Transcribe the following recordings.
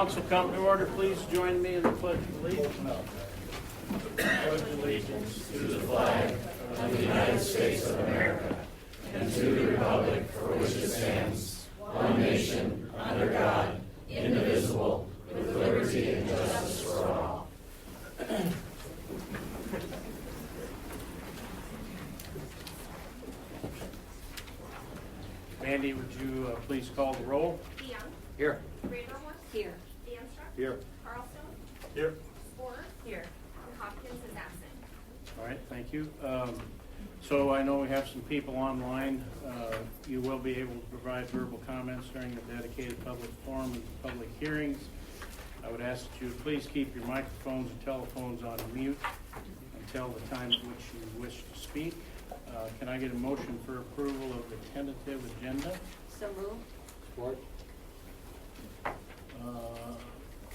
Council come to order. Please join me in the Pledge of Allegiance. Pledge allegiance to the flag of the United States of America and to the republic for which it stands, one nation, under God, indivisible, with liberty and justice for all. Mandy, would you please call the roll? DeYoung. Here. Raderhorst. Here. Danstruck. Here. Carlstone. Here. Sporer. Here. And Hopkins is absent. All right, thank you. So I know we have some people online. You will be able to provide verbal comments during the dedicated public forum and public hearings. I would ask that you please keep your microphones and telephones on mute until the time at which you wish to speak. Can I get a motion for approval of the tentative agenda? So moved. Support.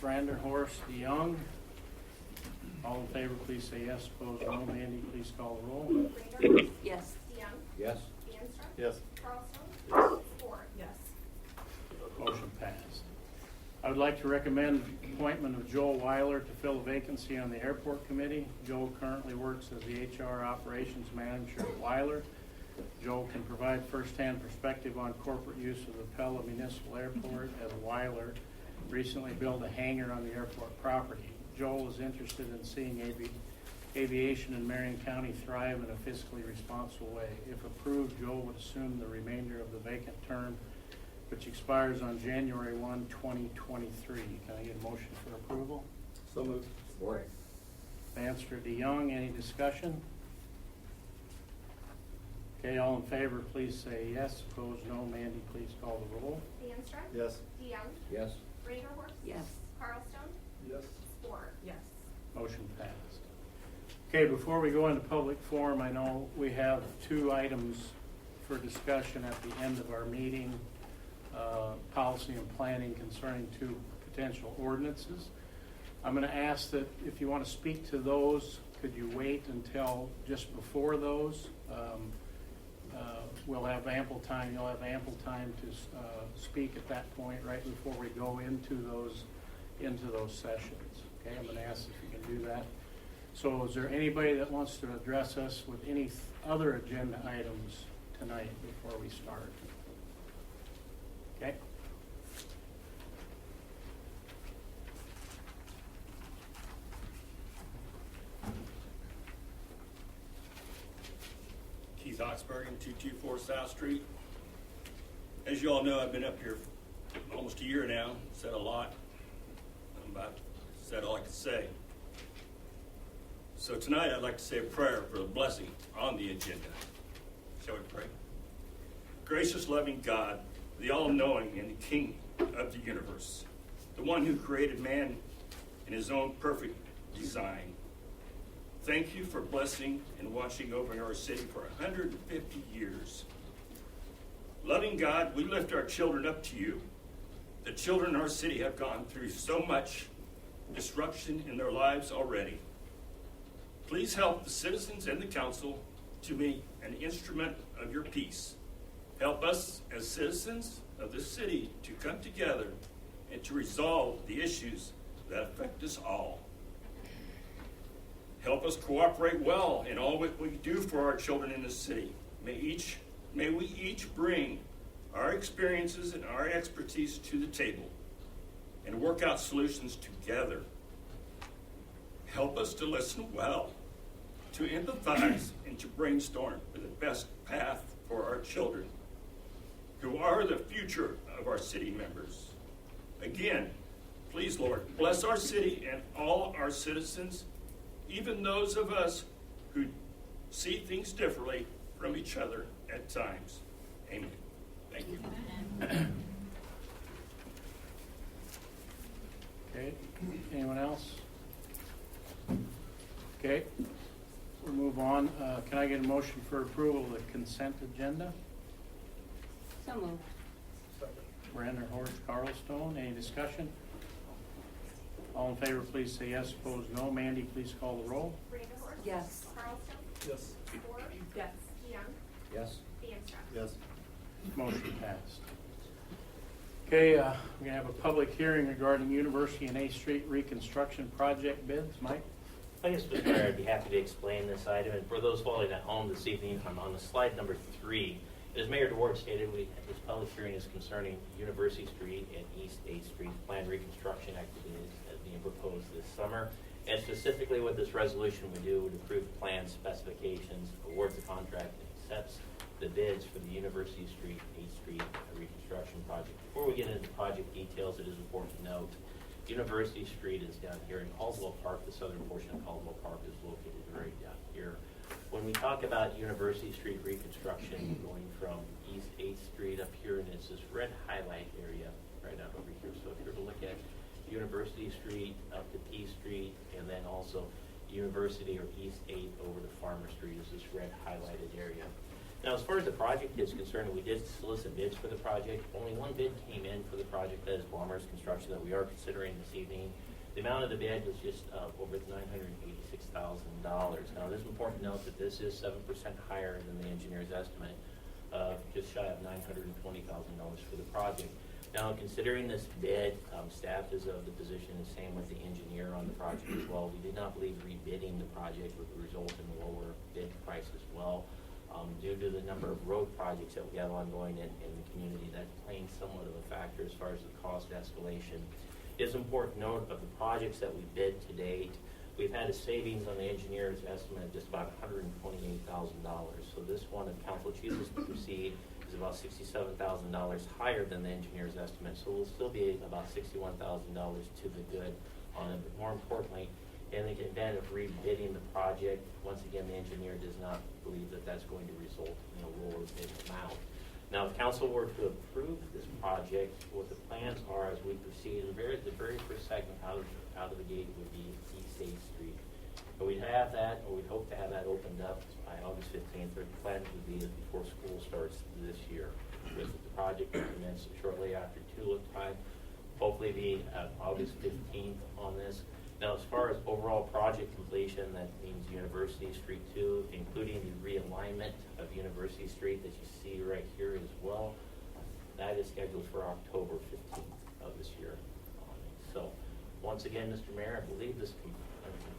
Branderhorst, DeYoung. All in favor, please say yes. Opposed, no. Mandy, please call the roll. Raderhorst. Yes. DeYoung. Yes. Danstruck. Yes. Carlstone. Sporer. Yes. Motion passed. I would like to recommend appointment of Joel Weiler to fill a vacancy on the airport committee. Joel currently works as the HR operations manager at Weiler. Joel can provide firsthand perspective on corporate use of the Pella Municipal Airport, as Weiler recently built a hangar on the airport property. Joel is interested in seeing aviation in Marion County thrive in a fiscally responsible way. If approved, Joel would assume the remainder of the vacant term, which expires on January 1, 2023. Can I get a motion for approval? So moved. Support. Banster, DeYoung, any discussion? Okay, all in favor, please say yes. Opposed, no. Mandy, please call the roll. Danstruck. Yes. DeYoung. Yes. Raderhorst. Yes. Carlstone. Yes. Sporer. Yes. Motion passed. Okay, before we go into public forum, I know we have two items for discussion at the end of our meeting. Policy and planning concerning two potential ordinances. I'm going to ask that if you want to speak to those, could you wait until just before those? We'll have ample time. You'll have ample time to speak at that point, right before we go into those sessions. Okay, I'm going to ask if you can do that. So, is there anybody that wants to address us with any other agenda items tonight before we start? Okay. Keith Oxbergen, 224 South Street. As you all know, I've been up here for almost a year now, said a lot. I'm about said all I could say. So tonight I'd like to say a prayer for a blessing on the agenda. Shall we pray? Gracious, loving God, the all-knowing and the King of the universe, the one who created man in his own perfect design. Thank you for blessing and watching over our city for 150 years. Loving God, we lift our children up to you. The children in our city have gone through so much disruption in their lives already. Please help the citizens and the council to be an instrument of your peace. Help us as citizens of this city to come together and to resolve the issues that affect us all. Help us cooperate well in all that we do for our children in this city. May we each bring our experiences and our expertise to the table and work out solutions together. Help us to listen well, to empathize, and to brainstorm for the best path for our children, who are the future of our city members. Again, please, Lord, bless our city and all our citizens, even those of us who see things differently from each other at times. Amen. Thank you. Okay, anyone else? Okay, we'll move on. Can I get a motion for approval of the consent agenda? So moved. Branderhorst, Carlstone, any discussion? All in favor, please say yes. Opposed, no. Mandy, please call the roll. Raderhorst. Yes. Carlstone. Yes. Sporer. Yes. DeYoung. Yes. Danstruck. Yes. Motion passed. Okay, we're gonna have a public hearing regarding University and 8th Street reconstruction project bids. Mike? Thanks, Mr. Mayor. I'd be happy to explain this item. And for those following at home this evening, I'm on the slide number 3. As Mayor DeWard stated, this public hearing is concerning University Street and East 8th Street planned reconstruction activities that are being proposed this summer. And specifically what this resolution would do would approve the plan specifications, awards the contract, and accepts the bids for the University Street, 8th Street reconstruction project. Before we get into project details, it is important to note University Street is down here in Caldwell Park. The southern portion of Caldwell Park is located right down here. When we talk about University Street reconstruction, going from East 8th Street up here, and it's this red highlight area right out over here. So if you're to look at University Street up to P Street, and then also University or East 8 over to Farmer Street is this red highlighted area. Now, as far as the project is concerned, we did solicit bids for the project. Only one bid came in for the project, that is Bomber's Construction, that we are considering this evening. The amount of the bid was just over $986,000. Now, it is important to note that this is 7% higher than the engineer's estimate, just shy of $920,000 for the project. Now, considering this bid, staff is of the position, the same with the engineer on the project as well. We did not believe rebidding the project would result in a lower bid price as well. Due to the number of road projects that we have ongoing in the community, that's playing somewhat of a factor as far as the cost escalation. It is important to note of the projects that we bid to date, we've had a savings on the engineer's estimate of just about $128,000. So this one, if council chooses to proceed, is about $67,000 higher than the engineer's estimate. So we'll still be about $61,000 to the good on it. But more importantly, in the event of rebidding the project, once again, the engineer does not believe that that's going to result in a lower bid amount. Now, if council were to approve this project, what the plans are as we proceed, the very first segment out of the gate would be East 8th Street. But we'd have that, or we'd hope to have that opened up by August 15th. The plan would be before school starts this year. With the project will commence shortly after tulip time, hopefully be August 15th on this. Now, as far as overall project completion, that means University Street 2, including the realignment of University Street that you see right here as well. That is scheduled for October 15th of this year. So, once again, Mr. Mayor, I believe this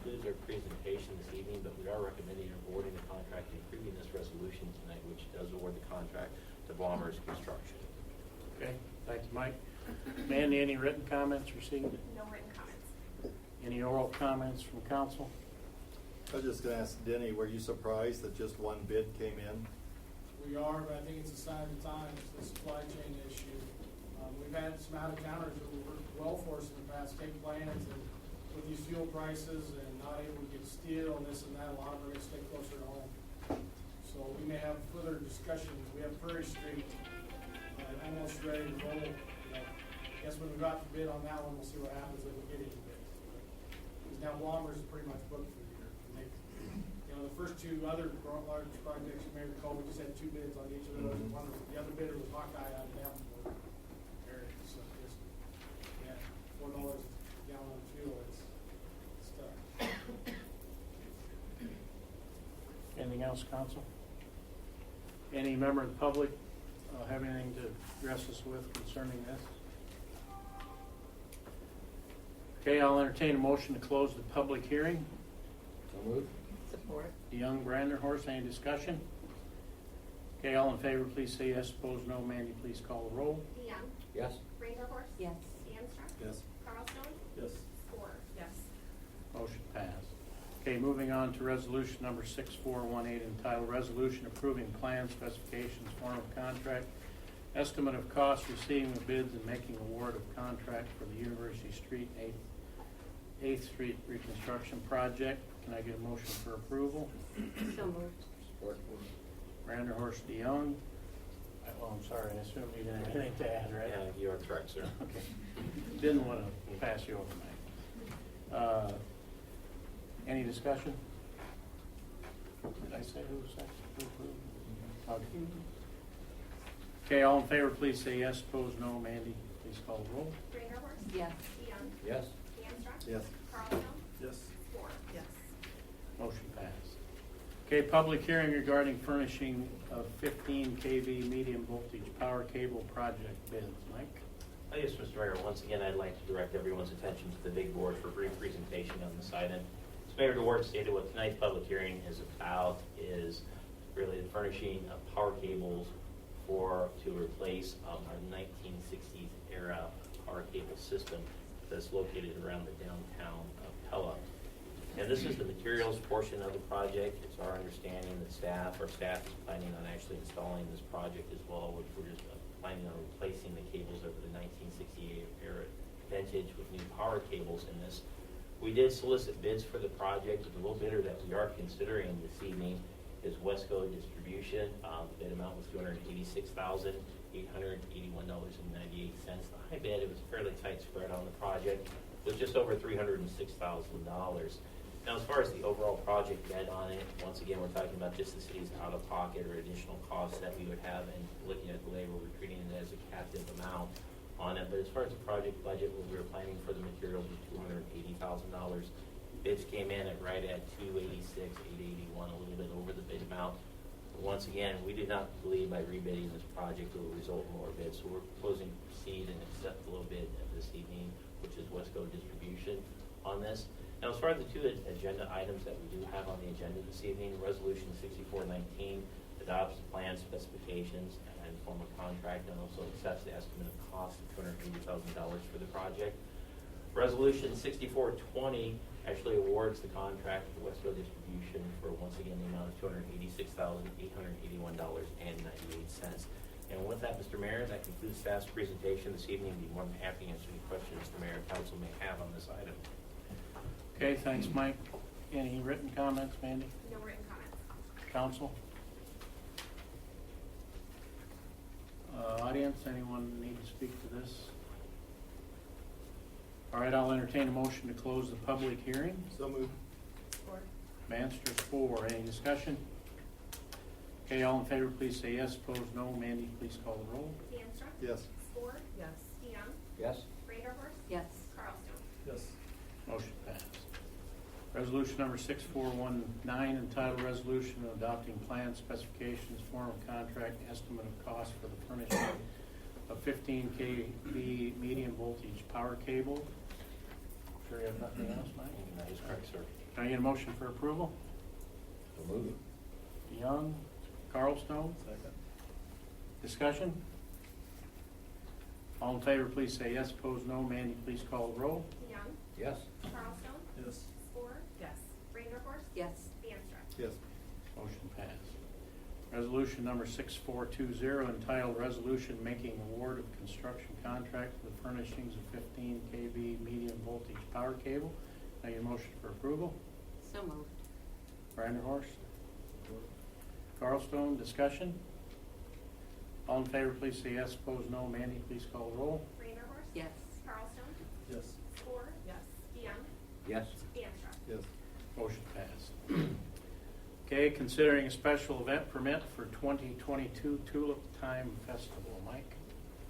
concludes our presentation this evening, but we are recommending awarding the contract and approving this resolution tonight, which does award the contract to Bomber's Construction. Okay, thanks, Mike. Mandy, any written comments received? No written comments. Any oral comments from council? I was just going to ask Denny, were you surprised that just one bid came in? We are, but I think it's a sign of the times, the supply chain issue. We've had some out-of-towners that have worked well for us in the past, take plans, and with these fuel prices and not able to get steel and this and that, a lot of them are going to stay closer to home. So we may have further discussions. We have Prairie Street almost ready to roll. I guess when we got the bid on that one, we'll see what happens if we get any bids. Because now Walmer's pretty much booked for the year. And the first two other large projects, you may recall, we just had 2 bids on each of those. The other bidder was Hawkeye out of Davenport area. So just, $4 a gallon of fuel, it's tough. Anything else, council? Any member of the public have anything to address us with concerning this? Okay, I'll entertain a motion to close the public hearing. So moved. Support. DeYoung, Branderhorst, any discussion? Okay, all in favor, please say yes. Opposed, no. Mandy, please call the roll. DeYoung. Yes. Branderhorst. Yes. DeAnstruck. Yes. Carlstone. Yes. Ford. Yes. Motion passed. Okay, moving on to resolution number 6418, entitled Resolution Approving Plan Specifications, Form of Contract, Estimate of Costs, Receiving the Bids, and Making Award of Contract for the University Street 8th Street Reconstruction Project. Can I get a motion for approval? So moved. Support. Branderhorst, DeYoung. Well, I'm sorry, I assume you didn't have anything to add, right? Yeah, you are correct, sir. Okay. Didn't want to pass you over, Mike. Any discussion? Did I say who approved? Okay. Okay, all in favor, please say yes. Opposed, no. Mandy, please call the roll. Branderhorst. Yes. DeYoung. Yes. DeAnstruck. Yes. Carlstone. Yes. Ford. Yes. Motion passed. Okay, public hearing regarding furnishing of 15 kV medium voltage power cable project bids. Mike? Yes, Mr. Mayor, once again, I'd like to direct everyone's attention to the big board for a brief presentation on this item. As Mayor DeWart stated, what tonight's public hearing is about is really the furnishing of power cables to replace our 1960s era power cable system that's located around the downtown of Pella. And this is the materials portion of the project. It's our understanding that our staff is planning on actually installing this project as well, which we're just planning on replacing the cables over the 1968 era vintage with new power cables in this. We did solicit bids for the project. The low bidder that we are considering this evening is Wesco Distribution. The bid amount was $286,881.98. The high bid, it was a fairly tight spread on the project, was just over $306,000. Now, as far as the overall project bid on it, once again, we're talking about just the city's out-of-pocket or additional costs that we would have, and looking at the labor, we're treating it as a captive amount on it. But as far as the project budget, what we were planning for the materials was $280,000. Bids came in right at $286,881, a little bit over the bid amount. But once again, we did not believe by rebidding this project it will result in more bids, so we're proposing to proceed and accept the low bid this evening, which is Wesco Distribution on this. Now, as far as the two agenda items that we do have on the agenda this evening, Resolution 6419 adopts the plan specifications and form a contract, and also accepts the estimate of cost of $280,000 for the project. Resolution 6420 actually awards the contract to Wesco Distribution for, once again, the amount of $286,881.98. And with that, Mr. Mayor, that concludes staff's presentation this evening. I'd be more than happy to answer any questions the mayor and council may have on this item. Okay, thanks, Mike. Any written comments, Mandy? No written comments. Council? Audience, anyone need to speak to this? All right, I'll entertain a motion to close the public hearing. So moved. Support. Manster's for. Any discussion? Okay, all in favor, please say yes. Opposed, no. Mandy, please call the roll. DeAnstruck. Yes. Ford. Yes. DeYoung. Yes. Reindeerhorst. Yes. Carlstone. Yes. Motion passed. Resolution number 6419, entitled Resolution Adopting Plan Specifications, Form of Contract, Estimate of Cost for the Furnishing of 15 kV medium voltage power cable. Sure you have nothing else, Mike? That is correct, sir. Can I get a motion for approval? So move. DeYoung, Carlstone, Second. discussion? All in favor, please say yes. Opposed, no. Mandy, please call the roll. DeYoung. Yes. Carlstone. Yes. Ford. Yes. Reindeerhorst. Yes. DeAnstruck. Yes. Motion passed. Resolution number 6420, entitled Resolution Making Award of Construction Contract for the Furnishings of 15 kV medium voltage power cable. Now your motion for approval. So moved. Reindeerhorst. Carlstone, discussion? All in favor, please say yes. Opposed, no. Mandy, please call the roll. Reindeerhorst. Yes. Carlstone. Yes. Ford. Yes. DeYoung. Yes. DeAnstruck. Yes. Motion passed. Okay, considering a special event permit for 2022 Tulip Time Festival. Mike?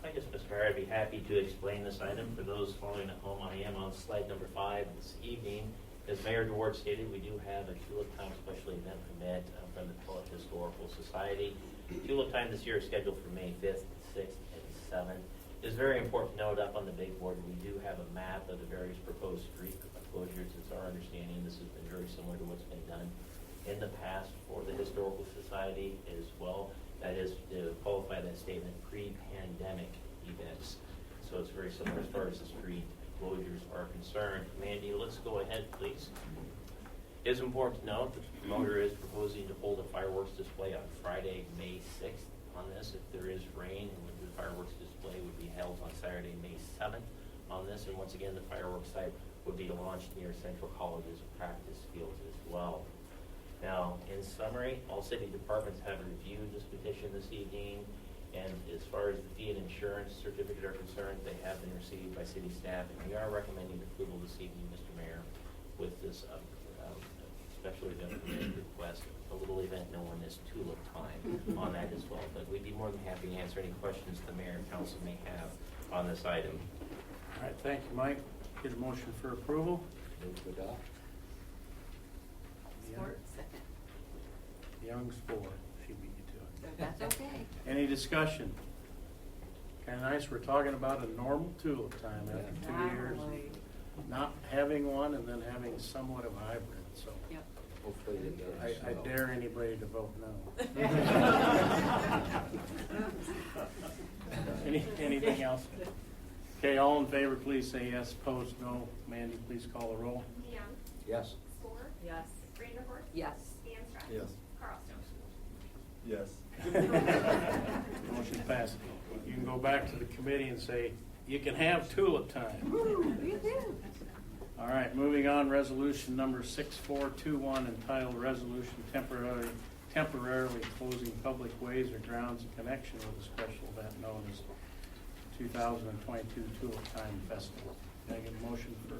I guess, Mr. Mayor, I'd be happy to explain this item. For those following at home, I am on slide number 5 this evening. As Mayor DeWart stated, we do have a Tulip Time special event permit from the Pella Historical Society. Tulip Time this year is scheduled for May 5th, 6th, and 7th. It's very important to note up on the big board, we do have a map of the various proposed street closures. It's our understanding this has been very similar to what's been done in the past for the Historical Society as well. That is to qualify that statement, pre-pandemic events. So it's very similar as far as the street closures are concerned. Mandy, let's go ahead, please. It is important to note that the promoter is proposing to hold a fireworks display on Friday, May 6th on this. If there is rain, the fireworks display would be held on Saturday, May 7th on this. And once again, the fireworks site would be launched near Central College's practice fields as well. Now, in summary, all city departments have reviewed this petition this evening, and as far as the fee and insurance certificate are concerned, they have been received by city staff, and we are recommending approval this evening, Mr. Mayor, with this special event permit request, a little event known as Tulip Time on that as well. But we'd be more than happy to answer any questions the mayor and council may have on this item. All right, thank you, Mike. Get a motion for approval. Move to adopt. Support. Second. Young's for. She beat you to it. That's okay. Any discussion? Kinda nice, we're talking about a normal tulip time after 2 years. Finally. Not having one and then having somewhat of a hybrid, so. Yep. Hopefully it does. I dare anybody to vote no. Anything else? Okay, all in favor, please say yes. Opposed, no. Mandy, please call the roll. DeYoung. Yes. Ford. Yes. Vanderhorst. Yes. Stanstrand. Yes. Carlstone. Yes. Motion passes. You can go back to the committee and say, you can have tulip time. All right, moving on, resolution number 6421, entitled Resolution Temporarily Closing Public Ways or Grounds in Connection with a Special Event Known as 2022 Tulip Time Festival. Can I get a motion for,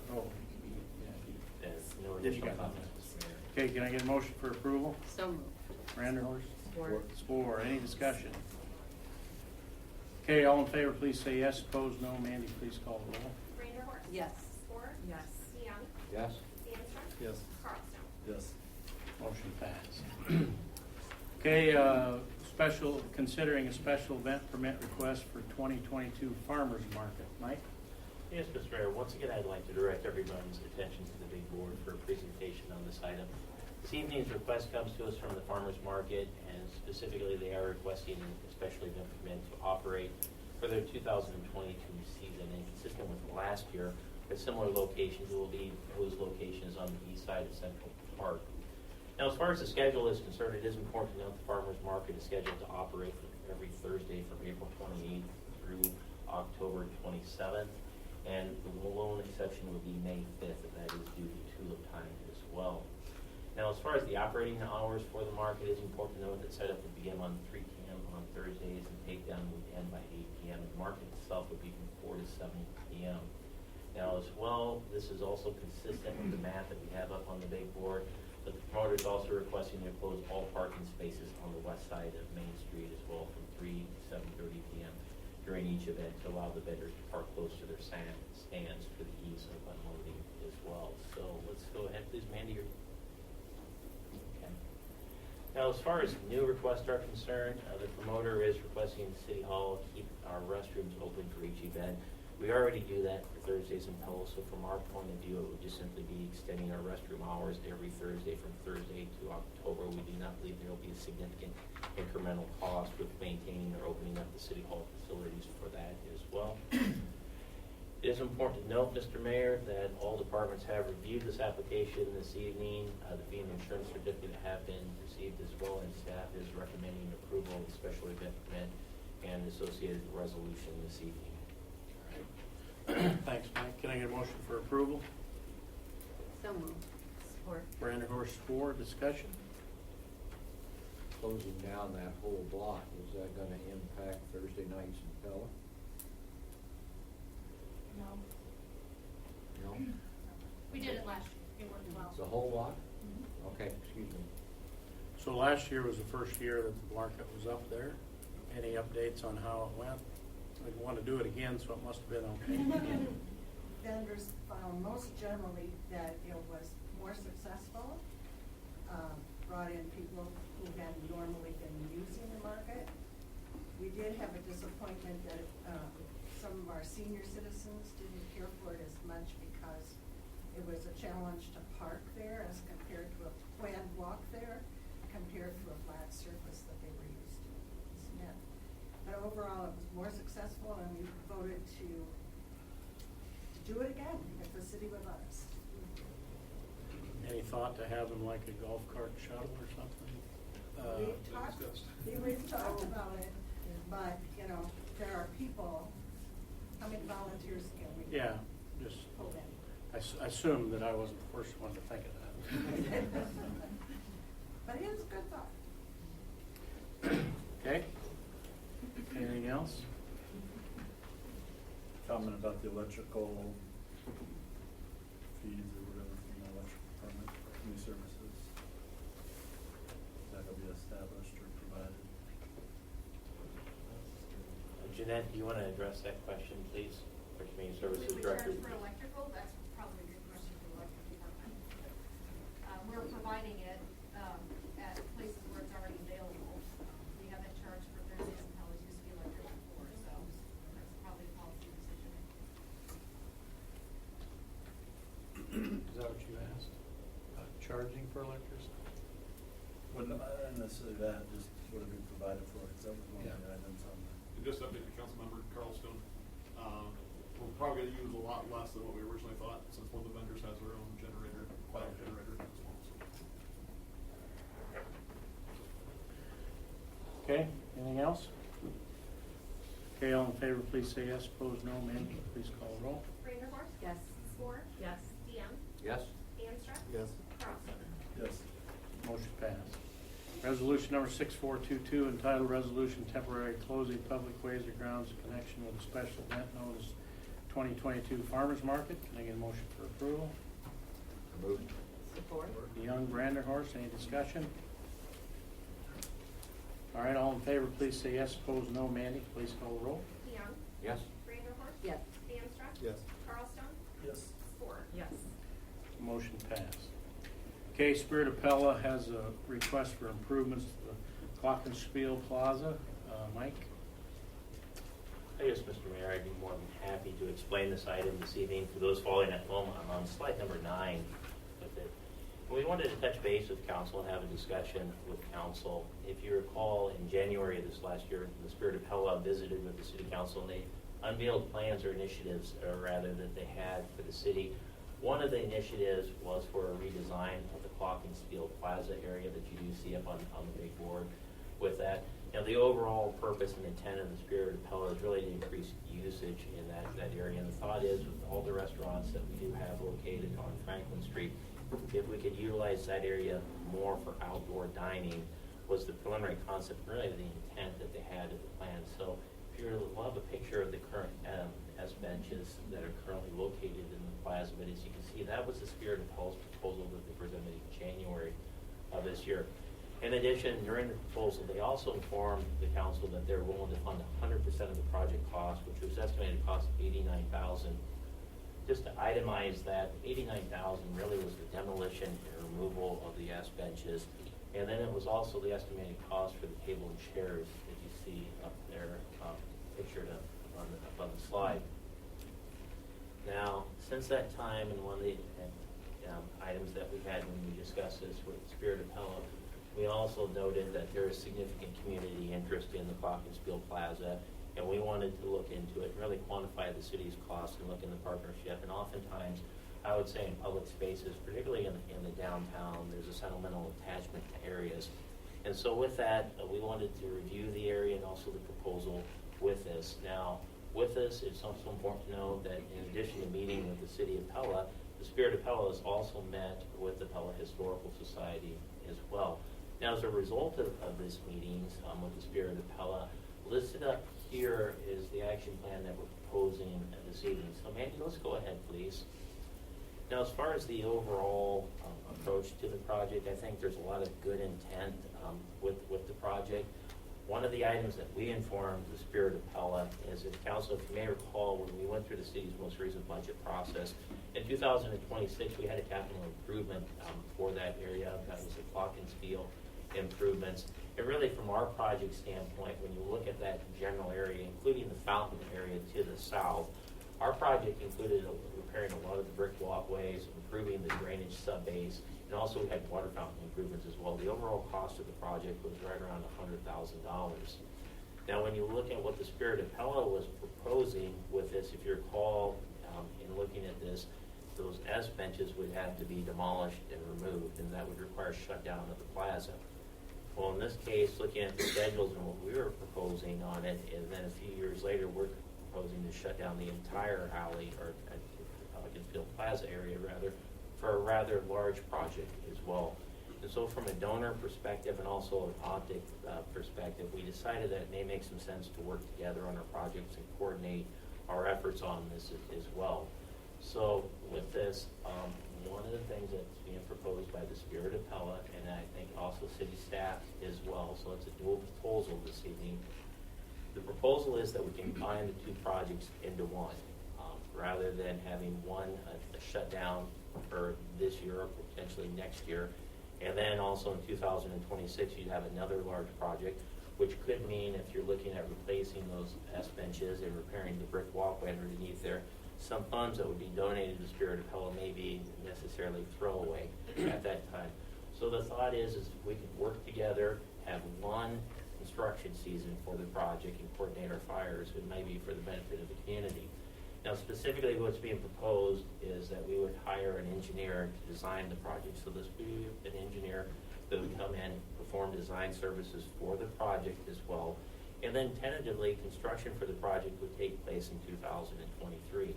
There's no Did you additional got comments. okay, can I get a motion for approval? So moved. Vanderhorst? Support. Spore, any discussion? Okay, all in favor, please say yes. Opposed, no. Mandy, please call the roll. Vanderhorst. Yes. Ford. Yes. DeYoung. Yes. Stanstrand. Yes. Carlstone. Yes. Motion passed. Okay, considering a special event permit request for 2022 Farmers Market. Mike? Yes, Mr. Mayor, once again, I'd like to direct everyone's attention to the big board for a presentation on this item. This evening's request comes to us from the farmers market, and specifically they are requesting a special event permit to operate for their 2022 season. And consistent with last year, at similar locations, it will be those locations on the east side of Central Park. Now, as far as the schedule is concerned, it is important to note the farmers market is scheduled to operate every Thursday from April 28th through October 27th. And the lone exception would be May 5th, and that is due to tulip time as well. Now, as far as the operating hours for the market, it is important to note that setup would begin on 3 p.m. on Thursdays and takedown would end by 8 p.m. The market itself would be from 4 to 7 p.m. Now, as well, this is also consistent with the map that we have up on the big board, but the promoter is also requesting to close all parking spaces on the west side of Main Street as well from 3 to 7:30 p.m. during each event to allow the vendors to park close to their stands for the ease of unloading as well. So let's go ahead, please, Mandy. Okay. Now, as far as new requests are concerned, the promoter is requesting City Hall keep our restrooms open for each event. We already do that for Thursdays in Pella, so from our point of view, it would just simply be extending our restroom hours every Thursday from Thursday to October. We do not believe there will be a significant incremental cost with maintaining or opening up the City Hall facilities for that as well. It is important to note, Mr. Mayor, that all departments have reviewed this application this evening. The fee and insurance certificate have been received as well, and staff is recommending approval of the special event permit and associated resolution this evening. Thanks, Mike. Can I get a motion for approval? So moved. Support. Vanderhorst, Spore, discussion? Closing down that whole block, is that gonna impact Thursday nights in Pella? No. No? We did it last year. It worked well. The whole lot? Okay, excuse me. So last year was the first year that the market was up there. Any updates on how it went? I want to do it again, so it must have been okay. Vendors found most generally that it was more successful, brought in people who had normally been using the market. We did have a disappointment that some of our senior citizens didn't care for it as much because it was a challenge to park there as compared to a planned walk there, compared to a flat surface that they were used to. Yeah. But overall, it was more successful, and we voted to do it again if the city would let us. Any thought to have them like a golf cart shuttle or something? We've talked about it, but, you know, there are people, how many volunteers can we? Yeah, just, Pull in? I assumed that I wasn't the first one to think of that. But it is a good thought. Okay? Anything else? Comment about the electrical fees or whatever from the electric department for new services. That'll be established or provided. Jeanette, do you want to address that question, please? For Community Services We Director. charge for electrical, that's probably a good question for the electric department. We're providing it at places where it's already available. We haven't charged for Thursdays and Pella's used to be electric before, so that's charging for electricity? Well, not necessarily that, just what have been provided for, because that was one of the items on the. Just update the council member, Carlstone. We're probably gonna use a lot less than what we originally thought, since one of the vendors has their own generator, cloud generator as well, so. Okay, anything else? Okay, all in favor, please say yes. Opposed, no. Mandy, please call the roll. Vanderhorst. Yes. Moore. Yes. DM. Yes. Amstrad. Yes. Carlson. Yes. Motion passed. Resolution number 6422, entitled Resolution Temporary Closing Public Ways or Grounds in Connection with a Special Event Known as 2022 Farmers Market. Can I get a motion for approval? Moved. Support. DeYoung, Branderhorst, any discussion? All right, all in favor, please say yes. Opposed, no. Mandy, please call the roll. DeYoung. Yes. Vanderhorst. Yes. Amstrad. Yes. Carlstone. Yes. Moore. Yes. Motion passed. Okay, Spirit of Pella has a request for improvements to the Clothkingsfield Plaza. Mike? Yes, Mr. Mayor, I'd be more than happy to explain this item this evening. For those following at home, I'm on slide number 9 with it. We wanted to touch base with council and have a discussion with council. If you recall, in January of this last year, the Spirit of Pella visited with the city council and they unveiled plans or initiatives, that they had for the city. One of the initiatives was for a redesign of the Clothkingsfield Plaza area that you do see up on the big board with that. Now, the overall purpose and intent of the Spirit of Pella is really to increase usage in that area. And the thought is, with all the restaurants that we do have located on Franklin Street, if we could utilize that area more for outdoor dining was the preliminary concept, really the intent that they had in the plan. So if you love a picture of the current S benches that are currently located in the plaza, but as you can see, that was the Spirit of Pella's proposal that they presented in January of this year. In addition, during the proposal, they also informed the council that they're willing to fund 100% of the project cost, which was estimated to cost $89,000. Just to itemize that, $89,000 really was the demolition and removal of the S benches, and then it was also the estimated cost for the table and chairs that you see up there, pictured up on the slide. Now, since that time, and one of the items that we had when we discussed this with Spirit of Pella, we also noted that there is significant community interest in the Clothkingsfield Plaza, and we wanted to look into it and really quantify the city's costs and look in the partnership. And oftentimes, I would say in public spaces, particularly in the downtown, there's a sentimental attachment to areas. And so with that, we wanted to review the area and also the proposal with this. Now, with this, it's also important to know that in addition to meeting with the City of Pella, the Spirit of Pella has also met with the Pella Historical Society as well. Now, as a result of this meetings with the Spirit of Pella, listed up here is the action plan that we're proposing this evening. So, Mandy, let's go ahead, please. Now, as far as the overall approach to the project, I think there's a lot of good intent with the project. One of the items that we informed the Spirit of Pella is that council, if you may recall, when we went through the city's most recent budget process, in 2026 we had a capital improvement for that area. That was the Clothkingsfield improvements. And really from our project standpoint, when you look at that general area, including the fountain area to the south, our project included repairing a lot of the brick walkways, improving the drainage subbase, and also we had water fountain improvements as well. The overall cost of the project was right around $100,000. Now, when you look at what the Spirit of Pella was proposing with this, if you recall, in looking at this, those S benches would have to be demolished and removed, and that would require shutdown of the plaza. Well, in this case, looking at the schedules and what we were proposing on it, and then a few years later, we're proposing to shut down the entire alley, or Clothkingsfield Plaza area, rather, for a rather large project as well. And so from a donor perspective and also an optic perspective, we decided that it may make some sense to work together on our projects and coordinate our efforts on this as well. So with this, one of the things that's being proposed by the Spirit of Pella, and I think also city staff as well, so it's a dual proposal this evening. The proposal is that we can combine the two projects into one, rather than having one a shutdown for this year or potentially next year. And then also in 2026, you'd have another large project, which could mean if you're looking at replacing those S benches and repairing the brick walkway underneath there, some funds that would be donated to Spirit of Pella may be necessarily throwaway at that time. So the thought is we could work together, have one construction season for the project and coordinate our fires, and maybe for the benefit of the community. Now, specifically what's being proposed is that we would hire an engineer to design the project. So this would be an engineer that would come in, perform design services for the project as well. And then tentatively, construction for the project would take place in 2023.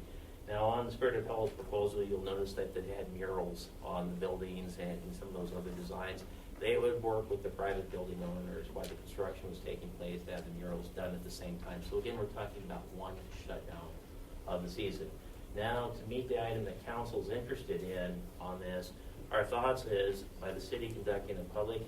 Now, on the Spirit of Pella's proposal, you'll notice that they had murals on the buildings and some of those other designs. They would work with the private building owners while the construction was taking place to have the murals done at the same time. So again, we're talking about one shutdown of the season. Now, to meet the item that council's interested in on this, our thoughts is by the city conducting a public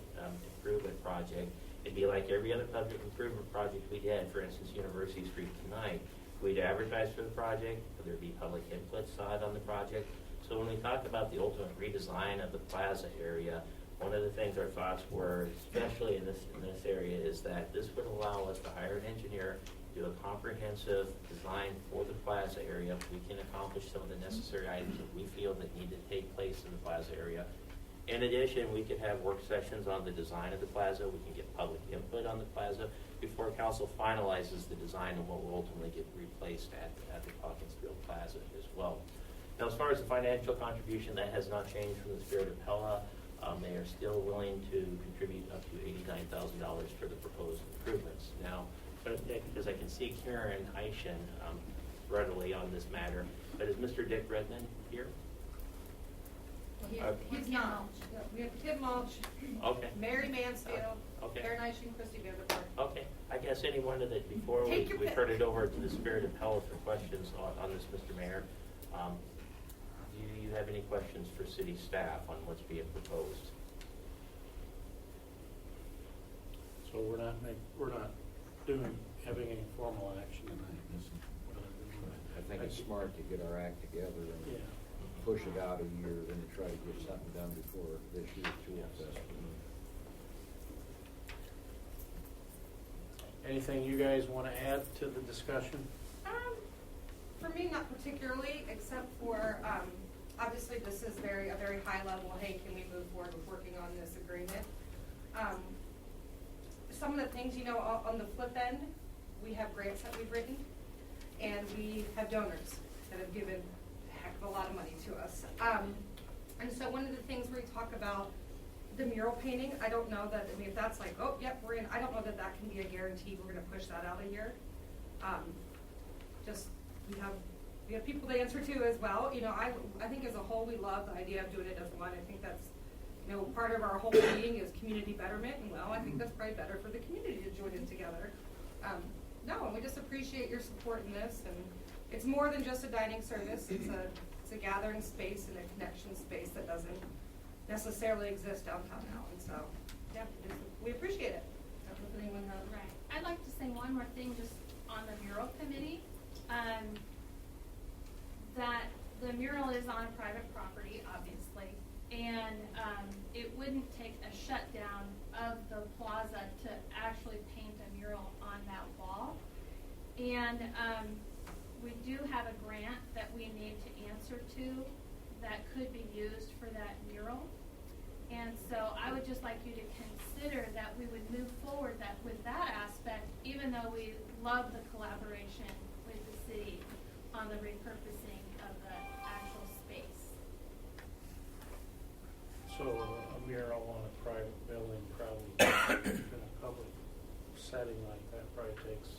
improvement project, it'd be like every other public improvement project we did, for instance, University Street tonight. We'd advertise for the project, there'd be public input side on the project. So when we talk about the ultimate redesign of the Plaza area, one of the things our thoughts were, especially in this area, is that this would allow us to hire an engineer, do a comprehensive design for the Plaza area. We can accomplish some of the necessary items that we feel that need to take place in the Plaza area. In addition, we could have work sessions on the design of the Plaza. We can get public input on the Plaza before council finalizes the design and what will ultimately get replaced at the Clothkingsfield Plaza as well. Now, as far as the financial contribution, that has not changed from the Spirit of Pella. They are still willing to contribute up to $89,000 for the proposed improvements. Now, because I can see Karen Eischen readily on this matter, but is Mr. Dick Redmond here? He's not. We have Tim Mulch, Okay. Mary Mansfield, Okay. Karen Eischen, Christy Vanderpool. Okay, I guess any one of the, before Take your we pick. turn it over to the Spirit of Pella for questions on this, Mr. Mayor, do you have any questions for city staff on what's being proposed? So we're not having any formal action tonight. I think it's smart to get our act together and Yeah. push it out a year than to try to get something done before this year's Tool Festival. Anything you guys want to add to the discussion? For me, not particularly, except for, obviously this is a very high level, hey, can we move forward with working on this agreement? Some of the things, on the flip end, we have grants that we've written, and we have donors that have given a heck of a lot of money to us. And so one of the things where we talk about the mural painting, I don't know that, if that's like, oh, yep, we're in, I don't know that that can be a guarantee we're gonna push that out a year. We have people to answer to as well. I think as a whole, we love the idea of doing it as one. I think that's, part of our whole being is community betterment, and I think that's probably better for the community to join in together. And we just appreciate your support in this, and it's more than just a dining service. It's a gathering space and a connection space that doesn't necessarily exist downtown now, and so, we appreciate it. Does anyone have? Right. I'd like to say one more thing just on the mural committee. That the mural is on private property, obviously, and it wouldn't take a shutdown of the plaza to actually paint a mural on that wall. And we do have a grant that we need to answer to that could be used for that mural. And so I would just like you to consider that we would move forward with that aspect, even though we love the collaboration with the city on the repurposing of the actual space. So a mural on a private building probably in a public setting like that probably takes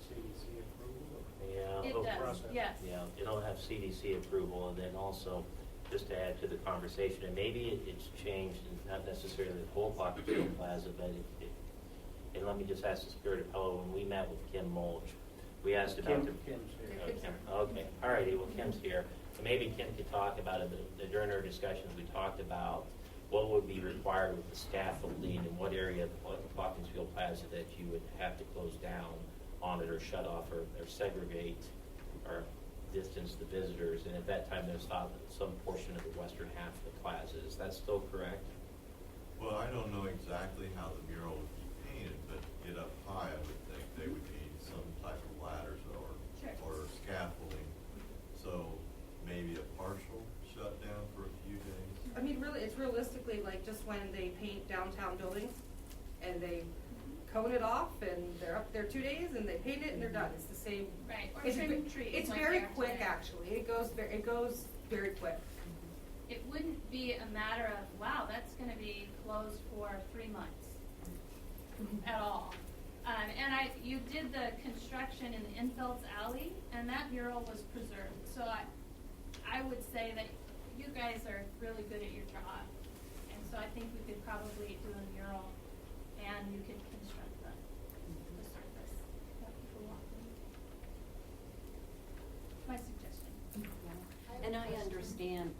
CDC approval. Yeah. It does, process. yes. Yeah, it'll have CDC approval, and then also, just to add to the conversation, and maybe it's changed, and not necessarily the whole Clothkingsfield Plaza, but and let me just ask the Spirit of Pella, when we met with Kim Mulch, we asked about Kim's here. Kim, okay, all righty, well, Kim's here. So maybe Kim could talk about it, but during our discussions, we talked about what would be required with the scaffolding and what area of the Clothkingsfield Plaza that you would have to close down on it or shut off or segregate or distance the visitors. And at that time, there's some portion of the western half of the plaza. Is that still correct? Well, I don't know exactly how the mural would be painted, but to get up high, I would think they would need some type of ladders or scaffolding. So it's realistically like just when they paint downtown buildings and they cone it off and they're up there 2 days and they paint it and they're done. It's the same. Right, or It's, trim trees. it's like very they are quick, today. actually. It goes very quick. It wouldn't be a matter of, wow, that's gonna be closed for 3 months at all. You did the construction in the Infields Alley, and that mural was preserved. So I would say that you guys are really good at your job. And so I think we could probably do a mural, and you could construct the surface that people walk in. My suggestion. And I understand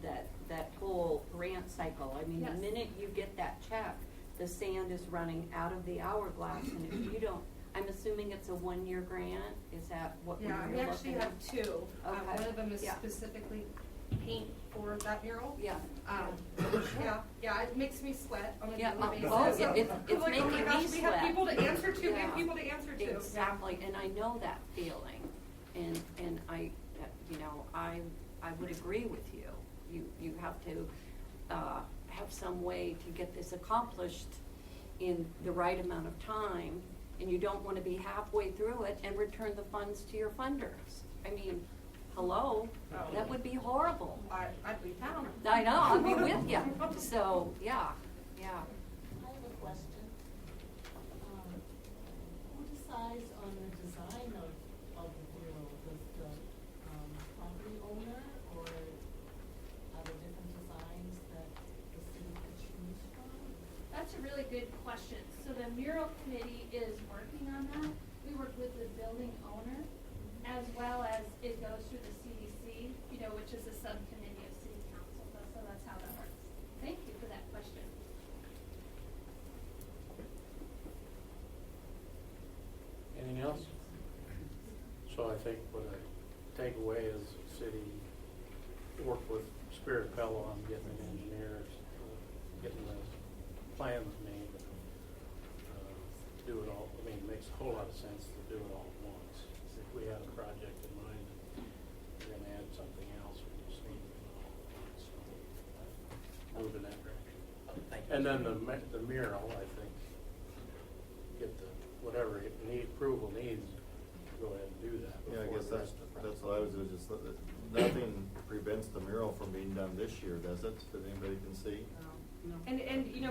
that whole grant cycle. I mean, Yes. the minute you get that check, the sand is running out of the hourglass, and if you don't, I'm assuming it's a 1-year grant, is that what we're Yeah, looking we at? actually have two. Okay. One of them is Yeah. specifically paint for that mural. Yeah. Yeah, it makes me sweat on a Yeah, daily basis. oh, yeah, it's I'm like, oh my making gosh, me we have sweat. people to answer to, we have Yeah. people to answer to. Exactly, and I know that feeling, and I, you know, I would agree with you. You have to have some way to get this accomplished in the right amount of time, and you don't want to be halfway through it and return the funds to your funders. I mean, hello, that would be horrible. I'd leave town. I know, I'll be with you. So, yeah. I have a question. Who decides on the design of the mural? Does the property owner, or are there different designs that the city could choose from? That's a really good question. So the mural committee is working on that. We work with the building owner, as well as it goes through the CDC, which is a subcommittee of city council. So that's how that works. Thank you for that question. Anything else? So I think what I take away is the city work with Spirit Pella on getting the engineers, getting the plans made, do it all. I mean, it makes a whole lot of sense to do it all at once. If we had a project in mind, we're gonna add something else, we just need to do it all at once. So, move in that direction. Thank you. And then the mural, I think, get the, whatever approval needs, go ahead and do that. Yeah, I before guess the rest of the that's project. what I was gonna just, nothing prevents the mural from being done this year, does it, that anybody can see? And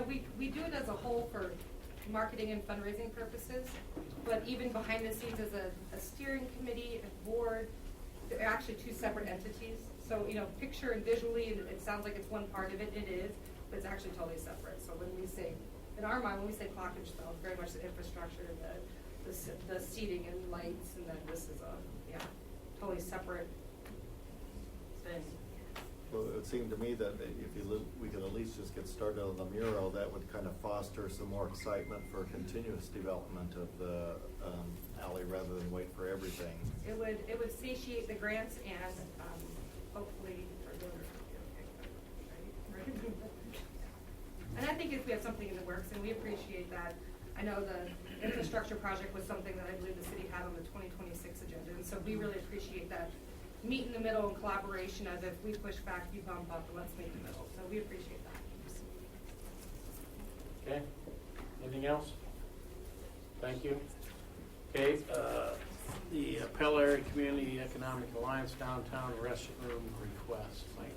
we do it as a whole for marketing and fundraising purposes, but even behind the scenes as a steering committee, a board, they're actually two separate entities. So, picture and visually, and it sounds like it's one part of it, it is, but it's actually totally separate. So when we say, in our mind, when we say Clothkingsfield, it's very much the infrastructure, the seating and lights, and then this is totally separate thing. Well, it would seem to me that if we could at least just get started on the mural, that would kind of foster some more excitement for continuous development of the alley rather than wait for everything. It would satiate the grants and hopefully our donors would be okay with it, right? And I think if we have something in the works, and we appreciate that. I know the infrastructure project was something that I believe the city had on the 2026 agenda, and so we really appreciate that. Meet in the middle and collaboration, as if we push back, you bump up, and let's meet in the middle. So we appreciate that. Okay, anything else? Thank you. Okay, the Pella Area Community Economic Alliance Downtown Restroom Request, Mike.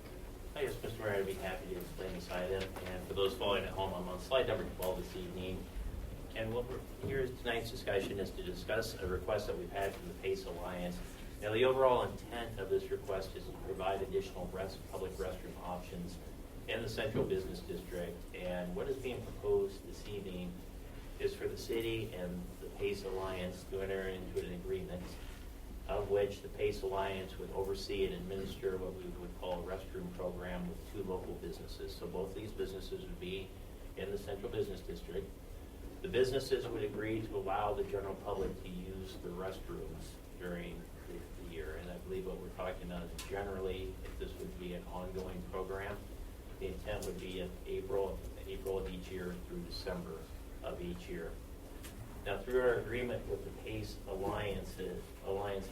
Yes, Mr. Mayor, I'd be happy to explain this item. And for those following at home, I'm on slide number 12 this evening. And what we're here tonight's discussion is to discuss a request that we've had from the PACE Alliance. Now, the overall intent of this request is to provide additional public restroom options in the central business district. And what is being proposed this evening is for the city and the PACE Alliance to enter into an agreement of which the PACE Alliance would oversee and administer what we would call a restroom program with two local businesses. So both these businesses would be in the central business district. The businesses would agree to allow the general public to use the restrooms during the year. And I believe what we're talking about is generally, if this would be an ongoing program, the intent would be in April of each year through December of each year. Now, through our agreement with the PACE Alliance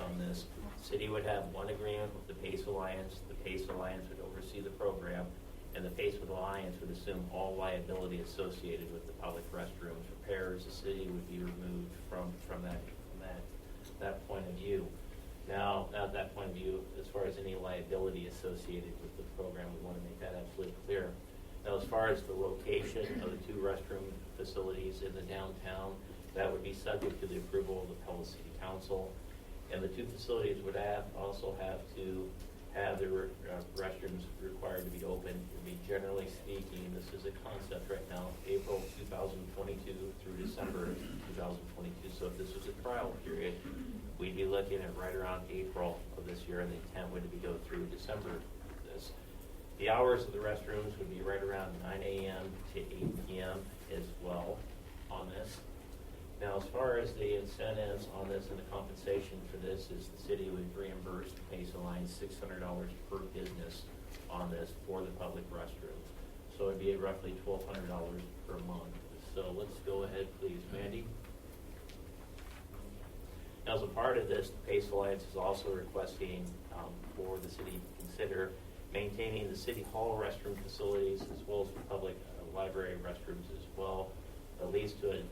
on this, the city would have one agreement with the PACE Alliance. The PACE Alliance would oversee the program, and the Pace with Alliance would assume all liability associated with the public restrooms repairs. The city would be removed from that point of view. Now, at that point of view, as far as any liability associated with the program, we want to make that absolutely clear. Now, as far as the location of the two restroom facilities in the downtown, that would be subject to the approval of the Pella City Council. And the two facilities would also have to have their restrooms required to be open. To be generally speaking, this is a concept right now, April 2022 through December 2022. So if this was a trial period, we'd be looking at right around April of this year, and the intent would be to go through December of this. The hours of the restrooms would be right around 9 a.m. to 8 p.m. as well on this. Now, as far as the incentives on this and the compensation for this is the city would reimburse the Pace Alliance $600 per business on this for the public restrooms. So it'd be roughly $1,200 per month. So let's go ahead, please, Mandy. Now, as a part of this, the Pace Alliance is also requesting for the city to consider maintaining the City Hall restroom facilities as well as the public library restrooms as well, at least to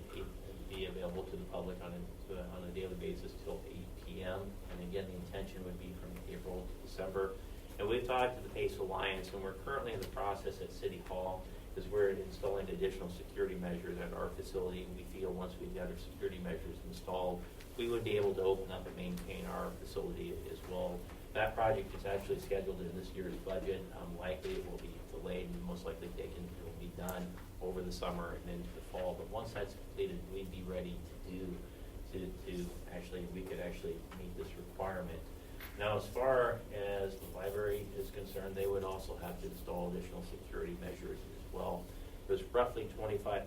be available to the public on a daily basis till 8 p.m. And again, the intention would be from April to December. And we've talked to the Pace Alliance, and we're currently in the process at City Hall because we're installing additional security measures at our facility. We feel once we've got our security measures installed, we would be able to open up and maintain our facility as well. That project is actually scheduled in this year's budget. Likely it will be delayed and most likely it will be done over the summer and into the fall. But once that's completed, we'd be ready we could actually meet this requirement. Now, as far as the library is concerned, they would also have to install additional security measures as well. There's roughly $25,000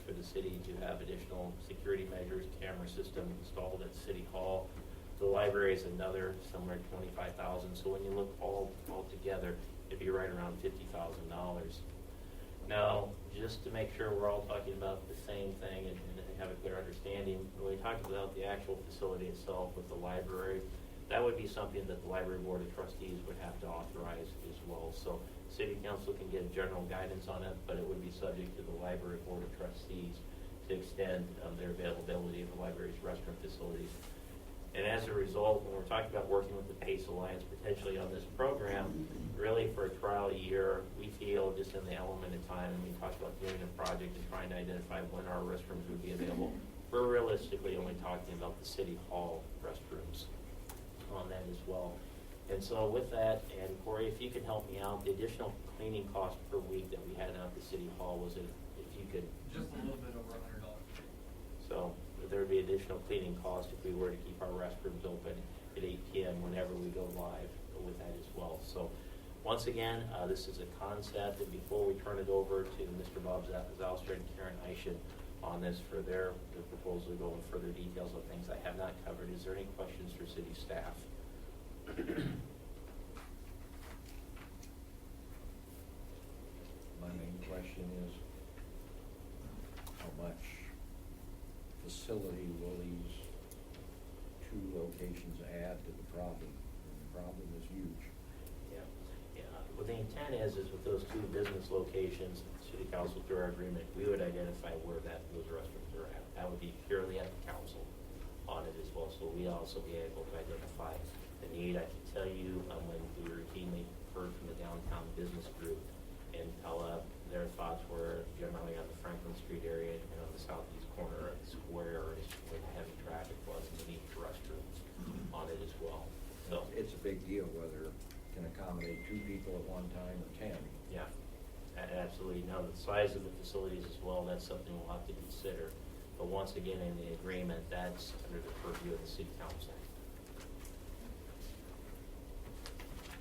for the city to have additional security measures, camera system installed at City Hall. The library is another somewhere $25,000. So when you look all together, it'd be right around $50,000. Now, just to make sure we're all talking about the same thing and have a clear understanding, when we talk about the actual facility itself with the library, that would be something that the Library Board of Trustees would have to authorize as well. So City Council can give general guidance on it, but it would be subject to the Library Board of Trustees to extend their availability of the library's restroom facilities. And as a result, when we're talking about working with the Pace Alliance potentially on this program, really for a trial year, we feel just in the element of time, and we talked about doing a project and trying to identify when our restrooms would be available, we're realistically only talking about the City Hall restrooms on that as well. And so with that, and Corey, if you could help me out, the additional cleaning cost per week that we had out at the City Hall was if you could. Just a little bit over $100. So there would be additional cleaning cost if we were to keep our restrooms open at 8 p.m. whenever we go live with that as well. So once again, this is a concept, and before we turn it over to Mr. Bob Zalster and Karen Eishin on this for their proposal to go in further details on things I have not covered, is there any questions for city staff? My main question is, how much facility will these two locations add to the problem? The problem is huge. Yeah. What the intent is with those two business locations, City Council through our agreement, we would identify where those restrooms are at. That would be purely at the council on it as well. So we also be able to identify the need. I can tell you when we routinely heard from the downtown business group in Pella, their thoughts were generally on the Franklin Street area and on the southeast corner of the square is where the heavy traffic was, and the need for restrooms on it as well. So It's a big deal whether it can accommodate 2 people at one time or 10. yeah, absolutely. Now, the size of the facilities as well, that's something we'll have to consider. But once again, in the agreement, that's under the purview of the City Council.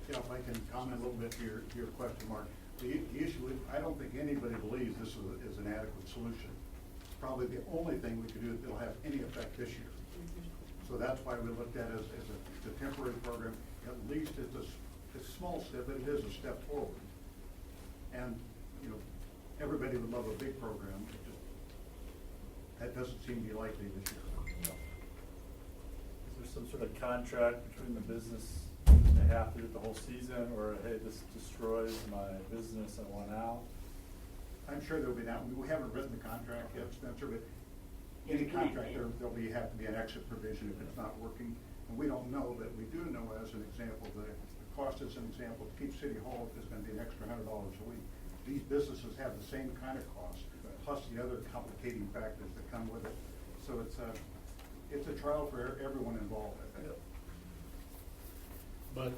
Yeah, if I can comment a little bit to your question, Mark. The issue is, I don't think anybody believes this is an adequate solution. It's probably the only thing we could do that'll have any effect this year. So that's why we looked at it as a temporary program. At least it's a small step, but it is a step forward. And, everybody would love a big program. That doesn't seem to be likely this year. Is there some sort of contract between the business they have to do it the whole season, or, hey, this destroys my business, I want out? I'm sure there'll be that. We haven't written the contract yet, Spencer, but any contract, there'll be, have to be an exit provision if it's not working. And we don't know, but we do know, as an example, the cost as an example, to keep City Hall is gonna be an extra $100 a week. These businesses have the same kind of cost, plus the other complicating factors that come with it. So it's a trial for everyone involved, I think. But,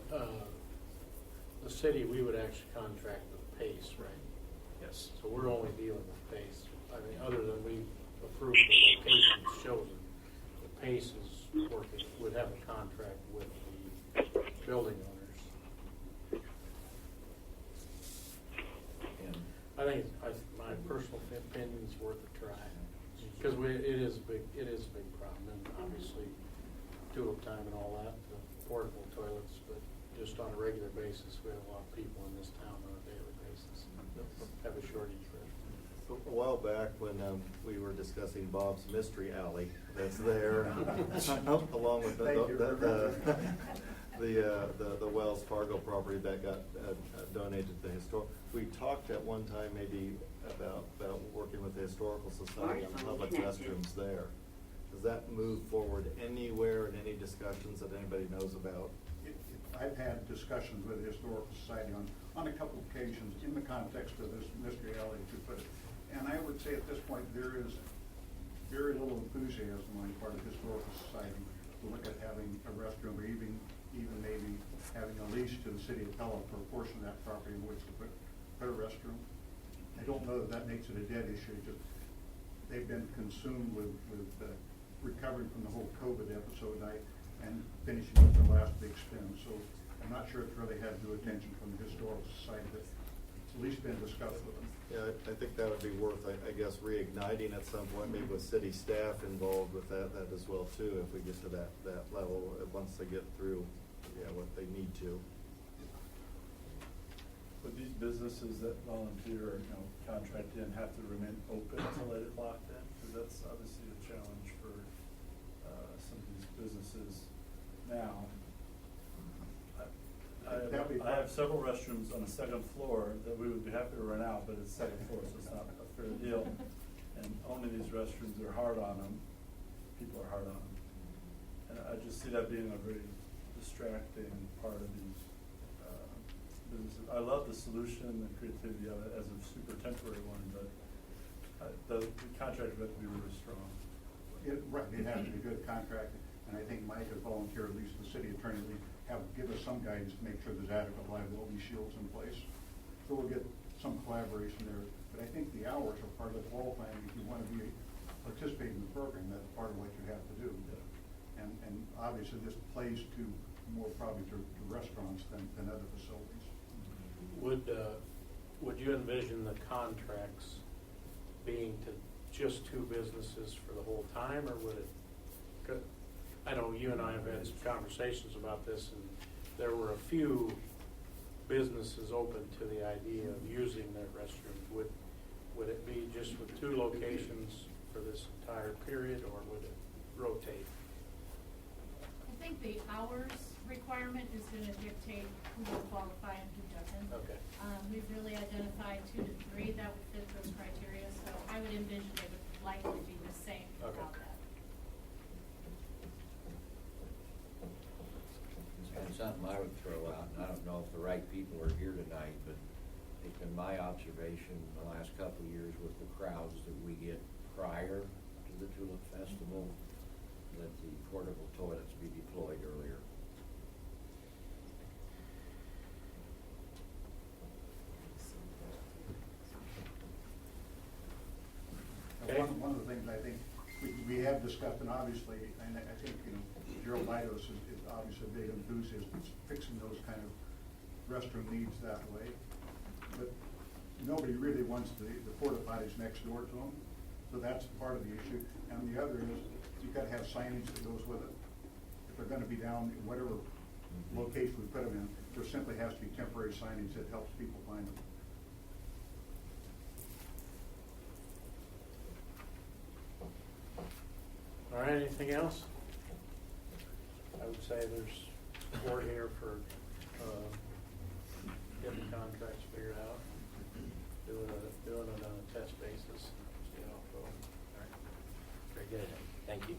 the city, we would actually contract with Pace, right? Yes. So we're only dealing with Pace. I mean, other than we approve the locations chosen, the Pace is working, would have a contract with the building owners. And I think, my personal opinion is worth a try, because it is a big problem, and obviously tulip time and all that, the portable toilets, but just on a regular basis, we have a lot of people in this town on a daily basis have a shortage of A while back when we were discussing Bob's Mystery Alley that's there, along with the Wells Fargo property that got donated to the historic. We talked at one time maybe about working with the Historical Society on public restrooms there. Does that move forward anywhere in any discussions that anybody knows about? I've had discussions with the Historical Society on a couple of occasions in the context of this Mystery Alley, to put it. And I would say at this point, there is very little enthusiasm on the part of the Historical Society to look at having a restroom, or even maybe having a lease to the City of Pella for a portion of that property in which to put a restroom. I don't know that makes it a dead issue, just they've been consumed with recovering from the whole COVID episode and finishing up their last big spin. So I'm not sure it's really had due attention from the Historical Society, but it's at least been discussed with them. Yeah, I think that would be worth, I guess, reigniting at some point, maybe with city staff involved with that as well too, if we get to that level, once they get through, what they need to. Would these businesses that volunteer, contract in, have to remain open until 8 o'clock then? Because that's obviously a challenge for some of these businesses now. I have several restrooms on the second floor that we would be happy to rent out, but it's second floor, so it's not a fair deal. And only these restrooms are hard on them. People are hard on them. And I just see that being a very distracting part of these businesses. I love the solution and creativity of it as a super temporary one, but the contract would have to be really strong. Right, it has to be a good contract, and I think Mike has volunteered, at least the city attorney, give us some guidance to make sure there's adequate liability shields in place. So we'll get some collaboration there. But I think the hours are part of the qualifying. If you want to participate in the program, that's part of what you have to do. Yeah. And obviously this plays to more probably to restaurants than other facilities. Would you envision the contracts being to just two businesses for the whole time, or would it? I know you and I have had some conversations about this, and there were a few businesses open to the idea of using their restrooms. Would it be just with two locations for this entire period, or would it rotate? I think the hours requirement is gonna dictate who will qualify and who doesn't. Okay. We've really identified 2 to 3 that would fit those criteria, so I would envision it would likely be the same throughout that. And something I would throw out, and I don't know if the right people are here tonight, but it's been my observation in the last couple of years with the crowds that we get prior to the Tulip Festival, that the portable toilets be deployed earlier. Okay. One of the things I think we have discussed, and obviously, and I think, Gerald Lidos is obviously a big enthusiast in fixing those kind of restroom needs that way. But nobody really wants the porta potties next door to them, so that's part of the issue. And the other is, you've got to have signage that goes with it. If they're going to be down in whatever location we put them in, there simply has to be temporary signage that helps people find them. All right, anything else? I would say there's support here for getting the contracts figured out, doing it on a test basis, see how it goes. All right. Very good. Thank you.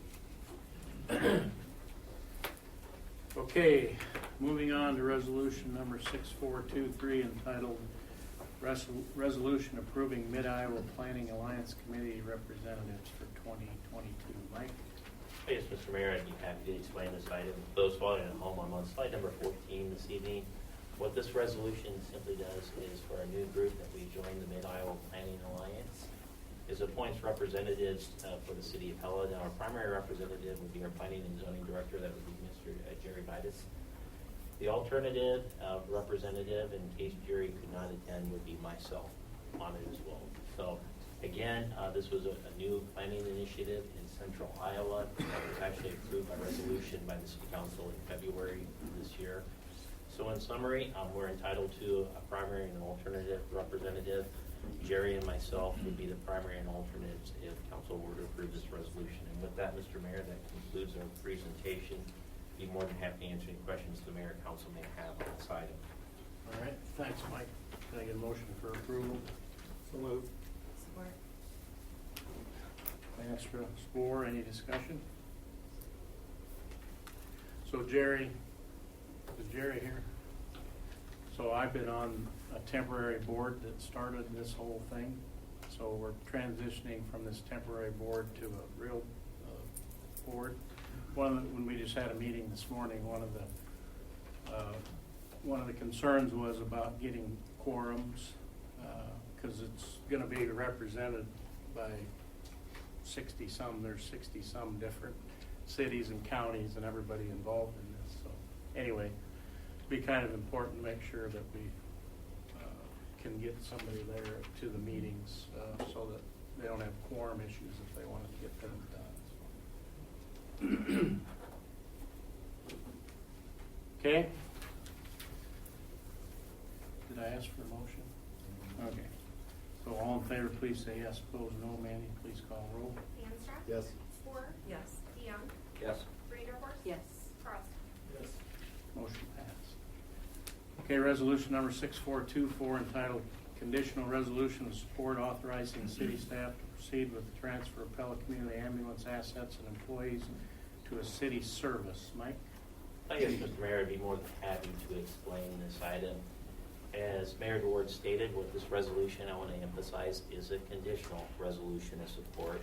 Okay, moving on to resolution number 6423 entitled Resolution Approving Mid-Iowa Planning Alliance Committee Representatives for 2022. Mike? Yes, Mr. Mayor, I'd be happy to explain this item. Those following at home, I'm on slide number 14 this evening. What this resolution simply does is for a new group that we joined the Mid-Iowa Planning Alliance is appoints representatives for the City of Pella. Now, our primary representative would be our Planning and Zoning Director. That would be Mr. Jerry Vitus. The alternative representative, in case Jerry could not attend, would be myself on it as well. So, again, this was a new planning initiative in central Iowa that was actually approved by resolution by the City Council in February of this year. So in summary, we're entitled to a primary and alternative representative. Jerry and myself would be the primary and alternates if council were to approve this resolution. And with that, Mr. Mayor, that concludes our presentation. Be more than happy to answer any questions the mayor and council may have on this item. All right, thanks, Mike. Can I get a motion for approval? So moved. Support. Thanks for Spore. Any discussion? So Jerry, is Jerry here? So I've been on a temporary board that started this whole thing. So we're transitioning from this temporary board to a real board. When we just had a meeting this morning, one of the concerns was about getting quorums, because it's going to be represented by 60-some. There's 60-some different cities and counties and everybody involved in this. So anyway, it'd be kind of important to make sure that we can get somebody there to the meetings so that they don't have quorum issues if they want to get them done. Okay. Did I ask for a motion? Okay. So all in favor, please say yes. Opposed, no. Manny, please call roll. Anstra? Yes. Spore? Yes. DeYoung? Yes. Rederhorst? Yes. Carlson? Yes. Motion passed. Okay, resolution number 6424 entitled Conditional Resolution of Support Authorizing City Staff to Proceed with the Transfer of Pella Community Ambulance Assets and Employees to a City Service. Mike? Yes, Mr. Mayor, I'd be more than happy to explain this item. As Mayor Ward stated, with this resolution, I want to emphasize is a conditional resolution of support,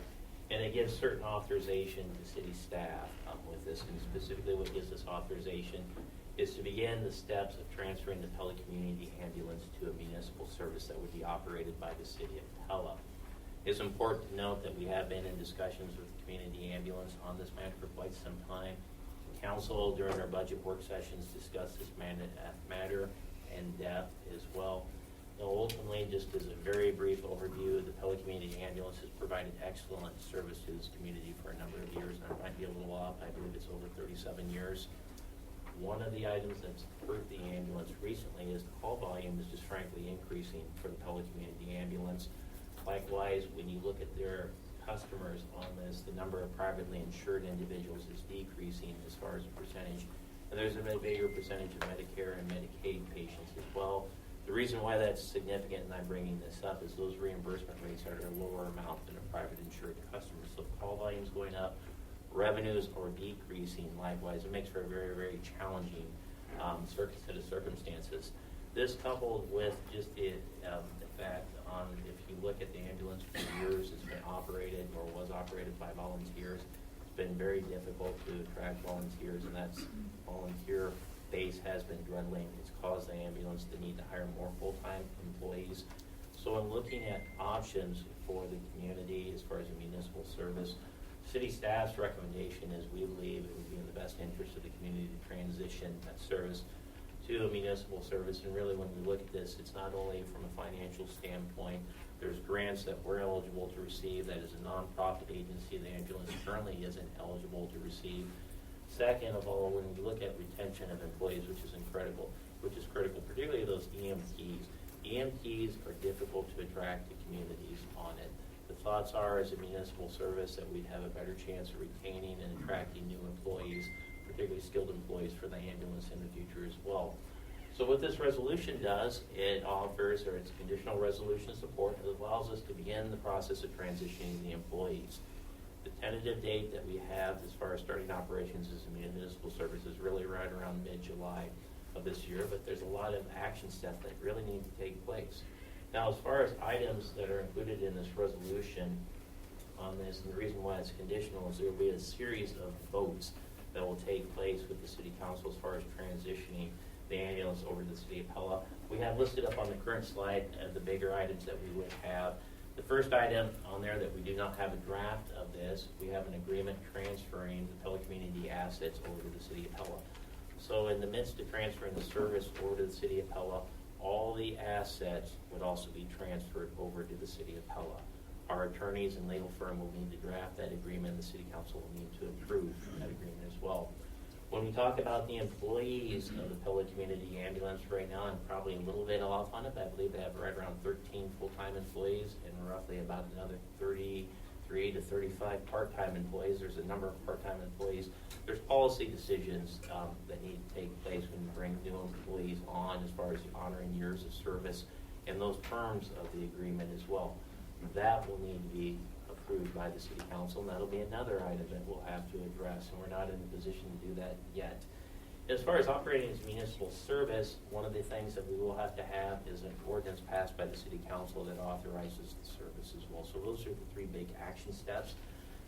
and it gives certain authorization to city staff with this, and specifically what gives this authorization is to begin the steps of transferring the Pella Community Ambulance to a municipal service that would be operated by the City of Pella. It's important to note that we have been in discussions with the Community Ambulance on this matter for quite some time. Council, during our budget work sessions, discussed this matter in depth as well. Now, ultimately, just as a very brief overview, the Pella Community Ambulance has provided excellent service to this community for a number of years, and I might be a little off. I believe it's over 37 years. One of the items that's hurt the ambulance recently is the call volume is just frankly increasing for the Pella Community Ambulance. Likewise, when you look at their customers on this, the number of privately insured individuals is decreasing as far as a percentage. And there's a bigger percentage of Medicare and Medicaid patients as well. The reason why that's significant, and I'm bringing this up, is those reimbursement rates are at a lower amount than a private insured customer. So call volumes going up, revenues are decreasing. Likewise, it makes for a very, very challenging set of circumstances. This coupled with just the fact on, if you look at the ambulance for years, it's been operated or was operated by volunteers. It's been very difficult to attract volunteers, and that's volunteer base has been dwindling. It's caused the ambulance to need to hire more full-time employees. So in looking at options for the community as far as a municipal service, city staff's recommendation is we believe it would be in the best interest of the community to transition that service to a municipal service. And really, when we look at this, it's not only from a financial standpoint. There's grants that we're eligible to receive that as a nonprofit agency the ambulance currently isn't eligible to receive. Second of all, when we look at retention of employees, which is critical, particularly those EMTs. EMTs are difficult to attract to communities on it. The thoughts are, as a municipal service, that we'd have a better chance of retaining and attracting new employees, particularly skilled employees for the ambulance in the future as well. So what this resolution does, it offers, or it's conditional resolution support, it allows us to begin the process of transitioning the employees. The tentative date that we have as far as starting operations as a municipal service is really right around mid-July of this year, but there's a lot of action steps that really need to take place. Now, as far as items that are included in this resolution on this, and the reason why it's conditional is there will be a series of votes that will take place with the city council as far as transitioning the ambulance over to the city of Pella. We have listed up on the current slide the bigger items that we would have. The first item on there that we do not have a draft of this, we have an agreement transferring the Pella community assets over to the city of Pella. So in the midst of transferring the service over to the city of Pella, all the assets would also be transferred over to the city of Pella. Our attorneys and legal firm will need to draft that agreement. The city council will need to approve that agreement as well. When we talk about the employees of the Pella Community Ambulance right now, I'm probably a little bit off on it, but I believe they have right around 13 full-time employees and roughly about another 33 to 35 part-time employees. There's a number of part-time employees. There's policy decisions that need to take place when you bring new employees on as far as honoring years of service and those terms of the agreement as well. That will need to be approved by the city council, and that'll be another item that we'll have to address, and we're not in a position to do that yet. As far as operating as municipal service, one of the things that we will have to have is an ordinance passed by the city council that authorizes the service as well. So those are the three big action steps.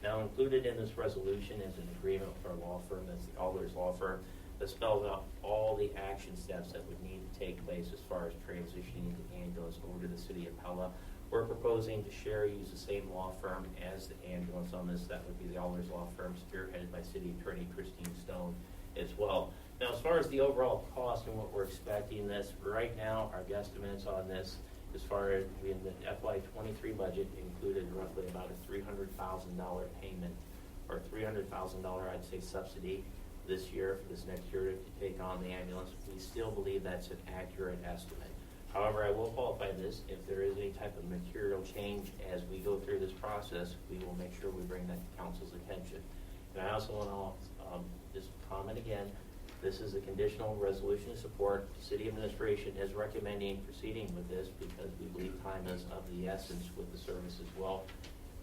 Now, included in this resolution is an agreement with our law firm, that's the Alders Law Firm, that spells out all the action steps that would need to take place as far as transitioning the ambulance over to the city of Pella. We're proposing to use the same law firm as the ambulance on this. That would be the Alders Law Firm, spearheaded by City Attorney Christine Stone as well. Now, as far as the overall cost and what we're expecting this, right now, our guesstimates on this, as far as in the FY23 budget, included roughly about a $300,000 payment, or $300,000, I'd say, subsidy this year, for this next year, to take on the ambulance. We still believe that's an accurate estimate. However, I will qualify this. If there is any type of material change as we go through this process, we will make sure we bring that to council's attention. And I also want to just comment again, this is a conditional resolution of support. City administration is recommending proceeding with this because we believe time is of the essence with the service as well.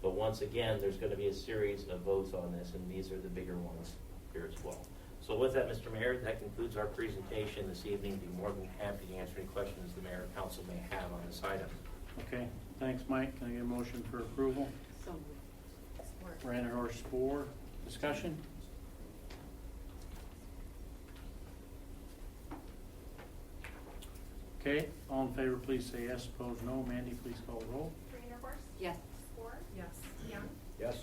But once again, there's going to be a series of votes on this, and these are the bigger ones here as well. So with that, Mr. Mayor, that concludes our presentation this evening. Be more than happy to answer any questions the mayor and council may have on this item. Okay, thanks, Mike. Can I get a motion for approval? So, Randor Spore, discussion? Okay, all in favor, please say yes. Opposed, no. Mandy, please call the roll. Reindeerhorst? yes. Spore? Yes. Young? Yes.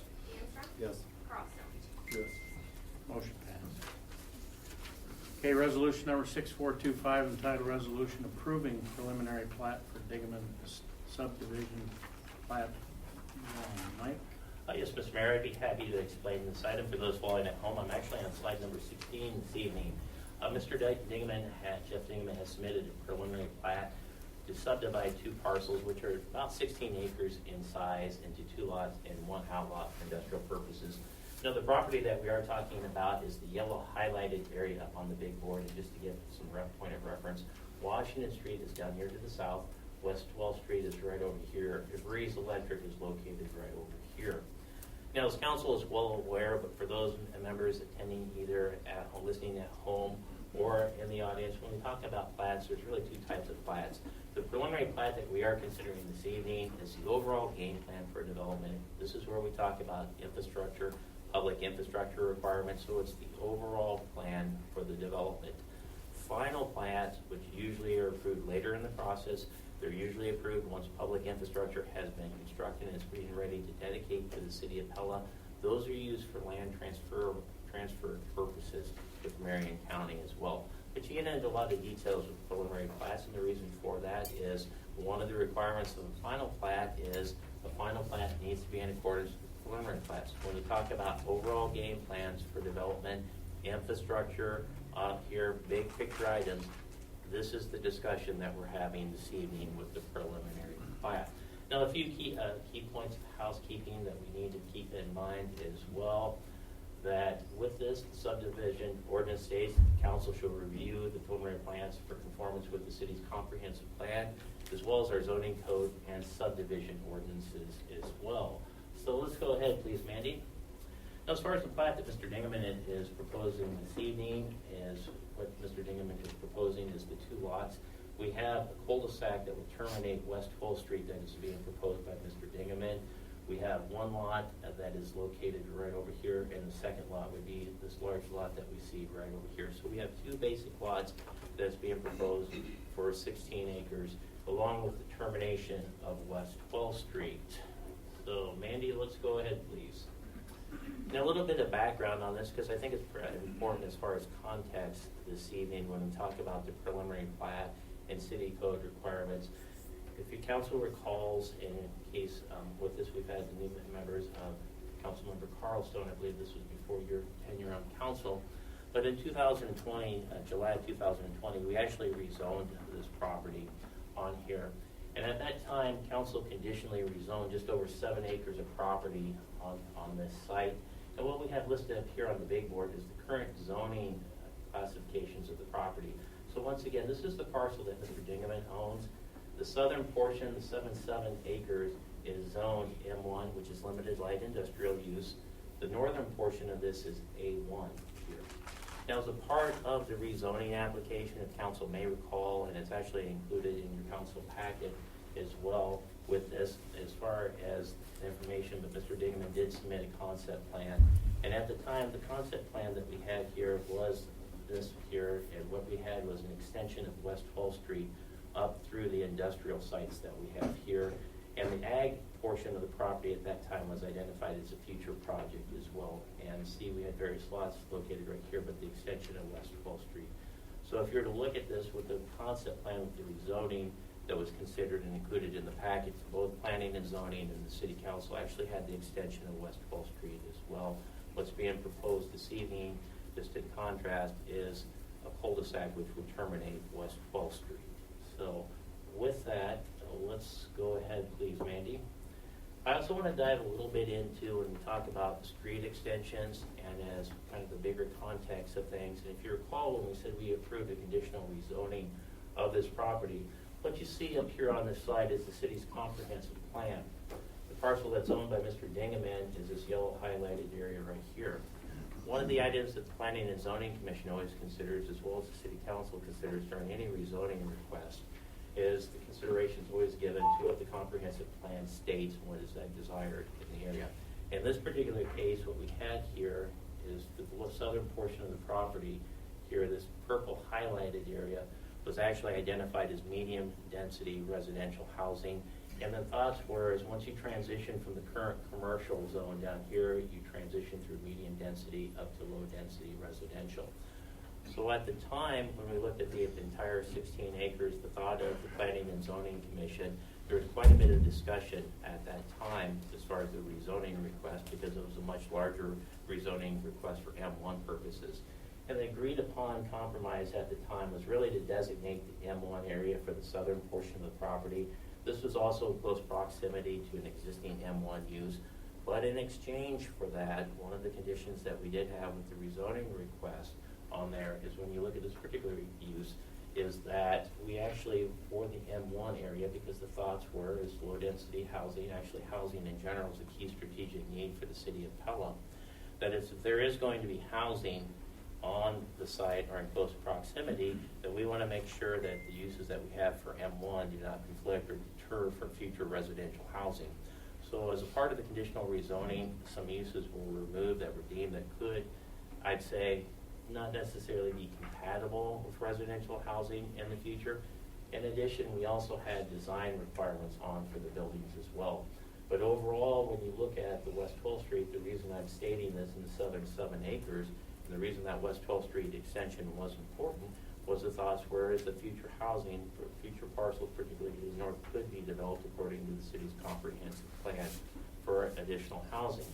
Armstrong? Yes. Carlstone? Yes. Motion passed. Okay, resolution number 6425, entitled Resolution Approving Preliminary Plat for Digman Subdivision Plat 1. Mike? Yes, Mr. Mayor, I'd be happy to explain this item for those following at home. I'm actually on slide number 16 this evening. Mr. Jeff Dingeman has submitted a preliminary plat to subdivide two parcels, which are about 16 acres in size, into two lots and one outlot for industrial purposes. Now, the property that we are talking about is the yellow highlighted area up on the big board. And just to give some point of reference, Washington Street is down here to the south. West 12th Street is right over here. Breeze Electric is located right over here. Now, as council is well aware, but for those members attending either at home, listening at home, or in the audience, when we talk about plats, there's really two types of plats. The preliminary plat that we are considering this evening is the overall game plan for development. This is where we talk about infrastructure, public infrastructure requirements, so it's the overall plan for the development. Final plats, which usually are approved later in the process, they're usually approved once public infrastructure has been constructed and is being ready to dedicate to the city of Pella. Those are used for land transfer purposes with Marion County as well. But you get into a lot of details with preliminary plats, and the reason for that is one of the requirements of the final plat is the final plat needs to be in accordance with preliminary plats. When you talk about overall game plans for development, infrastructure, here, big picture items, this is the discussion that we're having this evening with the preliminary plat. Now, a few key points of housekeeping that we need to keep in mind as well. that with this subdivision ordinance states, council shall review the preliminary plans for conformance with the city's comprehensive plan, as well as our zoning code and subdivision ordinances as well. So let's go ahead, please, Mandy. Now, as far as the plat that Mr. Dingaman is proposing this evening, what Mr. Dingaman is proposing is the two lots. We have a cul-de-sac that will terminate West 12th Street that is being proposed by Mr. Dingaman. We have one lot that is located right over here, and the second lot would be this large lot that we see right over here. So we have two basic lots that's being proposed for 16 acres, along with the termination of West 12th Street. So Mandy, let's go ahead, please. Now, a little bit of background on this, because I think it's important as far as context this evening when we talk about the preliminary plat and city code requirements. If your council recalls, in case with this we've had the new members of Councilmember Carlstone, I believe this was before your tenure on council, but in 2020, July of 2020, we actually rezoned this property on here. And at that time, council conditionally rezoned just over 7 acres of property on this site. And what we have listed up here on the big board is the current zoning classifications of the property. So once again, this is the parcel that Mr. Dingaman owns. The southern portion, the 7 acres, is zoned M1, which is limited light industrial use. The northern portion of this is A1 here. Now, as a part of the rezoning application, if council may recall, and it's actually included in your council packet as well with this, as far as information, but Mr. Dingaman did submit a concept plan. And at the time, the concept plan that we had here was this here, and what we had was an extension of West 12th Street up through the industrial sites that we have here. And the ag portion of the property at that time was identified as a future project as well. And see, we had various lots located right here, but the extension of West 12th Street. So if you were to look at this with the concept plan with the rezoning that was considered and included in the package, both planning and zoning and the city council actually had the extension of West 12th Street as well. What's being proposed this evening, just in contrast, is a cul-de-sac which would terminate West 12th Street. So with that, let's go ahead, please, Mandy. I also want to dive a little bit into when we talk about the street extensions and as kind of the bigger context of things. And if you recall, when we said we approved a conditional rezoning of this property, what you see up here on this slide is the city's comprehensive plan. The parcel that's owned by Mr. Dingaman is this yellow highlighted area right here. One of the items that the Planning and Zoning Commission always considers, as well as the City Council considers during any rezoning request, is the considerations always given to what the comprehensive plan states and what is desired in the area. In this particular case, what we had here is the southern portion of the property here, this purple highlighted area, was actually identified as medium density residential housing. And the thoughts were is once you transition from the current commercial zone down here, you transition through medium density up to low density residential. So at the time, when we looked at the entire 16 acres, the thought of the Planning and Zoning Commission, there was quite a bit of discussion at that time as far as the rezoning request, because it was a much larger rezoning request for M1 purposes. And the agreed upon compromise at the time was really to designate the M1 area for the southern portion of the property. This was also in close proximity to an existing M1 use. But in exchange for that, one of the conditions that we did have with the rezoning request on there is when you look at this particular use, is that we actually, for the M1 area, because the thoughts were is low density housing, actually housing in general is a key strategic need for the city of Pella, that if there is going to be housing on the site or in close proximity, that we want to make sure that the uses that we have for M1 do not conflict or deter from future residential housing. So as a part of the conditional rezoning, some uses were removed that were deemed that could, I'd say, not necessarily be compatible with residential housing in the future. In addition, we also had design requirements on for the buildings as well. But overall, when you look at the West 12th Street, the reason I'm stating this in the southern 7 acres, and the reason that West 12th Street extension was important, was the thoughts were is the future housing for future parcels, particularly to the north, could be developed according to the city's comprehensive plan for additional housing.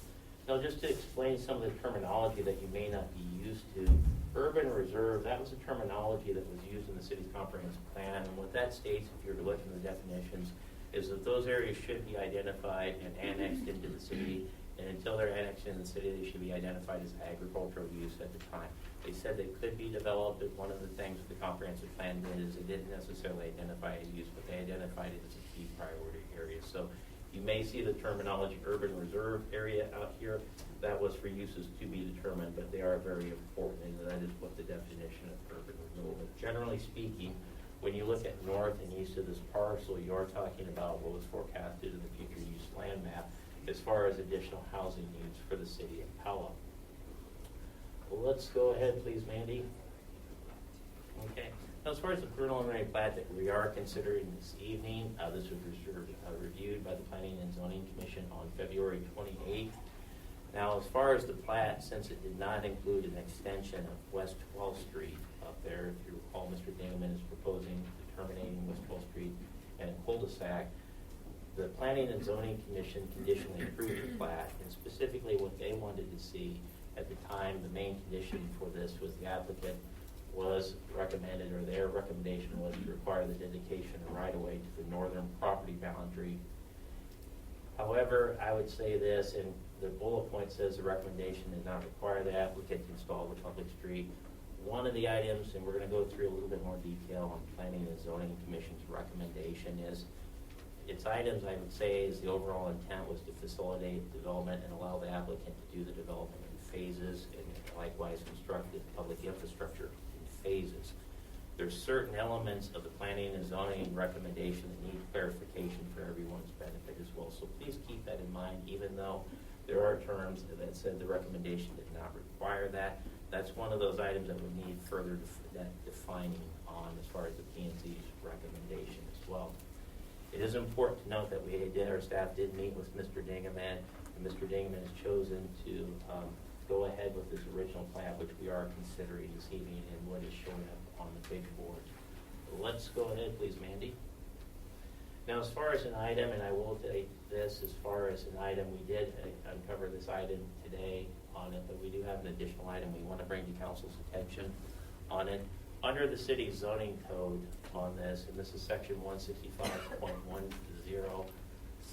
Now, just to explain some of the terminology that you may not be used to, urban reserve, that was a terminology that was used in the city's comprehensive plan, and what that states, if you're looking at the definitions, is that those areas should be identified and annexed into the city and until their annexation in the city, they should be identified as agricultural use at the time. They said they could be developed, but one of the things the comprehensive plan did is they didn't necessarily identify as use, but they identified it as a key priority area. So you may see the terminology urban reserve area out here. That was for uses to be determined, but they are very important, and that is what the definition of urban renewal. But generally speaking, when you look at north and east of this parcel, you're talking about what was forecasted in the future use land map as far as additional housing needs for the city of Pella. Well, let's go ahead, please, Mandy. Okay. Now, as far as the preliminary plat that we are considering this evening, this was reviewed by the Planning and Zoning Commission on February 28th. Now, as far as the plat, since it did not include an extension of West 12th Street up there, if you recall, Mr. Dingaman is proposing terminating West 12th Street and a cul-de-sac. The Planning and Zoning Commission conditionally approved the plat, and specifically what they wanted to see at the time, the main condition for this was the applicant was recommended, or their recommendation was to require the dedication of right-of-way to the northern property boundary. However, I would say this, and the bullet point says the recommendation did not require the applicant to install the public street. One of the items, and we're going to go through a little bit more detail on Planning and Zoning Commission's recommendation, is its items, I would say, is the overall intent was to facilitate development and allow the applicant to do the development in phases, and likewise construct the public infrastructure in phases. There's certain elements of the Planning and Zoning recommendation that need clarification for everyone's benefit as well. So please keep that in mind, even though there are terms that said the recommendation did not require that. That's one of those items that would need further defining on as far as the P&Z's recommendation as well. It is important to note that our staff did meet with Mr. Dingaman, and Mr. Dingaman has chosen to go ahead with his original plan, which we are considering this evening and what is showing up on the big board. Let's go ahead, please, Mandy. Now, as far as an item, and I will take this, as far as an item, we did uncover this item today on it, but we do have an additional item we want to bring to council's attention on it. Under the city's zoning code on this, and this is section 165.10,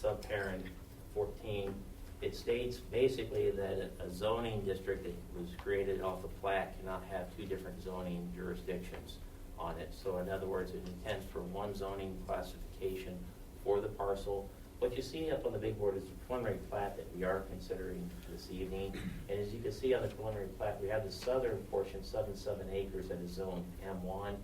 subparent 14, it states basically that a zoning district that was created off a plat cannot have two different zoning jurisdictions on it. So in other words, it intends for one zoning classification for the parcel. What you see up on the big board is the preliminary plat that we are considering this evening. And as you can see on the preliminary plat, we have the southern portion, 77 acres, that is zone M1.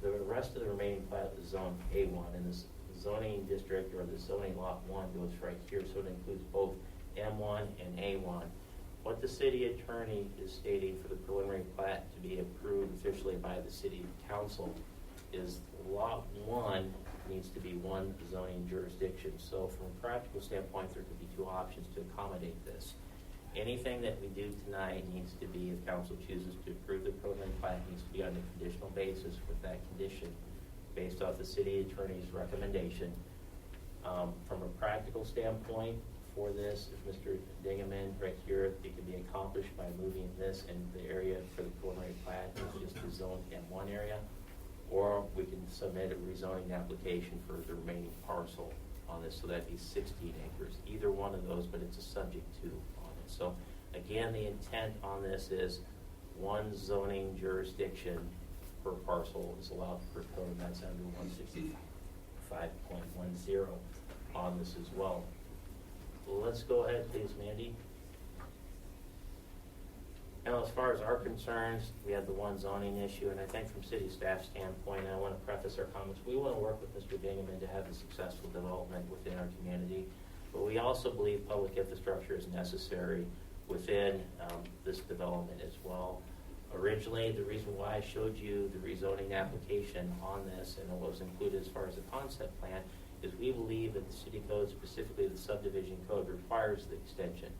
The rest of the remaining plat is zone A1. And this zoning district, or the zoning lot 1, goes right here, so it includes both M1 and A1. What the city attorney is stating for the preliminary plat to be approved officially by the city council is lot 1 needs to be one zoning jurisdiction. So from a practical standpoint, there could be two options to accommodate this. Anything that we do tonight needs to be, if council chooses to approve the preliminary plat, needs to be on a conditional basis with that condition based off the city attorney's recommendation. From a practical standpoint for this, if Mr. Dingaman right here, it can be accomplished by moving this in the area for the preliminary plat, just the zone M1 area, or we can submit a rezoning application for the remaining parcel on this, so that'd be 16 acres. Either one of those, but it's a subject to on it. So again, the intent on this is one zoning jurisdiction per parcel is allowed per code, and that's under 165.10 on this as well. Let's go ahead, please, Mandy. Now, as far as our concerns, we have the one zoning issue, and I think from city staff standpoint, I want to preface our comments, we want to work with Mr. Dingaman to have a successful development within our community, but we also believe public infrastructure is necessary within this development as well. Originally, the reason why I showed you the rezoning application on this and what was included as far as the concept plan is we believe that the city code, specifically the subdivision code, requires the extension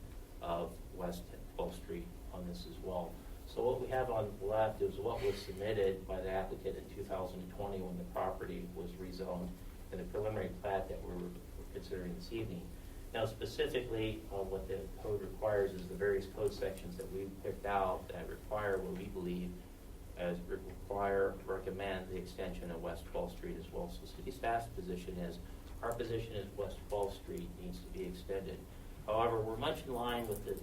of West 12th Street on this as well. So what we have on the left is what was submitted by the applicant in 2020 when the property was rezoned, and the preliminary plat that we're considering this evening. Now, specifically, what the code requires is the various code sections that we picked out that require what we believe as recommend the extension of West 12th Street as well. So city staff's position is, our position is West 12th Street needs to be extended. However, we're much in line with the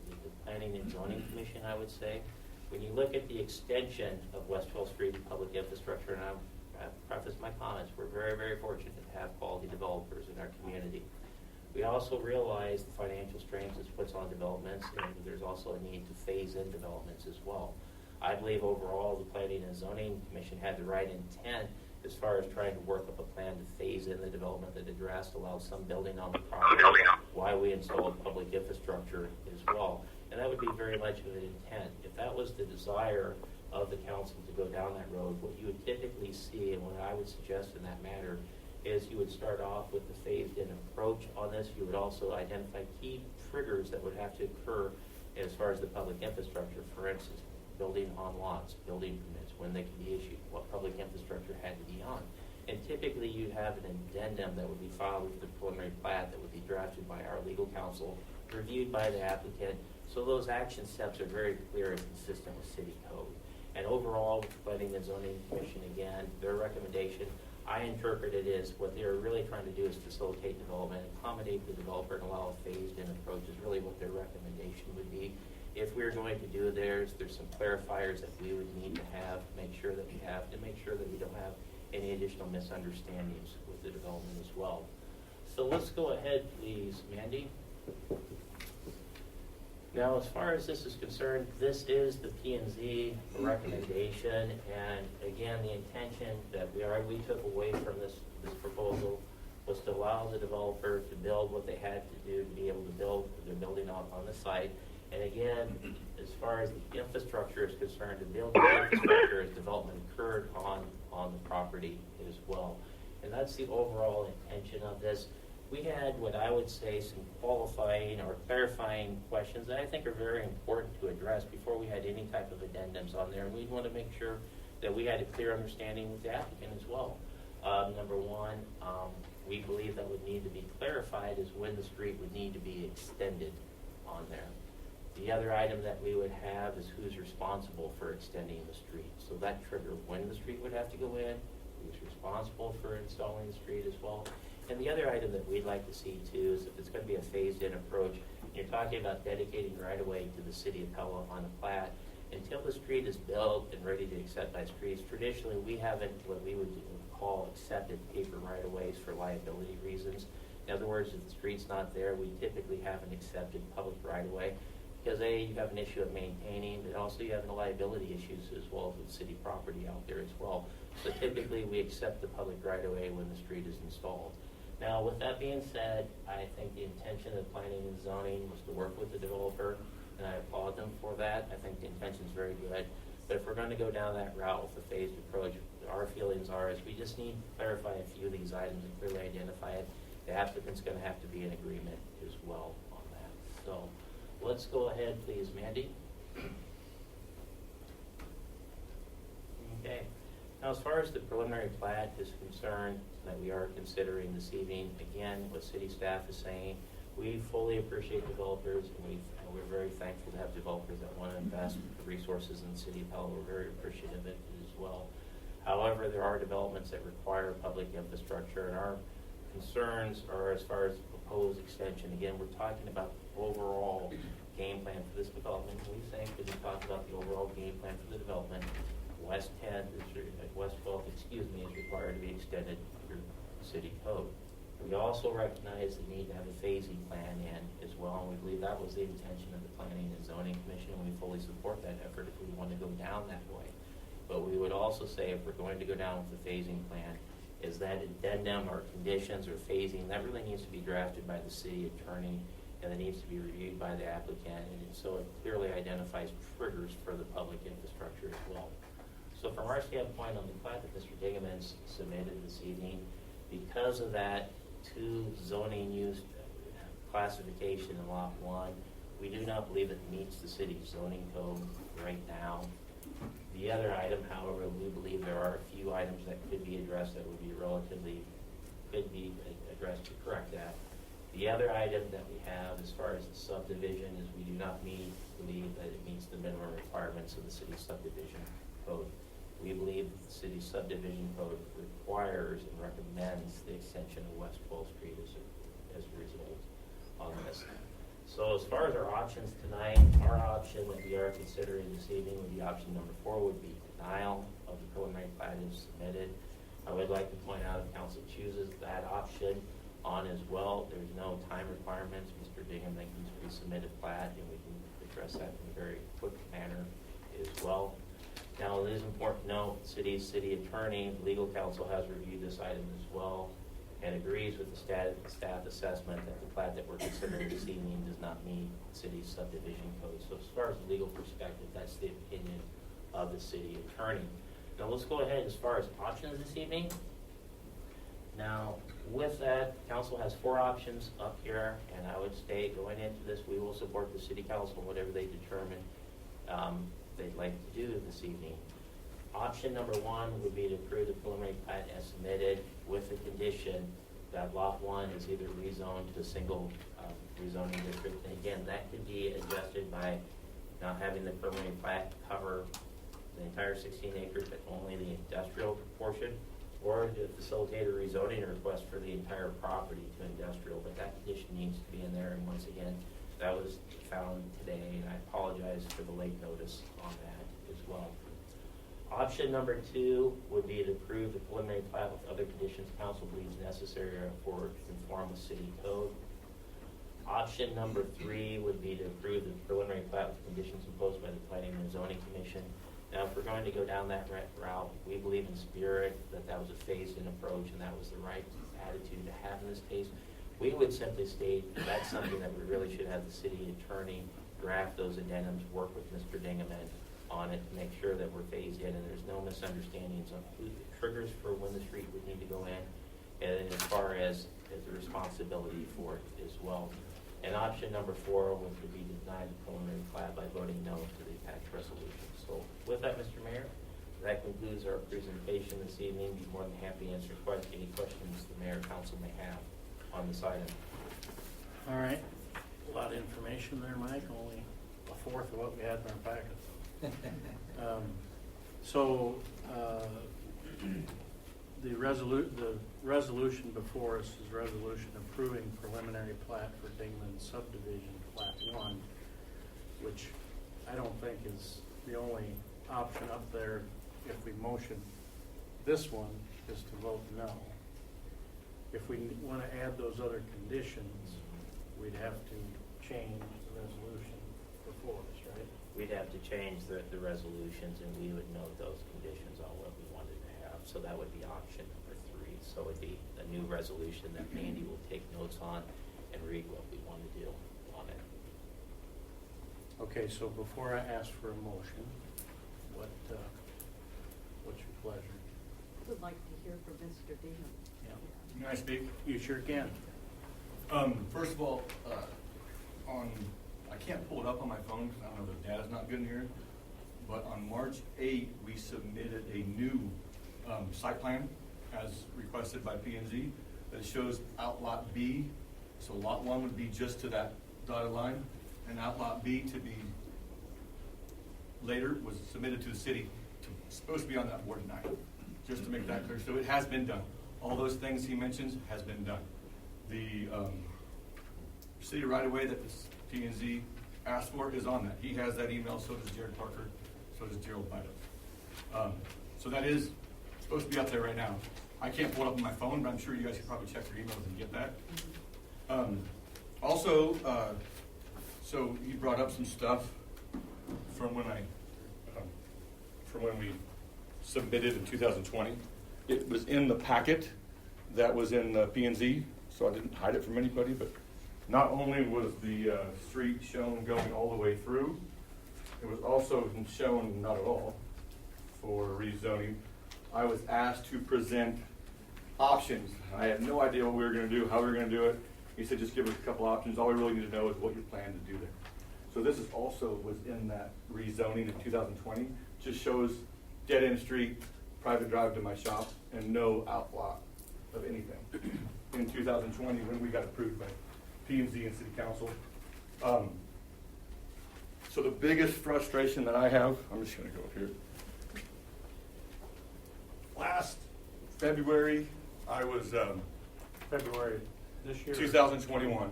Planning and Zoning Commission, I would say. When you look at the extension of West 12th Street and public infrastructure, and I've prefaced my comments, we're very, very fortunate to have quality developers in our community. We also realize the financial strains this puts on developments, and there's also a need to phase in developments as well. I believe overall the Planning and Zoning Commission had the right intent as far as trying to work up a plan to phase in the development that addressed, allow some building on the property while we installed public infrastructure as well. And that would be very much of an intent. If that was the desire of the council to go down that road, what you would typically see, and what I would suggest in that matter, is you would start off with the phased-in approach on this. You would also identify key triggers that would have to occur as far as the public infrastructure. For instance, building on lots, building permits, when they can be issued, what public infrastructure had to be on. And typically you'd have an addendum that would be filed with the preliminary plat that would be drafted by our legal counsel, reviewed by the applicant. So those action steps are very clear and consistent with city code. And overall, with the Planning and Zoning Commission, again, their recommendation, I interpret it as what they're really trying to do is facilitate development, accommodate the developer, and allow a phased-in approach is really what their recommendation would be. If we're going to do theirs, there's some clarifiers that we would need to have, make sure that we have, to make sure that we don't have any additional misunderstandings with the development as well. So let's go ahead, please, Mandy. Now, as far as this is concerned, this is the P&Z recommendation, and again, the intention that we took away from this proposal was to allow the developer to build what they had to do to be able to build their building on the site. And again, as far as the infrastructure is concerned, to build the infrastructure as development occurred on the property as well. And that's the overall intention of this. We had what I would say some qualifying or clarifying questions that I think are very important to address before we had any type of addendums on there. And we'd want to make sure that we had a clear understanding with the applicant as well. Number one, we believe that would need to be clarified is when the street would need to be extended on there. The other item that we would have is who's responsible for extending the street. So that trigger when the street would have to go in, who's responsible for installing the street as well. And the other item that we'd like to see too is if it's going to be a phased-in approach, you're talking about dedicating right-of-way to the City of Pella on a plat. Until the street is built and ready to accept by streets, traditionally we haven't what we would call accepted paper right-of-ways for liability reasons. In other words, if the street's not there, we typically haven't accepted public right-of-way. Because A, you have an issue of maintaining, but also you have the liability issues as well as with city property out there as well. So typically we accept the public right-of-way when the street is installed. Now, with that being said, I think the intention of planning and zoning was to work with the developer, and I applaud them for that. I think the intention is very good. But if we're going to go down that route with a phased approach, our feelings are is we just need to clarify a few of these items and clearly identify it. The applicant's going to have to be in agreement as well on that. So let's go ahead, please, Mandy. Okay. Now, as far as the preliminary plat is concerned that we are considering this evening, again, what city staff is saying, we fully appreciate developers, and we're very thankful to have developers that want to invest the resources in the City of Pella. We're very appreciative of it as well. However, there are developments that require public infrastructure, and our concerns are as far as proposed extension. Again, we're talking about the overall game plan for this development. We think that we talk about the overall game plan for the development. West 12th, is required to be extended through city code. We also recognize the need to have a phasing plan in as well, and we believe that was the intention of the Planning and Zoning Commission, and we fully support that effort if we want to go down that way. But we would also say if we're going to go down with the phasing plan, is that addendum or conditions or phasing, that really needs to be drafted by the city attorney, and it needs to be reviewed by the applicant, and so it clearly identifies triggers for the public infrastructure as well. So from our standpoint on the plat that Mr. Digamans submitted this evening, because of that two zoning use classification in Lot 1, we do not believe it meets the city's zoning code right now. The other item, however, we believe there are a few items that could be addressed that would be could be addressed to correct that. The other item that we have as far as the subdivision is we do not believe that it meets the minimum requirements of the city's subdivision code. We believe that the city's subdivision code requires and recommends the extension of West 12th Street as a result on this. So So as far as our options tonight, our option that we are considering this evening would be option number 4 would be denial of the preliminary plat as submitted. I would like to point out if council chooses that option on as well, there's no time requirements. Mr. Bingham can resubmit a plat and we can address that in a very quick manner as well. Now, it is important to note, city attorney, legal counsel has reviewed this item as well and agrees with the staff assessment that the plat that we're considering this evening does not meet the city's subdivision code. So as far as the legal perspective, that's the opinion of the city attorney. Now let's go ahead as far as options this evening. Now with that, council has 4 options up here, and I would state going into this, we will support the city council in whatever they determine they'd like to do this evening. Option number 1 would be to approve the preliminary plat as submitted with the condition that lot 1 is either rezoned to a single rezoning district. And again, that could be adjusted by not having the preliminary plat cover the entire 16 acres, but only the industrial portion, or to facilitate a rezoning request for the entire property to industrial. But that condition needs to be in there. And once again, that was found today, and I apologize for the late notice on that as well. Option number 2 would be to approve the preliminary plat with other conditions council believes necessary for to conform with city code. Option number 3 would be to approve the preliminary plat with conditions imposed by the Planning and Zoning Commission. Now, if we're going to go down that route, we believe in spirit that that was a phased-in approach and that was the right attitude to have in this case. We would simply state that's something that we really should have the city attorney draft those addendums, work with Mr. Dingaman on it to make sure that we're phased in and there's no misunderstandings on who the triggers for when the street would need to go in, and then as far as the responsibility for it as well. And option number 4 would be to deny the preliminary plat by voting no to the attached resolution. So with that, Mr. Mayor, that concludes our presentation this evening. Be more than happy to answer any questions the mayor and council may have on this item. All right, a lot of information there, Mike, only a fourth of what we had in our packet. The resolution before us is resolution approving preliminary plat for Dingman subdivision, plat 1, which I don't think is the only option up there. If we motion this one, is to vote no. If we want to add those other conditions, we'd have to change the resolution before us, right? We'd have to change the resolutions and we would note those conditions on what we wanted to have. So that would be option number 3. So it'd be a new resolution that Mandy will take notes on and read what we want to do on it. Okay, so before I ask for a motion, what's your pleasure? I would like to hear from Mr. Dean. Yeah. Can I speak? You sure can. First of all, I can't pull it up on my phone because I don't know, the data's not good in here. But on March 8th, we submitted a new site plan as requested by P&Z that shows outlot B. So lot 1 would be just to that dotted line, and outlot B to be later was submitted to the city, supposed to be on that board tonight, just to make that clear. So it has been done. All those things he mentions has been done. The city right-of-way that this P&Z asked for is on that. He has that email, so does Jared Parker, so does Gerald Bidos. So that is supposed to be up there right now. I can't pull it up on my phone, but I'm sure you guys could probably check your emails and get that. Also, so you brought up some stuff from when we submitted in 2020. It was in the packet that was in P&Z, so I didn't hide it from anybody, but not only was the street shown going all the way through, it was also shown not at all for rezoning. I was asked to present options. I had no idea what we were going to do, how we were going to do it. He said, just give us a couple options. All we really need to know is what you plan to do there. So this is also was in that rezoning in 2020. Just shows dead end street, private drive to my shop, and no outlot of anything. In 2020, when we got approved by P&Z and City Council. So the biggest frustration that I have, I'm just going to go here. Last February, I was February this year? 2021.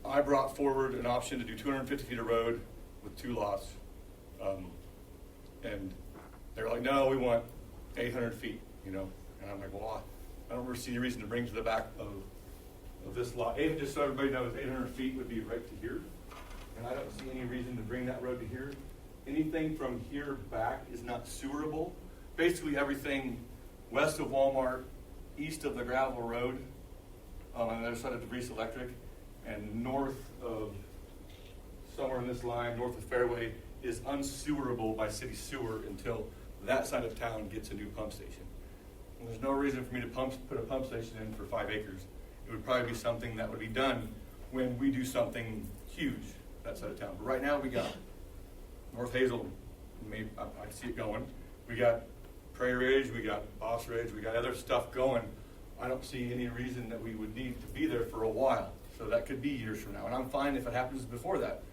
I brought forward an option to do 250 feet of road with 2 lots. And they were like, no, we want 800 feet, you know. And I'm like, well, I don't really see a reason to bring to the back of this lot. Just so everybody knows, 800 feet would be right to here. And I don't see any reason to bring that road to here. Anything from here back is not sewerable. Basically everything west of Walmart, east of the gravel road, on the other side of DeVries Electric, and north of, somewhere in this line, north of Fairway, is unsewerable by city sewer until that side of town gets a new pump station. And there's no reason for me to put a pump station in for 5 acres. It would probably be something that would be done when we do something huge that side of town. But right now we got North Hazel, maybe, I see it going. We got Prairie Ridge, we got Boss Ridge, we got other stuff going. I don't see any reason that we would need to be there for a while. So that could be years from now. And I'm fine if it happens before that.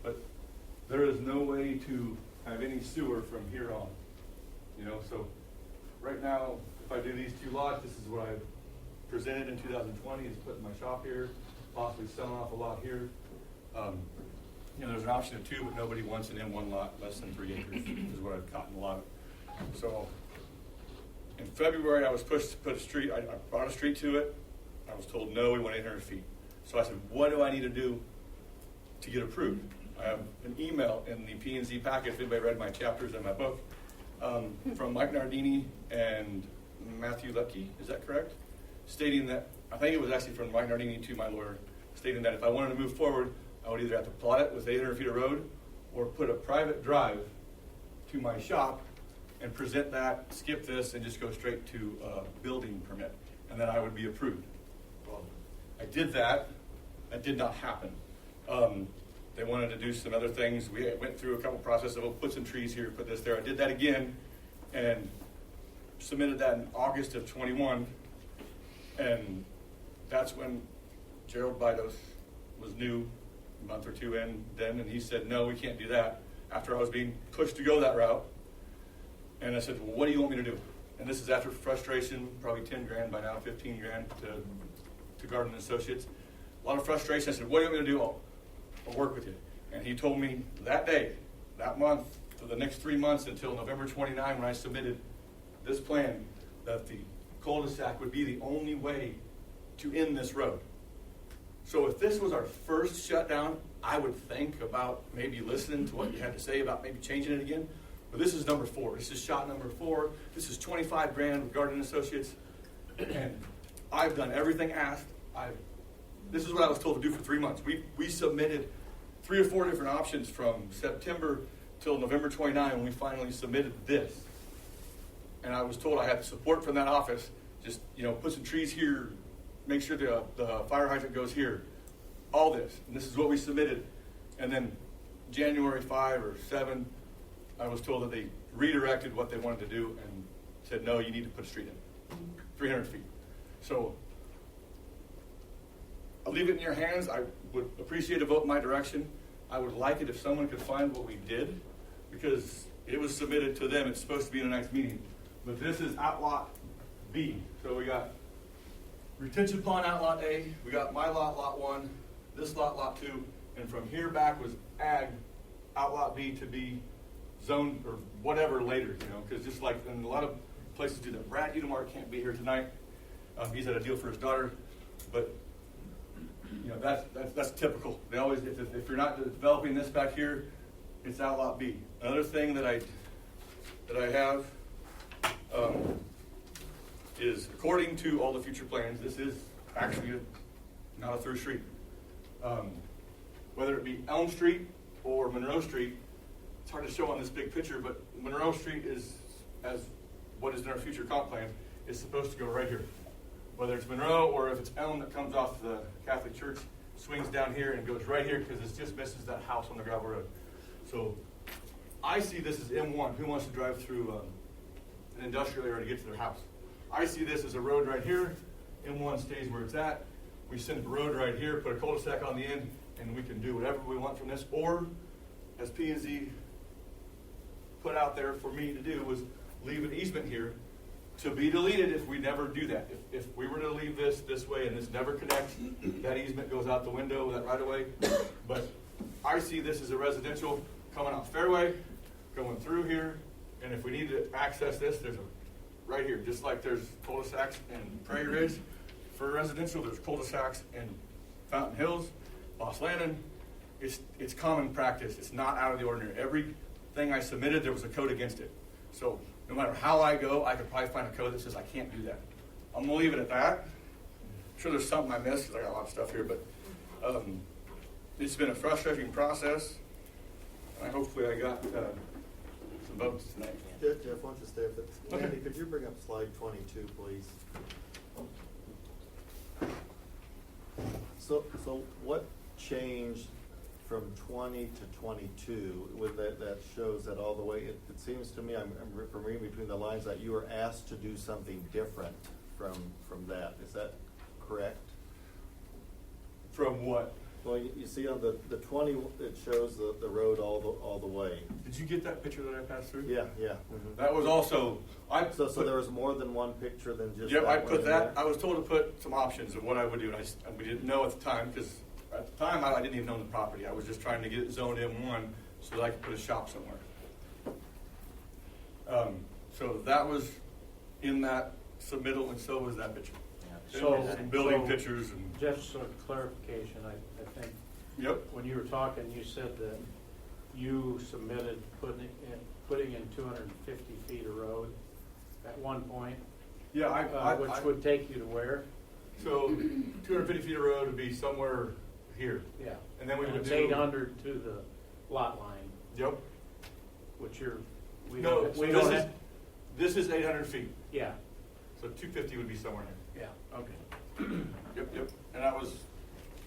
But there is no way to have any sewer from here on. You know, so right now, if I do these 2 lots, this is what I presented in 2020, is putting my shop here, possibly selling off a lot here. You know, there's an option of 2, but nobody wants an M1 lot less than 3 acres, is what I've gotten a lot of. So in February, I was pushed to put a street, I brought a street to it. I was told, no, we want 800 feet. So I said, what do I need to do to get approved? I have an email in the P&Z packet, if anybody read my chapters in my book, from Mike Nardini and Matthew Lepke, is that correct? Stating that, I think it was actually from Mike Nardini to my lawyer, stating that if I wanted to move forward, I would either have to plot it with 800 feet of road or put a private drive to my shop and present that, skip this, and just go straight to a building permit, and then I would be approved. Well, I did that. That did not happen. They wanted to do some other things. We went through a couple processes of, put some trees here, put this there. I did that again and submitted that in August of 21. And that's when Gerald Bidos was new, a month or 2 in then, and he said, no, we can't do that, after I was being pushed to go that route. And I said, well, what do you want me to do? And this is after frustration, probably 10 grand by now, 15 grand to Garden Associates. A lot of frustration. I said, what do you want me to do? I'll work with you. And he told me that day, that month, for the next 3 months until November 29, when I submitted this plan, that the cul-de-sac would be the only way to end this road. So if this was our first shutdown, I would think about maybe listening to what you had to say about maybe changing it again. But this is number 4. This is shot number 4. This is 25 grand with Garden Associates. And I've done everything asked. This is what I was told to do for 3 months. We submitted 3 or 4 different options from September till November 29 when we finally submitted this. And I was told I had the support from that office. Just, you know, put some trees here, make sure the fire hydrant goes here. All this. And this is what we submitted. And then January 5 or 7, I was told that they redirected what they wanted to do and said, no, you need to put a street in. 300 feet. So I'll leave it in your hands. I would appreciate a vote in my direction. I would like it if someone could find what we did, because it was submitted to them. It's supposed to be in the next meeting. But this is Outlot B. So we got retention pond Outlot A. We got my lot, Lot 1. This lot, Lot 2. And from here back was Ag, Outlot B to be zoned or whatever later, you know, because just like in a lot of places do that. Brad Udemar can't be here tonight. He's had a deal for his daughter. But you know, that's typical. They always, if you're not developing this back here, it's Outlot B. Another thing that I have is, according to all the future plans, this is actually not a through street. Whether it be Elm Street or Monroe Street, it's hard to show on this big picture, but Monroe Street is, as what is in our future comp plan, is supposed to go right here. Whether it's Monroe or if it's Elm that comes off the Catholic Church, swings down here and goes right here because it just misses that house on the gravel road. So I see this as M1. Who wants to drive through an industrial area to get to their house? I see this as a road right here. M1 stays where it's at. We send a road right here, put a cul-de-sac on the end, and we can do whatever we want from this. Or, as P&Z put out there for me to do, was leave an easement here to be deleted if we never do that. If we were to leave this way and this never connects, that easement goes out the window, that right of way. But I see this as a residential coming out Fairway, going through here, and if we need to access this, there's a, right here, just like there's cul-de-sacs and Prairie Ridge. For residential, there's cul-de-sacs in Fountain Hills, Lost Landing. It's common practice. It's not out of the ordinary. Everything I submitted, there was a code against it. So no matter how I go, I could probably find a code that says I can't do that. I'm gonna leave it at that. I'm sure there's something I missed because I got a lot of stuff here, but it's been a frustrating process. And hopefully I got some votes tonight. Jeff, why don't you stay up there? Okay. Andy, could you bring up slide 22, please? So what changed from 20 to 22 with that shows that all the way, it seems to me, I'm from reading between the lines that you were asked to do something different from that. Is that correct? From what? Well, you see on the 20, it shows the road all the way. Did you get that picture that I passed through? Yeah. Mm-hmm. That was also, So there was more than one picture than just yep, that I one put in that. there? I was told to put some options of what I would do, and we didn't know at the time because at the time I didn't even own the property. I was just trying to get it zoned M1 so that I could put a shop somewhere. So that was in that submittal, and so was that picture. Yeah. So- Some building so- pictures and. Just a clarification, I think, Yep. when you were talking, you said that you submitted putting in 250 feet of road at one point, Yeah, which would take you to where? So 250 feet of road would be somewhere here. Yeah. And then we would it's do. 800 to the lot line, Yep. which we No, don't so have. this is 800 feet. Yeah, So 250 would be somewhere here. yeah, okay. Yep. And I was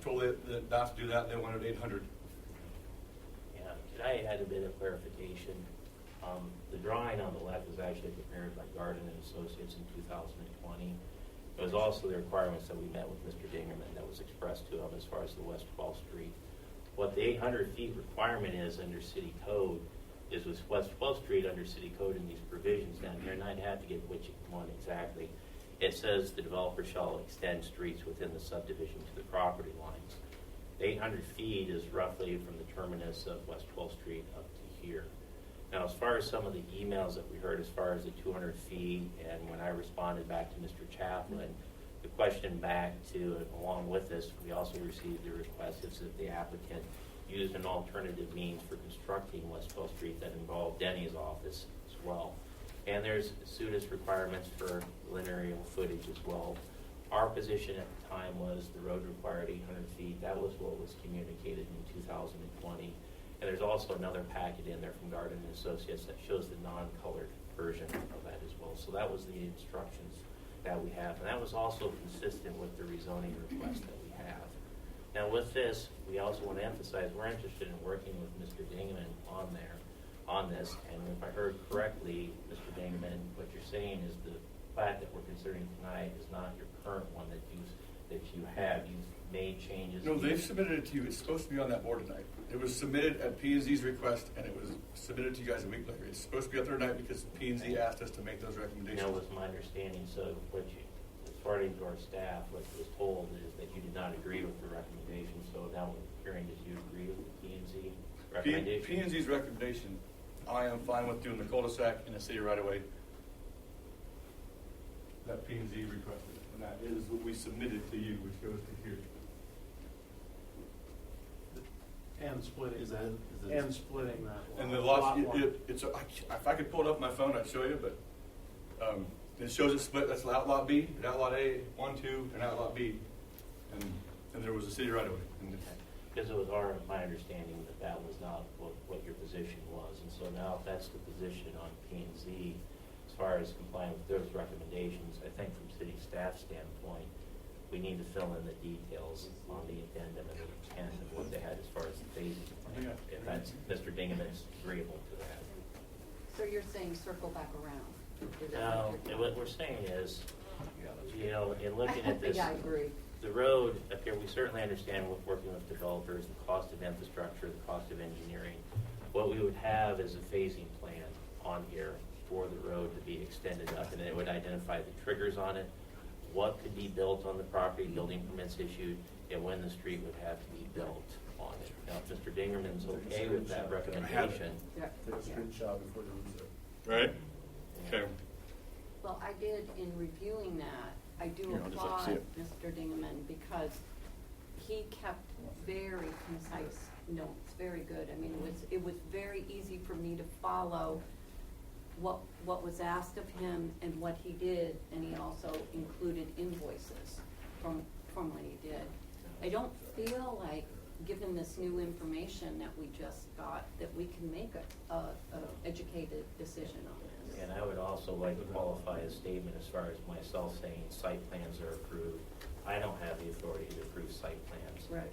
told that not to do that. They wanted 800. Yeah, could I add a bit of clarification? The drawing on the left was actually prepared by Garden and Associates in 2020. It was also the requirements that we met with Mr. Dingerman that was expressed to him as far as the West 12th Street. What the 800 feet requirement is under city code is with West 12th Street under city code and these provisions down here, and I'd have to get which one exactly. It says the developer shall extend streets within the subdivision to the property lines. The 800 feet is roughly from the terminus of West 12th Street up to here. Now, as far as some of the emails that we heard as far as the 200 feet, and when I responded back to Mr. Chaplin, the question back to, along with this, we also received the request is that the applicant used an alternative means for constructing West 12th Street that involved Denny's office as well. And there's SUDA's requirements for linear footage as well. Our position at the time was the road required 800 feet. That was what was communicated in 2020. And there's also another packet in there from Garden and Associates that shows the non-colored version of that as well. So that was the instructions that we have. And that was also consistent with the rezoning request that we have. Now with this, we also want to emphasize we're interested in working with Mr. Dingman on this. And if I heard correctly, Mr. Dingman, what you're saying is the plat that we're considering tonight is not your current one that you have. You've made changes. No, they've submitted it to you. It's supposed to be on that board tonight. It was submitted at P&Z's request, and it was submitted to you guys a week later. It's supposed to be up there tonight because P&Z asked us to make those recommendations. That was my understanding. So what you, according to our staff, what was told is that you did not agree with the recommendation. So now we're hearing that you agree with the P&Z recommendation. P&Z's recommendation, I am fine with doing the cul-de-sac in the city right away. That P&Z requested, and that is what we submitted to you, which goes to here. And splitting Is that, it- and splitting that. And the lot lots, line. if I could pull it up on my phone, I'd show you, but it shows it split. That's outlot B, and outlot A, 1, 2, and outlot B, and there was a city right away. Because it was my understanding that that was not what your position was. And so now if that's the position on P&Z, as far as complying with those recommendations, I think from city staff standpoint, we need to fill in the details on the addendum and the intent of what they had as far as the phasing plan. If that's, Mr. Dingman's agreeable to that. So you're saying circle back around? Is that Now, what you're- what we're saying is, in looking at this. Yeah, I agree. The road up here, we certainly understand with working with developers, the cost of infrastructure, the cost of engineering. What we would have is a phasing plan on here for the road to be extended up, and it would identify the triggers on it, what could be built on the property, building permits issued, and when the street would have to be built on it. Now, if Mr. Dingerman's okay with that recommendation. Take a screenshot before you lose it. Right? Okay. Well, I did, in reviewing that, I do Here, I'll just let you see applaud it. Mr. Dingaman because he kept very concise notes, very good. I mean, it was very easy for me to follow what was asked of him and what he did, and he also included invoices from what he did. I don't feel like, given this new information that we just got, that we can make a educated decision on this. And I would also like to qualify a statement as far as myself saying site plans are approved. I don't have the authority to approve site plans. Right.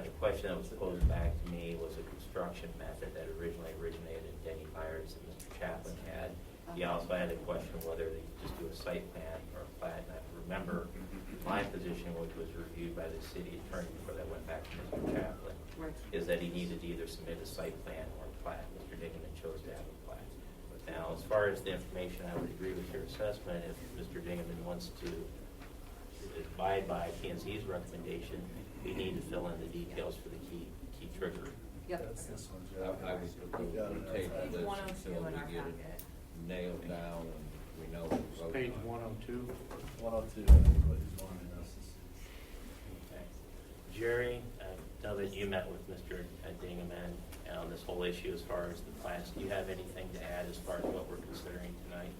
The question that was posed back to me was a construction method that originally originated in Denny Byers and Mr. Chaplin had. He also had a question whether they just do a site plan or a plat. And I remember my position, which was reviewed by the city attorney before that went back to Mr. Chaplin, is that he needed to either submit a site plan or a plat. Mr. Dingaman chose to have a plat. Now, as far as the information, I would agree with your assessment. If Mr. Dingaman wants to abide by P&Z's recommendation, we need to fill in the details for the key trigger. Yep. That's this one, I Jeff. would propose we table this until we get it nailed down and we know. It's page 102. 102, I think what he's wanting us is. Okay. Jerry, now that you met with Mr. Dingaman on this whole issue as far as the plans, do you have anything to add as far as what we're considering tonight?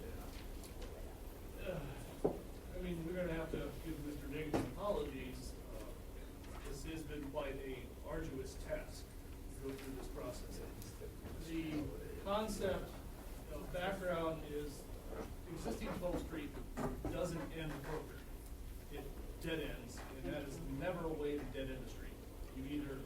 I mean, we're gonna have to give Mr. Dingaman apologies. This has been quite a arduous task to go through this process. The concept of background is existing 12th Street doesn't end appropriately. It dead ends, and that is never a way to dead end a street. You either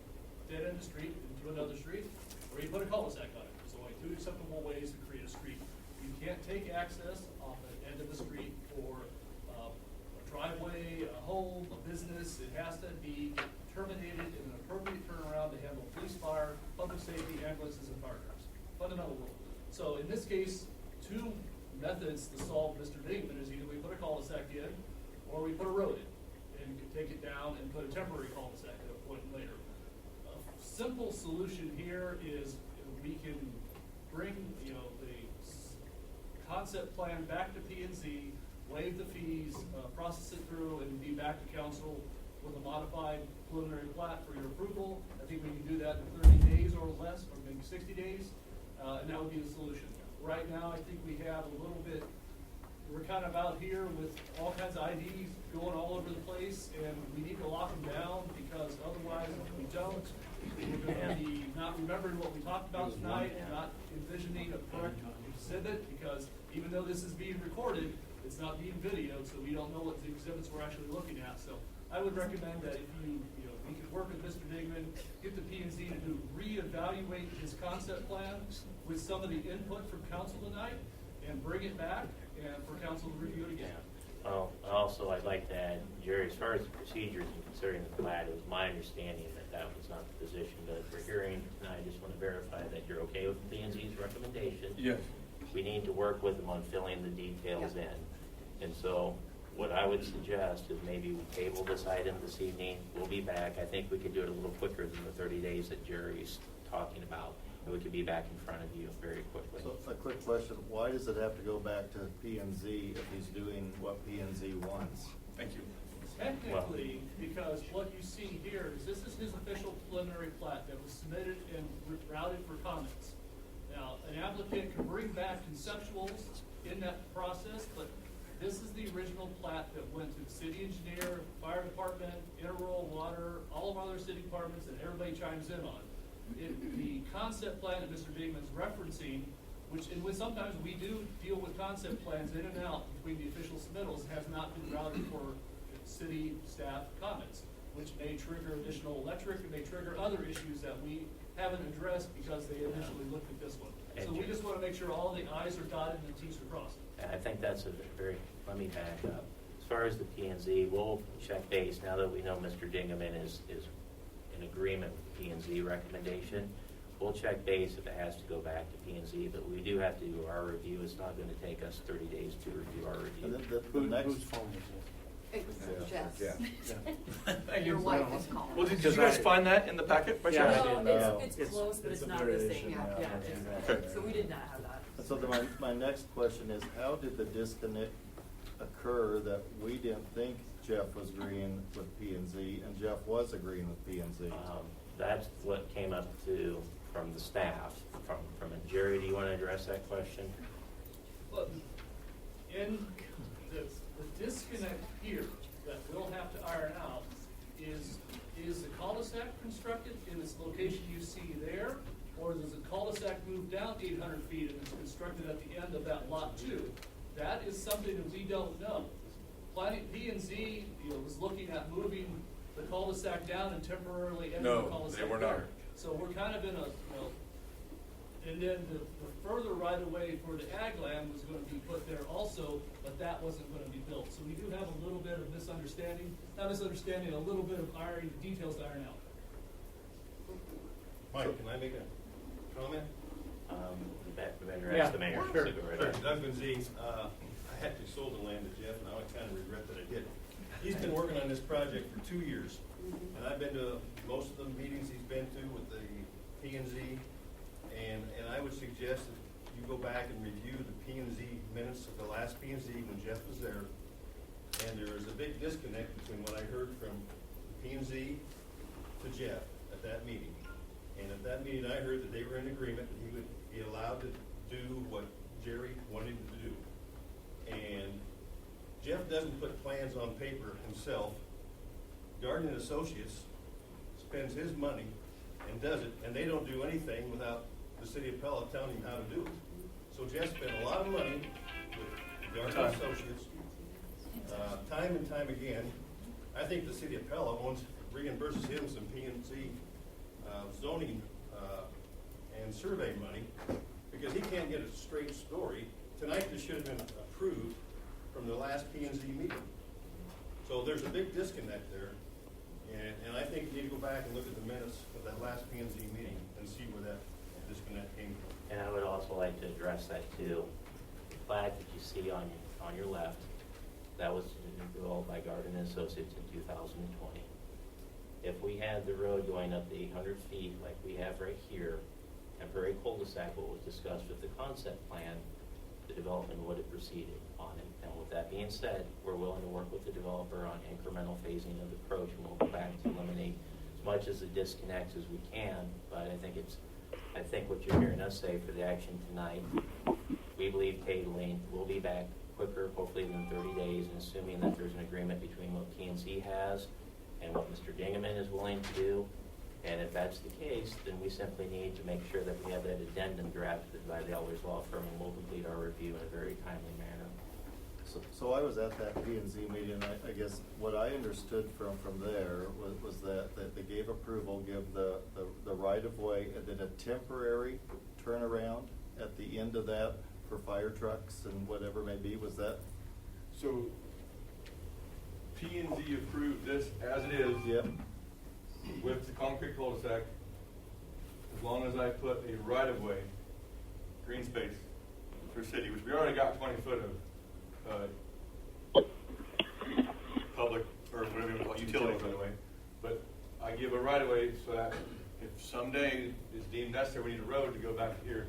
dead end a street into another street, or you put a cul-de-sac on it. There's only two acceptable ways to create a street. You can't take access off the end of the street for a driveway, a home, a business. It has to be terminated in an appropriate turnaround to handle police, fire, public safety, ambulances, and fire trucks. Fundamental rule. So in this case, two methods to solve Mr. Dingaman is either we put a cul-de-sac in, or we put a road in, and you can take it down and put a temporary cul-de-sac at a point later. A simple solution here is we can bring, the concept plan back to P&Z, waive the fees, process it through, and be back to council with a modified preliminary plat for your approval. I think we can do that in 30 days or less, or maybe 60 days, and that would be the solution. Right now, I think we have a little bit, we're kind of out here with all kinds of IDs going all over the place, and we need to lock them down, because otherwise, if we don't, we're going to be not remembering what we talked about tonight, and not envisioning a correct exhibit, because even though this is being recorded, it's not being videoed, so we don't know what the exhibits we're actually looking at. So I would recommend that if we could work with Mr. Dingaman, get the P&Z to reevaluate his concept plan with some of the input from council tonight, and bring it back and for council to review it again. Well, also, I'd like to add, Jerry, as far as the procedures and considering the plat, it was my understanding that that was not the position, but for hearing tonight, I just want to verify that you're okay with P&Z's recommendation. Yes. We need to work with them on filling the details in. And so what I would suggest is maybe we table this item this evening. We'll be back. I think we could do it a little quicker than the 30 days that Jerry's talking about. And we could be back in front of you very quickly. So a quick question, why does it have to go back to P&Z if he's doing what P&Z wants? Thank you. Technically, because what you see here is this is his official preliminary plat that was submitted and routed for comments. Now, an applicant can bring back conceptuals in that process, but this is the original plat that went to the city engineer, fire department, interrural water, all of our other city departments, and everybody chimes in on. The concept plan that Mr. Dingaman's referencing, and sometimes we do deal with concept plans in and out between the official submittals, has not been routed for city staff comments, which may trigger additional electric and may trigger other issues that we haven't addressed because they initially looked at this one. So we just want to make sure all the I's are dotted and the T's are crossed. I think that's let me back up. As far as the P&Z, we'll check base now that we know Mr. Dingaman is in agreement with the P&Z recommendation. we'll check base if it has to go back to P&Z, but we do have to do our review. It's not gonna take us 30 days to review our And review. then the next. Whose phone is this? It was Jeff's. Thank Your you. wife is calling. Well, did you guys find that in the packet by Yeah, chance? I didn't No, know. it's It's- close, but it's it's a not the variation, same, yeah. yeah, Okay. so we did not have that. So my next question is, how did the disconnect occur that we didn't think Jeff was agreeing with P and Z and Jeff was agreeing with P and Z? That's what came up from the staff, from a Jerry, do you want to address that question? Well, in the disconnect here that we'll have to iron out is the cul-de-sac constructed in this location you see there? Or does the cul-de-sac move down 800 feet and it's constructed at the end of that lot 2? That is something that we don't know. Planning P&Z, was looking at moving the cul-de-sac down and temporarily ending the No, cul-de-sac they were not. there. So we're kind of in a, and then the further right-of-way for the ag land was gonna be put there also, but that wasn't gonna be built. So we do have a little bit of misunderstanding, not misunderstanding, a little bit of details to iron out. Mike, can I make a comment? You better ask the mayor. Sure. So go right Sure. ahead. Doug Van I actually sold the land to Jeff, and I kind of regret that I did. He's been working on this project for 2 years, and I've been to most of the meetings he's been to with the P&Z, and I would suggest that you go back and review the P&Z minutes of the last P&Z when Jeff was there, and there is a big disconnect between what I heard from P&Z to Jeff at that meeting. And at that meeting, I heard that they were in agreement that he would be allowed to do what Jerry wanted him to do. And Jeff doesn't put plans on paper himself. Garden Associates spends his money and does it, and they don't do anything without the City of Pella telling him how to do it. So Jeff spent a lot of money with Garden Associates, time and time again. I think the City of Pella reimburses him some P&Z zoning and survey money, because he can't get a straight story. Tonight, this should have been approved from the last P&Z meeting. So there's a big disconnect there, and I think you need to go back and look at the minutes of that last P&Z meeting and see where that disconnect came from. And I would also like to address that too. The plat that you see on your left, that was developed by Garden Associates in 2020. If we had the road going up to 800 feet like we have right here, temporary cul-de-sac, what was discussed with the concept plan, the development would have proceeded on it. And with that being said, we're willing to work with the developer on incremental phasing of the approach, and we'll go back to eliminate as much as the disconnects as we can. But I think what you're hearing us say for the action tonight, we believe tabling will be back quicker, hopefully within 30 days, and assuming that there's an agreement between what P&Z has and what Mr. Dingaman is willing to do. And if that's the case, then we simply need to make sure that we have that addendum drafted by the Elders Law Firm, and we'll complete our review in a very timely manner. So I was at that P and Z meeting, and I guess what I understood from there was that they gave approval, give the right of way, and then a temporary turnaround at the end of that for fire trucks and whatever may be. Was that? So P&Z approved this as it is. Yep. With the concrete cul-de-sac, as long as I put a right-of-way, green space for city, which we already got 20 foot of public, or whatever you want to call it, utilities, by the way. But I give a right-of-way so that if someday it's deemed necessary, we need a road to go back here,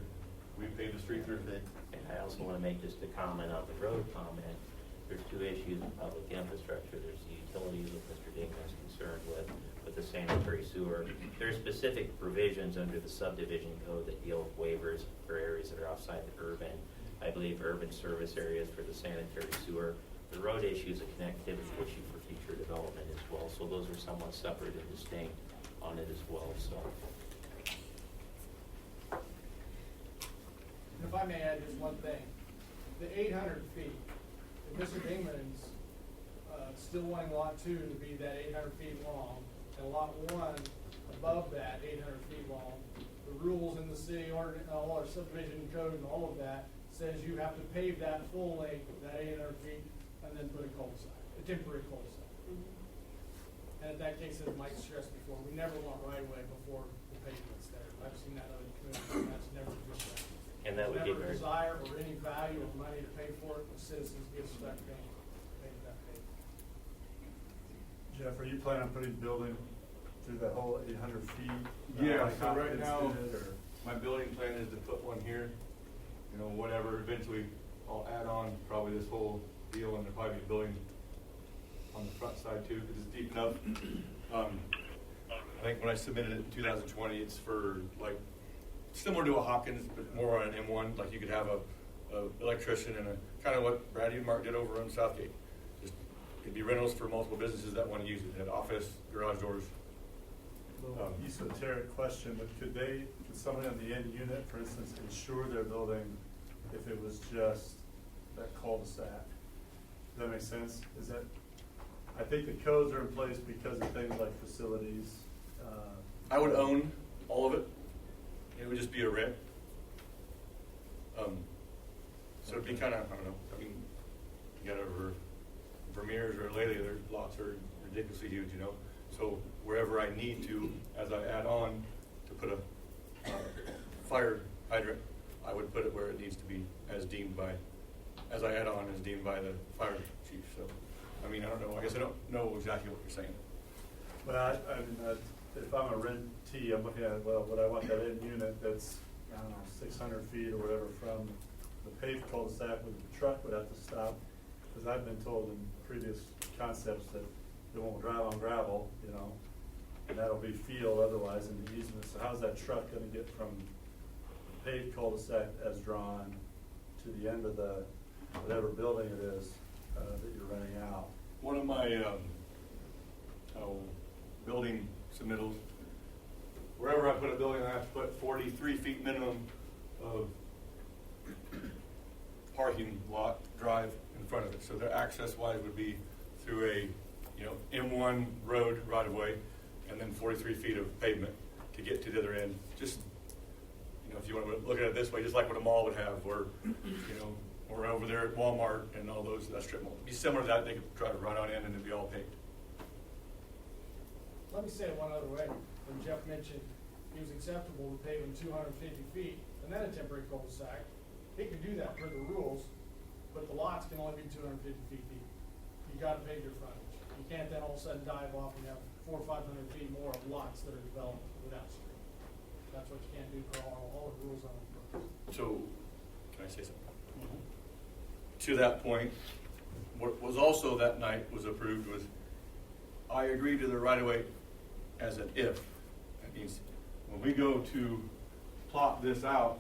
we pave the street through. And I also want to make just a comment on the road comment. There's two issues in public infrastructure. There's the utilities that Mr. Dingan is concerned with the sanitary sewer. There are specific provisions under the subdivision code that deal with waivers for areas that are outside the urban, I believe, urban service areas for the sanitary sewer. The road issue is a connectivity issue for future development as well. So those are somewhat separate and distinct on it as well. So. If I may add just one thing, the 800 feet, if Mr. Dingman's still wanting lot 2 to be that 800 feet long, and lot 1 above that 800 feet long, the rules in the city ordinance, all our subdivision code and all of that says you have to pave that full length of that 800 feet and then put a cul-de-sac, a temporary cul-de-sac. And in that case, as Mike stressed before, we never want right away before the pavement's there. I've seen that other desire or any value of money to pay for it, the citizens get stuck paying that pay. Jeff, are you planning on putting building through that whole 800 feet? Yeah, Like so right Hopkins now, did, or- my building plan is to put one here, you know, whatever, eventually I'll add on probably this whole deal, and there'll probably be a building on the front side too, because it's deep enough. I think when I submitted it in 2020, it's for like, similar to a Hopkins, but more on an M1, like you could have a electrician and a, kind of what Brady and Mark did over on Southgate. Just, it'd be rentals for multiple businesses that want to use it, had office, garage doors. Little esoteric question, but could somebody on the end unit, for instance, insure their building if it was just that cul-de-sac? Does that make sense? Is that, I think the codes are in place because of things like facilities. I would own all of it. It would just be a rent. So it'd be kind of, I don't know, I mean, you got over Vermeer's or lately, their lots are ridiculously huge, you know? So wherever I need to, as I add on to put a fire hydrant, I would put it where it needs to be as deemed by, as I add on as deemed by the fire chief. So, I mean, I don't know, I guess I don't know exactly what you're saying. Well, I mean, if I'm a rentee, I'm looking at, well, would I want that end unit that's, I don't know, 600 feet or whatever from the paved cul-de-sac where the truck would have to stop? Because I've been told in previous concepts that it won't drive on gravel, you know, and that'll be field otherwise in the easement. So how's that truck going to get from the paved cul-de-sac as drawn to the end of the, whatever building it is that you're renting out? One of my building submittals, wherever I put a building, I have to put 43 feet minimum of parking lot drive in front of it. So their access-wise would be through a, you know, M1 road right of way, and then 43 feet of pavement to get to the other end. Just, you know, if you want to look at it this way, just like what a mall would have, where, you know, or over there at Walmart and all those, that strip mall. It'd be similar to that. They could drive right on in and it'd be all paved. Let me say it one other way. When Jeff mentioned it was acceptable to pave in 250 feet and then a temporary cul-de-sac, he could do that per the rules, but the lots can only be 250 feet deep. You gotta pave your frontage. You can't then all of a sudden dive off and have 400 or 500 feet more of lots that are developed without street. That's what you can't do for all the rules on it. So, can I say something? Mm-hmm. To that point, what was also that night was approved was, I agree to the right-of-way as an if. That means when we go to plot this out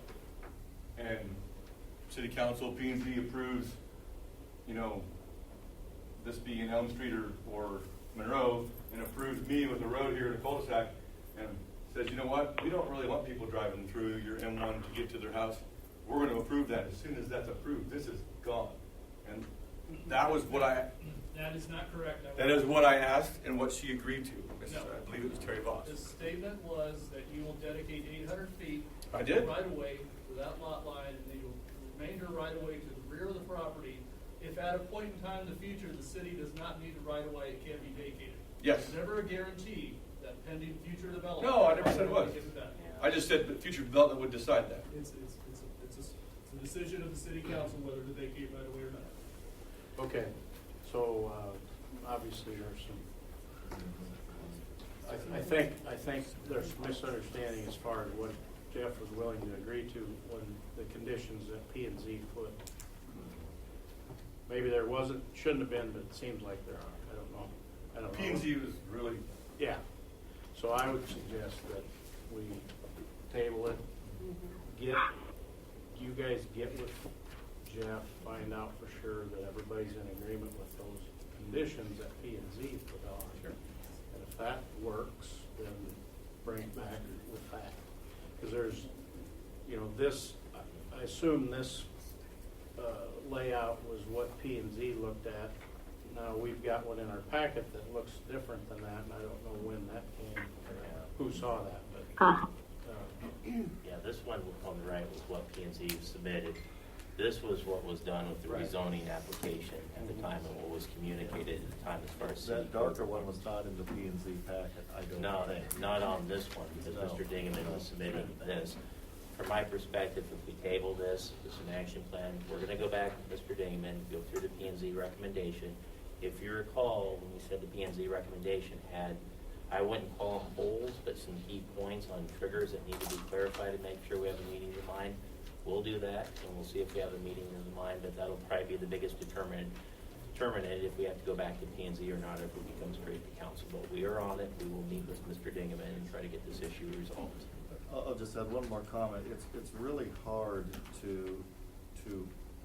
and City Council, P&Z approves, you know, this being Elm Street or Monroe, and approves me with a road here in a cul-de-sac, and says, you know what, we don't really want people driving through your M1 to get to their house. We're going to approve that. As soon as that's approved, this is gone. And that was what That is not correct. that is what I asked and what she agreed to. No. I believe it was Terry Voss. The statement was that you will dedicate 800 feet I did. right away to that lot line, and then you'll remainder right away to the rear of the property. If at a point in time in the future the city does not need the right of way, it can be vacated. Yes. There's never a guarantee that pending future development. No, I never said it was. gets done. I just said that future development would decide that. It's a decision of the city council whether to vacate right away or not. Okay, so obviously there's some, I think there's some misunderstanding as far as what Jeff was willing to agree to when the conditions that P&Z put. Maybe there wasn't, shouldn't have been, but it seems like there are. I don't know. P&Z was really, Yeah. So I would suggest that we table it. You guys get with Jeff, find out for sure that everybody's in agreement with those conditions that P&Z put on. Sure. And if that works, then bring it back with that. Because there's, you know, this, I assume this layout was what P&Z looked at. Now, we've got one in our packet that looks different than that, and I don't know when that came, who saw that, but. Yeah, this one on the right was what P&Z submitted. This was what was done with the rezoning application at the time and what was communicated at the time as far as. That darker one was not in the P&Z packet, I don't No, think. not on this one, because No. Mr. Dingaman was submitting this from my perspective, if we table this, this is an action plan, we're gonna go back with Mr. Dingman, go through the P and Z recommendation. If you recall, when we said the P and Z recommendation had, I wouldn't call them holes, but some key points on triggers that need to be clarified to make sure we have a meeting in mind. We'll do that, and we'll see if we have a meeting in mind, but that'll probably be the biggest determinant if we have to go back to P and Z or not, if it becomes straight to council. But we are on it. We will meet with Mr. Dingman and try to get this issue resolved. I'll just add one more comment. It's really hard to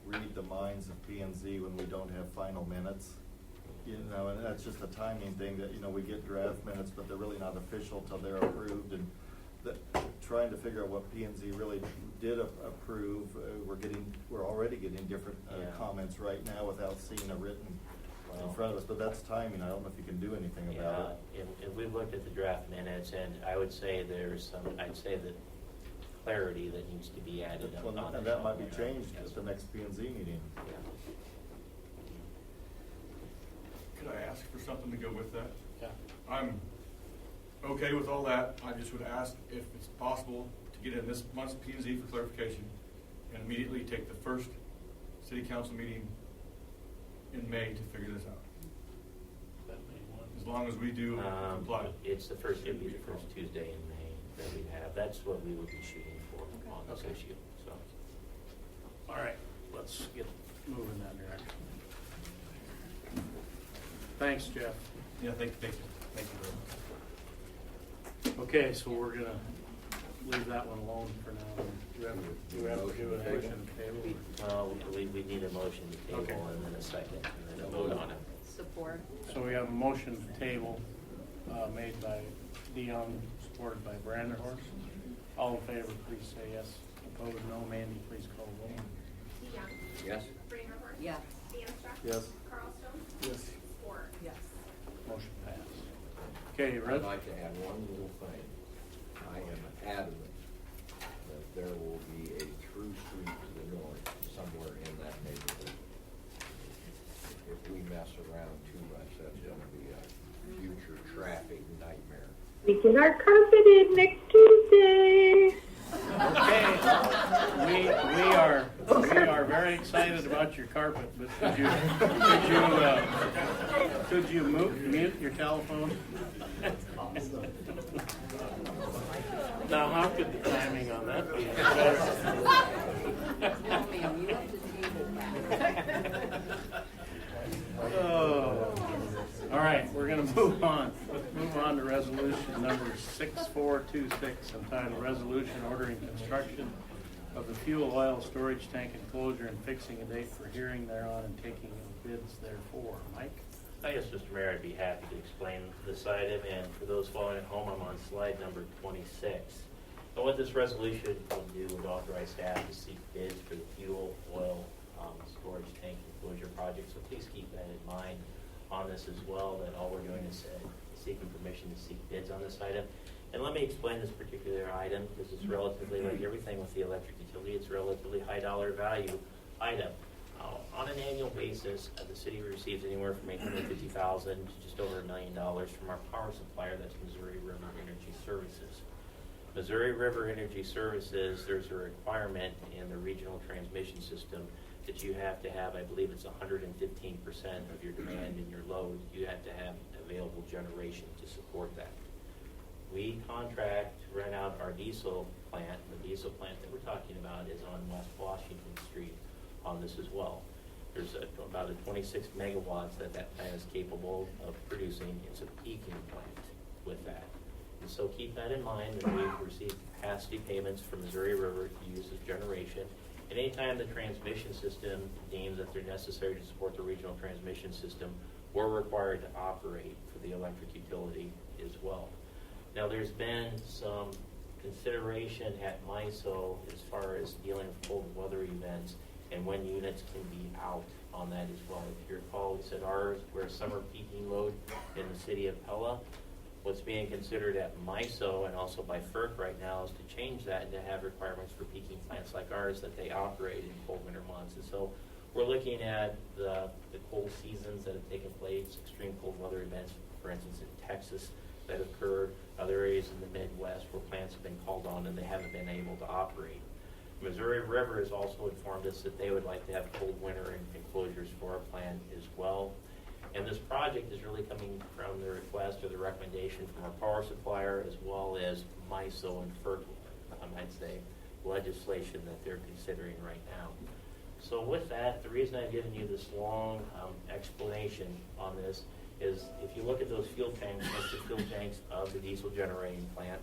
read the minds of P and Z when we don't have final minutes. You know, and that's just a timing thing that, you know, we get draft minutes, but they're really not official till they're approved. And trying to figure out what P and Z really did approve, we're already getting different comments right now without seeing a written in front of us. But that's timing. I don't know if you can do anything about it. And we've looked at the draft minutes, and I would say there's some, I'd say that clarity that needs to be added on. And that might be changed at the next P and Z meeting. Yeah. Could I ask for something to go with that? Yeah. I'm okay with all that. I just would ask if it's possible to get in this month's P and Z for clarification and immediately take the first city council meeting in May to figure this out. As long as we do comply. It'd be the first Tuesday in May that we have. That's what we would be shooting for on this issue. So, All right, let's get moving that direction. Thanks, Jeff. Yeah, thank you very much. Okay, so we're gonna leave that one alone for now. Do we have to do a motion to table? we need a motion to table Okay. and then a second, and then a vote on it. Support. So we have a motion to table made by Dion, supported by Branderhorst. All in favor, please say yes. Opposed, no. Mandy, please call the roll. DeYoung. Yes? Branderhorst. Yes. DeAnstruck. Yes. Carlstone. Yes. Ford. Yes. Motion passed. Okay, I'd Red. like to add one little thing. I am adamant that there will be a through street to the north, somewhere in that neighborhood. If we mess around too much, that's gonna be a future traffic nightmare. We get our carpet in next Tuesday. Okay, we are very excited about your carpet, but could you mute your telephone? Now, how could the timing on that be? No, ma'am, you have to table that. Oh. All right, we're gonna move on. Move on to resolution number 6426, entitled Resolution Ordering Construction of the Fuel Oil Storage Tank Enclosure and Fixing a Date for Hearing thereon and Taking of Bids therefore. Mike? Yes, Mr. Mayor, I'd be happy to explain this item, and for those following at home, I'm on slide number 26. And what this resolution will do would authorize staff to seek bids for the fuel oil storage tank enclosure project, so please keep that in mind on this as well, that all we're doing is seeking permission to seek bids on this item. And let me explain this particular item, because it's relatively, like everything with the electric utility, it's a relatively high dollar value item. On an annual basis, the city receives anywhere from $850,000 to just over $1 million from our power supplier, that's Missouri River Energy Services. Missouri River Energy Services, there's a requirement in the regional transmission system that you have to have, I believe it's 115% of your demand and your load, you have to have available generation to support that. We contract, rent out our diesel plant. The diesel plant that we're talking about is on West Washington Street on this as well. There's about 26 megawatts that plant is capable of producing. It's a peaking plant with that. And so keep that in mind, that we've received capacity payments from Missouri River to use as generation. And anytime the transmission system deems that they're necessary to support the regional transmission system, we're required to operate for the electric utility as well. Now, there's been some consideration at MISO as far as dealing with cold weather events and when units can be out on that as well. If you recall, we said ours, we're a summer peaking load in the city of Pella. What's being considered at MISO and also by FERC right now is to change that and to have requirements for peaking plants like ours that they operate in cold winter months. And so we're looking at the cold seasons that have taken place, extreme cold weather events, for instance, in Texas that occurred, other areas in the Midwest where plants have been called ground and they haven't been able to operate. Missouri River has also informed us that they would like to have cold winter enclosures for our plant as well. And this project is really coming from the request or the recommendation from our power supplier as well as MISO and FERC, I'd say, legislation that they're considering right now. So with that, the reason I've given you this long explanation on this is if you look at those fuel tanks, that's the fuel tanks of the diesel generating plant.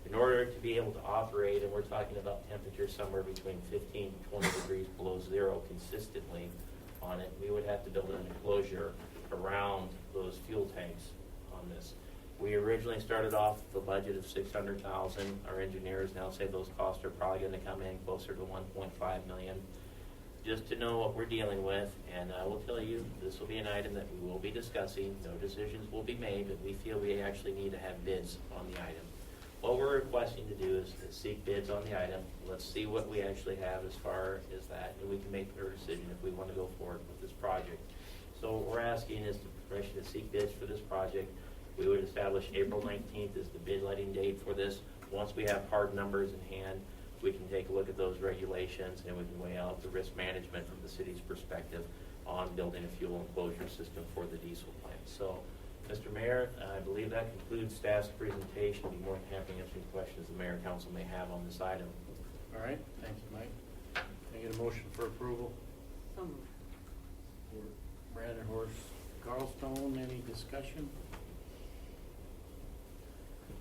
In order to be able to operate, and we're talking about temperatures somewhere between 15 to 20 degrees below zero consistently on it, we would have to build an enclosure around those fuel tanks on this. We originally started off with a budget of $600,000. Our engineers now say those costs are probably going to come in closer to $1.5 million. Just to know what we're dealing with, and I will tell you, this will be an item that we will be discussing. No decisions will be made, but we feel we actually need to have bids on the item. What we're requesting to do is to seek bids on the item. Let's see what we actually have as far as that, and we can make our decision if we want to go forward with this project. So what we're asking is the permission to seek bids for this project. We would establish April 19th as the bid letting date for this. Once we have hard numbers in hand, we can take a look at those regulations and we can weigh out the risk management from the city's perspective on building a fuel enclosure system for the diesel plant. So, Mr. Mayor, I believe that concludes staff's presentation. I'd be more than happy to answer any questions the mayor and council may have on this item. All right, thank you, Mike. Can I get a motion for approval? So moved. Brandon Horst, Carlstone, any discussion?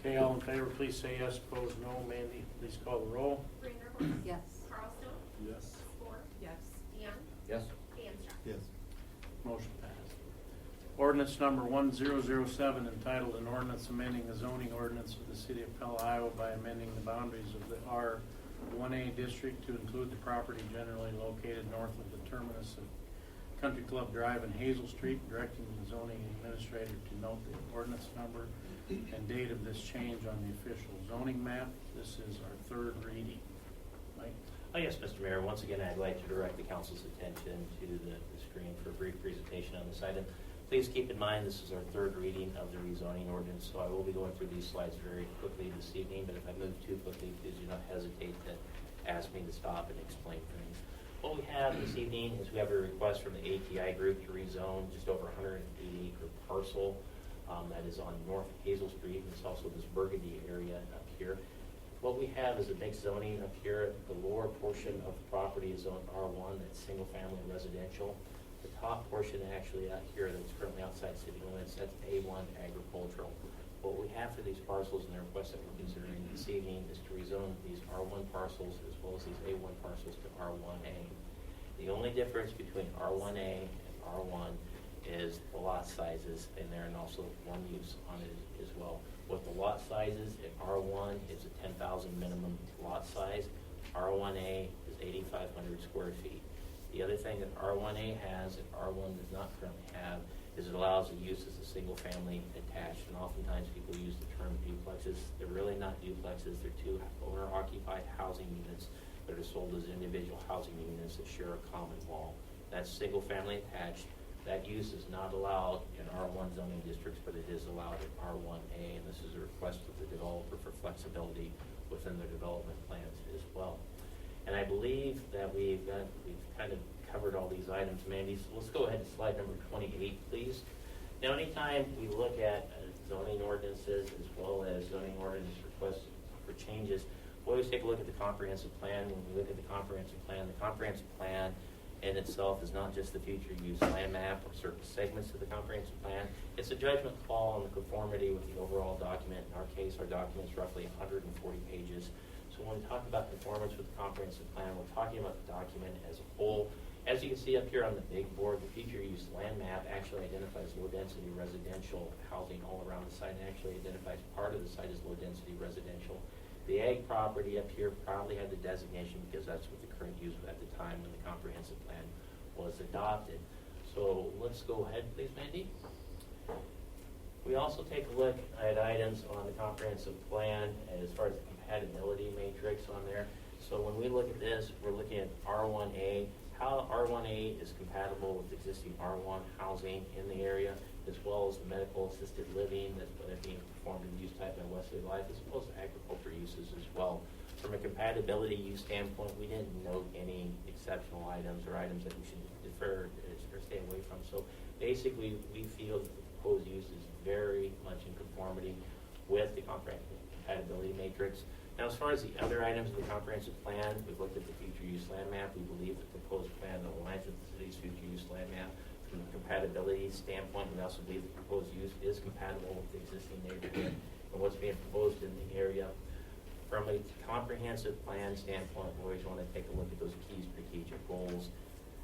Okay, all in favor, please say yes. Opposed, no. Mandy, please call the roll. Reindeerhorst. Yes. Carlstone. Yes. Ford. Yes. DeYoung. Yes. DeAnstruck. Yes. Motion passed. Ordinance number 1007, entitled an ordinance amending the zoning ordinance of the City of Pella, Iowa by amending the boundaries of the R1A district to include the property generally located north of the terminus of Country Club Drive and Hazel Street, directing the zoning administrator to note the ordinance number and date of this change on the official zoning map. This is our third reading. Mike? Oh, yes, Mr. Mayor. Once again, I'd like to direct the council's attention to the screen for a brief presentation on this item. Please keep in mind this is our third reading of the rezoning ordinance, so I will be going through these slides very quickly this evening, but if I move too quickly, please do not hesitate to ask me to stop and explain things. What we have this evening is we have a request from the ATI group to rezone just over 180-acre parcel that is on North Hazel Street, and it's also this Burgundy area up here. What we have is a mixed zoning up here. The lower portion of the property is zoned R1, that's single-family residential. The top portion actually out here that's currently outside city limits, that's A1 agricultural. What we have for these parcels and the request that we're considering this evening is to rezone these R1 parcels as well as these A1 parcels to R1A. The only difference between R1A and R1 is the lot sizes in there, and also one use on it as well. With the lot sizes, in R1 it's a 10,000 minimum lot size. R1A is 8,500 square feet. The other thing that R1A has and R1 does not currently have is it allows the use as a single family attached, and oftentimes people use the term duplexes. They're really not duplexes, they're two owner-occupied housing units that are sold as individual housing units that share a common wall. That's single family attached. That use is not allowed in R1 zoning districts, but it is allowed in R1A, and this is a request of the developer for flexibility within their development plans as well. And I believe that we've kind of covered all these items, Mandy. So let's go ahead to slide number 28, please. Now, anytime we look at zoning ordinances as well as zoning ordinance requests for changes, we always take a look at the comprehensive plan. When we look at the comprehensive plan in itself is not just the future use land map or certain segments of the comprehensive plan. It's a judgment call on the conformity with the overall document. In our case, our document is roughly 140 pages. So when we talk about conformance with the comprehensive plan, we're talking about the document as a whole. As you can see up here on the big board, the future use land map actually identifies low-density residential housing all around the site, and actually identifies part of the site as low-density residential. The ag property up here probably had the designation because that's what the current use was at the time when the comprehensive plan was adopted. So let's go ahead, please, Mandy. We also take a look at items on the comprehensive plan as far as the compatibility matrix on there. So when we look at this, we're looking at R1A, how R1A is compatible with existing R1 housing in the area. as well as the medical assisted living that's being performed in use type by Wesley Life, as opposed to agriculture uses as well. From a compatibility use standpoint, we didn't note any exceptional items or items that we should defer or stay away from. So basically, we feel that the proposed use is very much in conformity with the compatibility matrix. Now, as far as the other items of the comprehensive plan, we've looked at the future use land map. We believe the proposed plan aligns with the city's future use land map. From a compatibility standpoint, we also believe the proposed use is compatible with the existing neighborhood and what's being proposed in the area. From a comprehensive plan standpoint, we always want to take a look at those key strategic goals.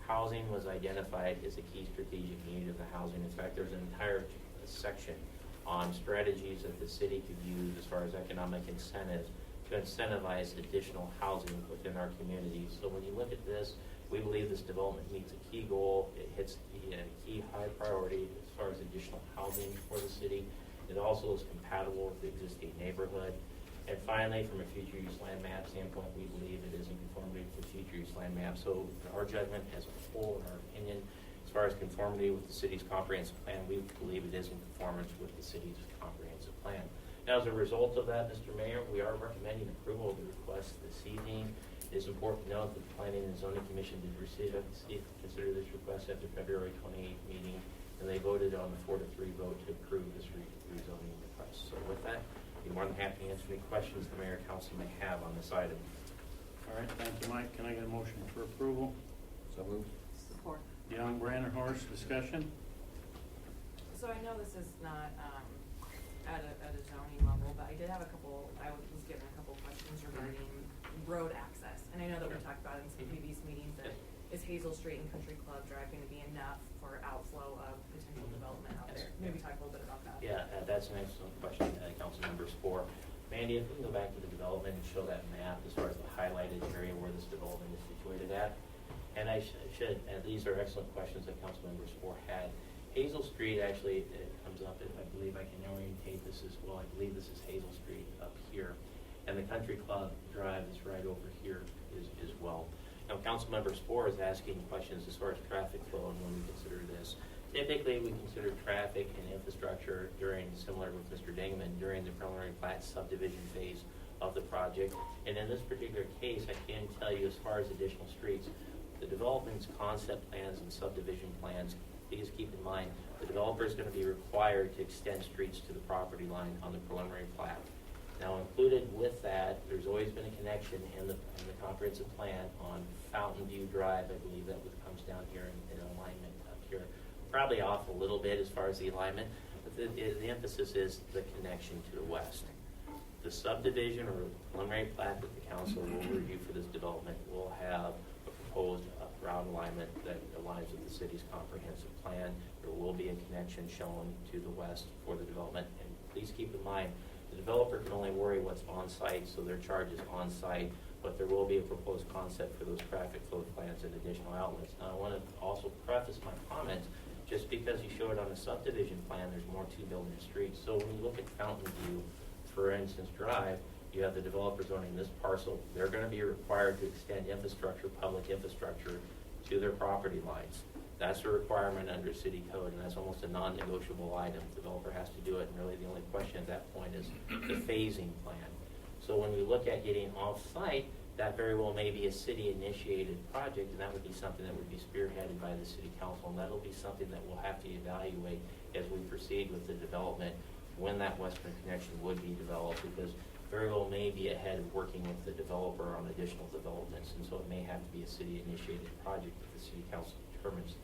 Housing was identified as a key strategic need of the housing. In fact, there's an entire section on strategies that the city could use as far as economic incentives to incentivize additional housing within our communities. So when you look at this, we believe this development meets a key goal. It hits the key high priority as far as additional housing for the city. It also is compatible with the existing neighborhood. And finally, from a future use land map standpoint, we believe it is in conformity with the future use land map. So our judgment as a whole, in our opinion, as far as conformity with the city's comprehensive plan, we believe it is in conformance with the city's comprehensive plan. Now, as a result of that, Mr. Mayor, we are recommending approval of the request this evening. It is important to note that the Planning and Zoning Commission did consider this request at the February 28th meeting, and they voted on a 4-3 vote to approve this rezoning request. So with that, I'd be more than happy to answer any questions the mayor and council may have on this item. All right, thank you, Mike. Can I get a motion for approval? So moved. Support. Young, Brannon, Horst, discussion? So I know this is not at a zoning level, but I did have I was given a couple questions regarding road access. And I know that we talked about in some previous meetings that is Hazel Street and Country Club Drive going to be enough for outflow of potential development out there? Maybe talk a little bit about that. Yeah, that's an excellent question, council members for. Mandy, if we can go back to the development and show that map as far as the highlighted area where this development is situated at. And I should, and these are excellent questions that council members for had. Hazel Street actually comes up, and I believe I can orientate this as well. I believe this is Hazel Street up here. And the Country Club Drive is right over here as well. Now, Councilmember Spore is asking questions as far as traffic flow and when we consider this. Typically, we consider traffic and infrastructure similar with Mr. Dingman, during the preliminary plat subdivision phase of the project. And in this particular case, I can tell you as far as additional streets, the development's concept plans and subdivision plans, please keep in mind, the developer is going to be required to extend streets to the property line on the preliminary plat. Now, included with that, there's always been a connection in the comprehensive plan on Fountain View Drive. I believe that comes down here in alignment up here. Probably off a little bit as far as the alignment, but the emphasis is the connection to the west. The subdivision or preliminary plat that the council will review for this development will have a proposed route alignment that aligns with the city's comprehensive plan. There will be a connection shown to the west for the development. And please keep in mind, the developer can only worry what's on site, so their charge is on site, but there will be a proposed concept for those traffic flow plans and additional outlets. Now, I want to also preface my comments, just because you show it on a subdivision plan, there's more to building streets. So when you look at Fountain View, for instance, Drive, you have the developers owning this parcel. They're going to be required to extend infrastructure, public infrastructure, to their property lines. That's a requirement under city code, and that's almost a non-negotiable item. The developer has to do it, and really the only question at that point is the phasing plan. So when we look at getting off-site, that very well may be a city-initiated project, and that would be something that would be spearheaded by the city council, and that'll be something that we'll have to evaluate as we proceed with the development when that western connection would be developed, because very well may be ahead of working with the developer on additional developments, and so it may have to be a city-initiated project if the city council determines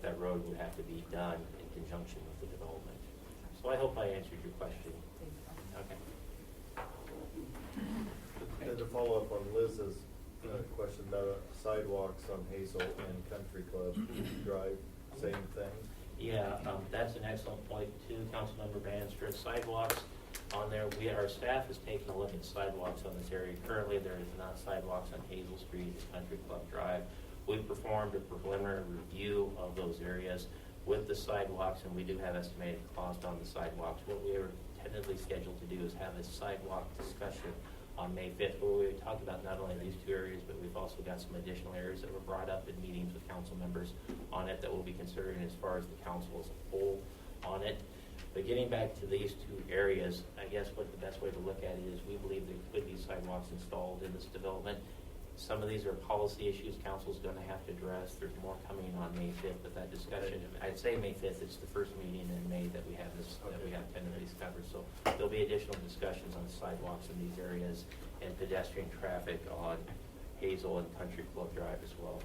that road would have to be done in conjunction with the development. So I hope I answered your question. Okay. And to follow up on Liz's question about sidewalks on Hazel and Country Club Drive, same thing? Yeah, that's an excellent point too, Councilmember Bannister. Sidewalks on there, our staff is taking a look at sidewalks on this area. Currently, there is not sidewalks on Hazel Street, Country Club Drive. We've performed a preliminary review of those areas with the sidewalks, and we do have estimated cost on the sidewalks. What we are tentatively scheduled to do is have a sidewalk discussion on May 5th, where we talk about not only these two areas, but we've also got some additional areas that were brought up in meetings with council members on it that we'll be considering as far as the council as a whole. on it. But getting back to these two areas, I guess what the best way to look at it is we believe there could be sidewalks installed in this development. Some of these are policy issues council's going to have to address. There's more coming on May 5th, but that discussion, I'd say May 5th, it's the first meeting in May that we have this, that we have tentatively covered. So there'll be additional discussions on sidewalks in these areas and pedestrian traffic on Hazel and Country Club Drive as well.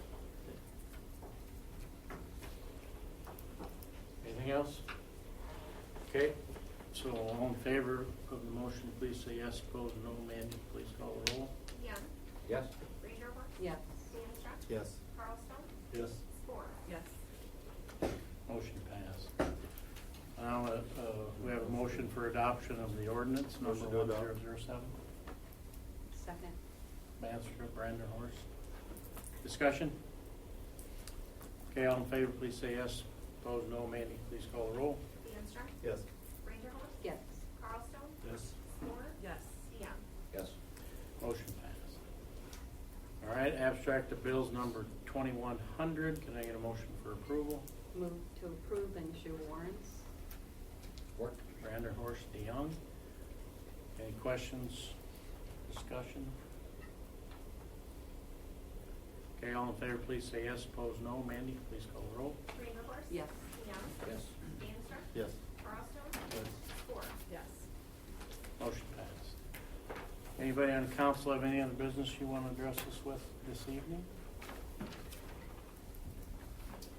Anything else? Okay, so all in favor of the motion, please say yes. Opposed, no. Mandy, please call the roll. Young, Yes? Ranger, Yes. Danstruck, Yes. Carlstone, Yes. Spore. Yes. Motion passed. Now, we have a motion for adoption of the ordinance number Motion to adopt. 1007. Second. Manster, Brander, Horst. Discussion? Okay, all in favor, please say yes. Opposed, no. Mandy, please call the roll. Danstruck, Yes. Ranger, Yes. Carlstone, Yes. Spore. Yes. Young. Yes. Motion passed. All right, abstract of bills number 2100. Can I get a motion for approval? Move to approve and issue warrants. Support? Brander, Horst, DeYoung. Any questions, discussion? Okay, all in favor, please say yes. Opposed, no. Mandy, please call the roll. Ranger, Yes. Young, Yes. Danstruck, Yes. Carlstone, Yes. Spore. Yes. Motion passed. Anybody on council have any other business you want to address us with this evening?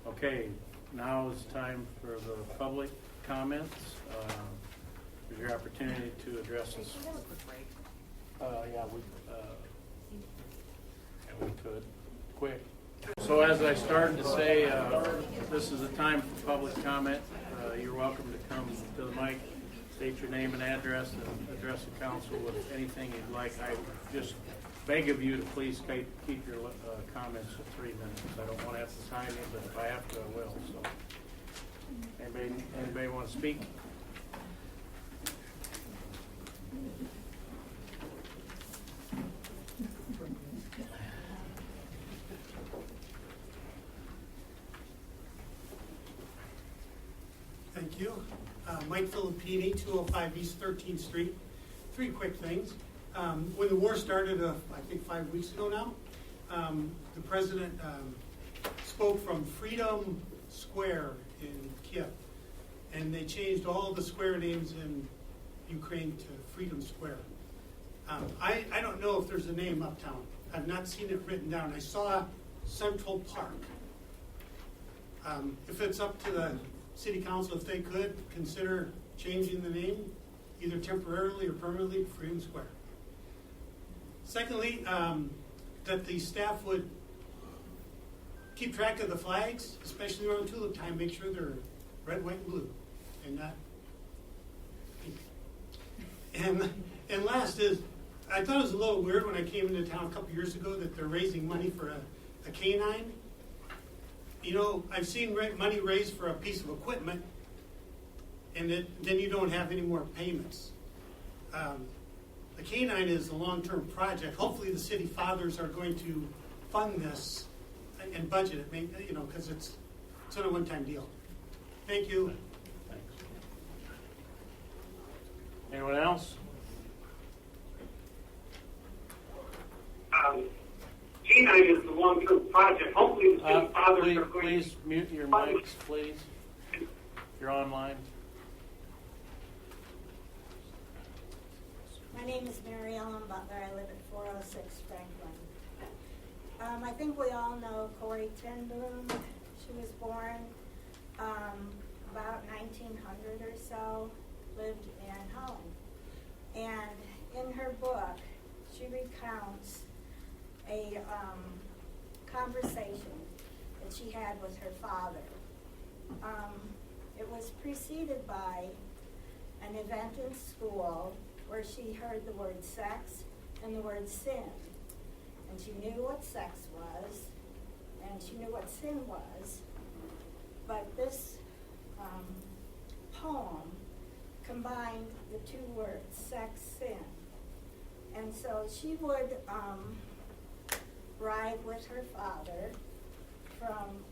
Okay, now is time for the public comments. Here's your opportunity to address us. Can we have a quick break? Yeah, we could, quick. So as I started to say, this is a time for public comment. You're welcome to come to the mic, state your name and address, and address the council with anything you'd like. I just beg of you to please keep your comments to 3 minutes. I don't want to have to time you, but if I have to, I will. So, anybody want to speak? Thank you. Mike Filippini, 205 East 13th Street. 3 quick things. When the war started, I think 5 weeks ago now, the president spoke from Freedom Square in Kiev, and they changed all the square names in Ukraine to Freedom Square. I don't know if there's a name uptown. I've not seen it written down. I saw Central Park. If it's up to the city council, if they could consider changing the name, either temporarily or permanently, to Freedom Square. Secondly, that the staff would keep track of the flags, especially around tulip time, make sure they're red, white, and blue, and not pink. And last is, I thought it was a little weird when I came into town a couple years ago that they're raising money for a canine. You know, I've seen money raised for a piece of equipment, and then you don't have any more payments. The canine is a long-term project. Hopefully the city fathers are going to fund this and budget it, because it's on a one-time deal. Thank you. Thanks. Anyone else? Canine is the long-term project. Hopefully the city fathers Please, are going please mute your mics, please. If you're online. My name is Mary Ellen Butler. I live at 406 Franklin. I think we all know Corrie ten Boom. She was born about 1900 or so, lived in Holland. And in her book, she recounts a conversation that she had with her father. It was preceded by an event in school where she heard the word sex and the word sin. And she knew what sex was, and she knew what sin was. But this poem combined the 2 words, sex, sin. And so she would ride with her father from,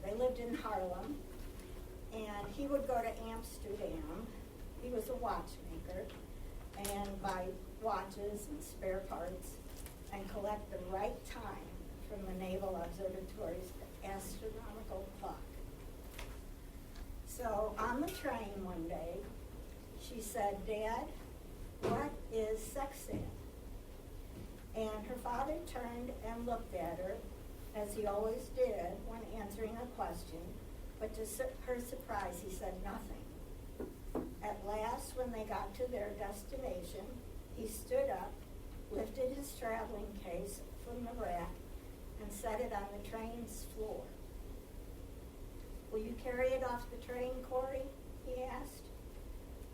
they lived in Harlem, and he would go to Amsterdam. He was a watchmaker, and buy watches and spare parts and collect the right time from the Naval Observatory's astronomical clock. So on the train one day, she said, "Dad, what is sex ed?" And her father turned and looked at her, as he always did when answering a question, but to her surprise, he said nothing. At last, when they got to their destination, he stood up, lifted his traveling case from the rack, and set it on the train's floor. "Will you carry it off the train, Corey?" he asked.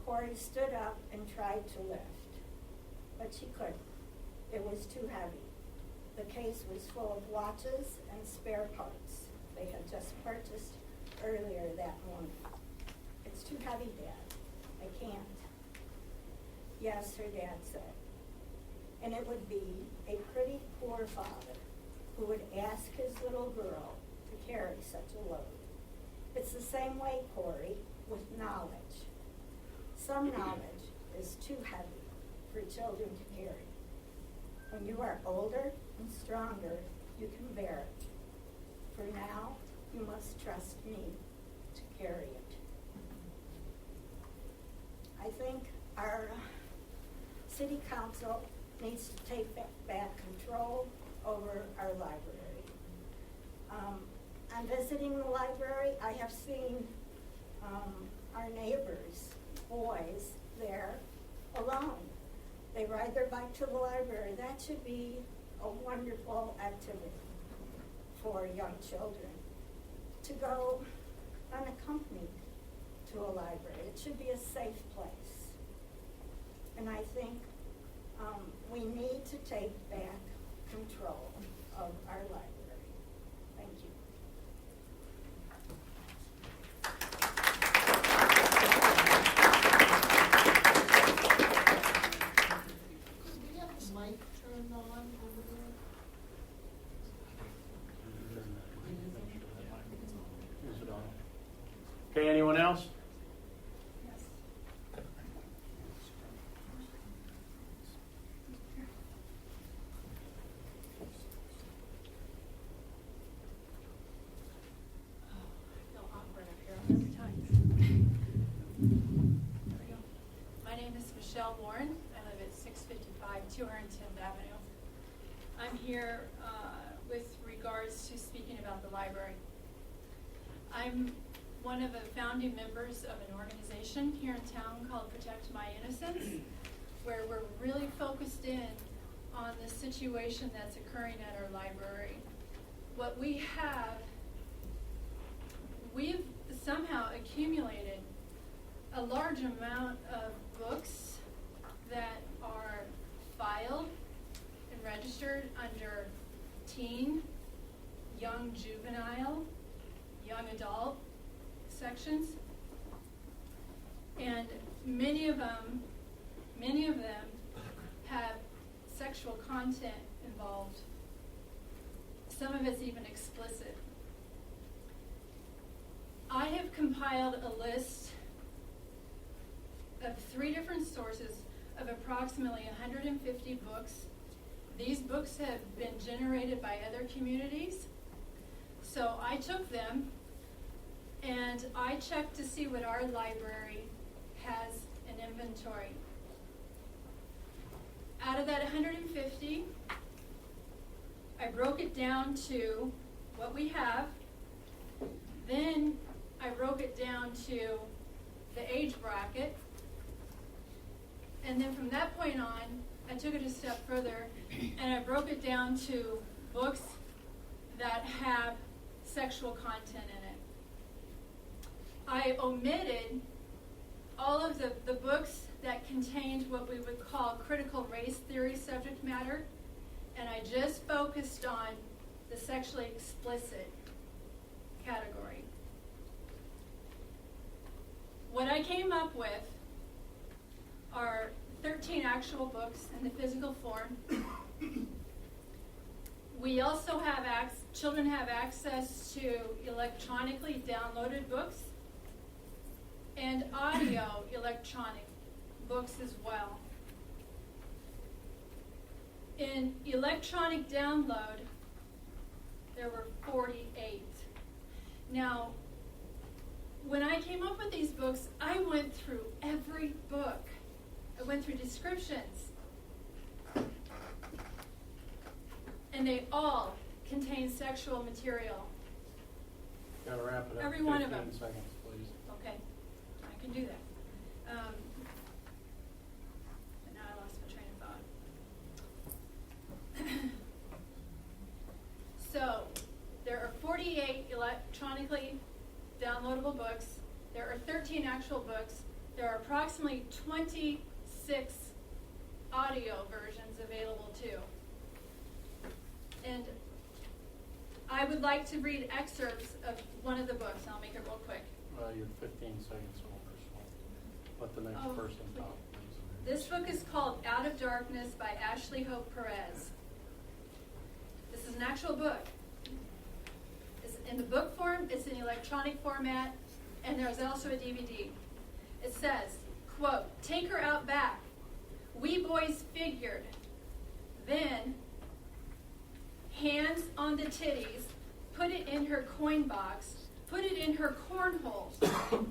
Corey stood up and tried to lift, but she couldn't. It was too heavy. The case was full of watches and spare parts they had just purchased earlier that morning. "It's too heavy, Dad. I can't." "Yes," her dad said. And it would be a pretty poor father who would ask his little girl to carry such a load. It's the same way, Corey, with knowledge. Some knowledge is too heavy for children to carry. When you are older and stronger, you can bear it. For now, you must trust me to carry it. I think our city council needs to take back control over our library. I'm visiting the library. I have seen our neighbors' boys there alone. They ride their bike to the library. That should be a wonderful activity for young children to go unaccompanied to a library. It should be a safe place. And I think we need to take back control of our library. Thank you. Do we have a mic turned on over there? Is it on? Okay, anyone else? Warren. I live at 655 210th Avenue. I'm here with regards to speaking about the library. I'm one of the founding members of an organization here in town called Protect My Innocence, where we're really focused in on the situation that's occurring at our library. What we have, we've somehow accumulated a large amount of books that are filed and registered under teen, young juvenile, young adult sections. And many of them have sexual content involved. Some of it's even explicit. I have compiled a list of 3 different sources of approximately 150 books. These books have been generated by other communities. So I took them and I checked to see what our library has in inventory. Out of that 150, I broke it down to what we have. Then I broke it down to the age bracket. And then from that point on, I took it a step further and I broke it down to books that have sexual content in it. I omitted all of the books that contained what we would call critical race theory subject matter, and I just focused on the sexually explicit category. What I came up with are 13 actual books in the physical form. We also have children have access to electronically downloaded books. and audio electronic books as well. In electronic download, there were 48. Now, when I came up with these books, I went through every book. I went through descriptions. And they all contain sexual material. Gotta wrap it up. Every one of them. 15 seconds, please. Okay, I can do that. And now I lost my train of thought. So, there are 48 electronically downloadable books. There are 13 actual books. There are approximately 26 audio versions available too. And I would like to read excerpts of one of the books, and I'll make it real quick. You're 15 seconds over, so let the next Oh, person talk, please. This book is called Out of Darkness by Ashley Hope Perez. This is an actual book. It's in the book form, it's in electronic format, and there's also a DVD. It says, quote, "Take her out back. We boys figured. Then, hands on the titties, put it in her coin box, put it in her cornholes,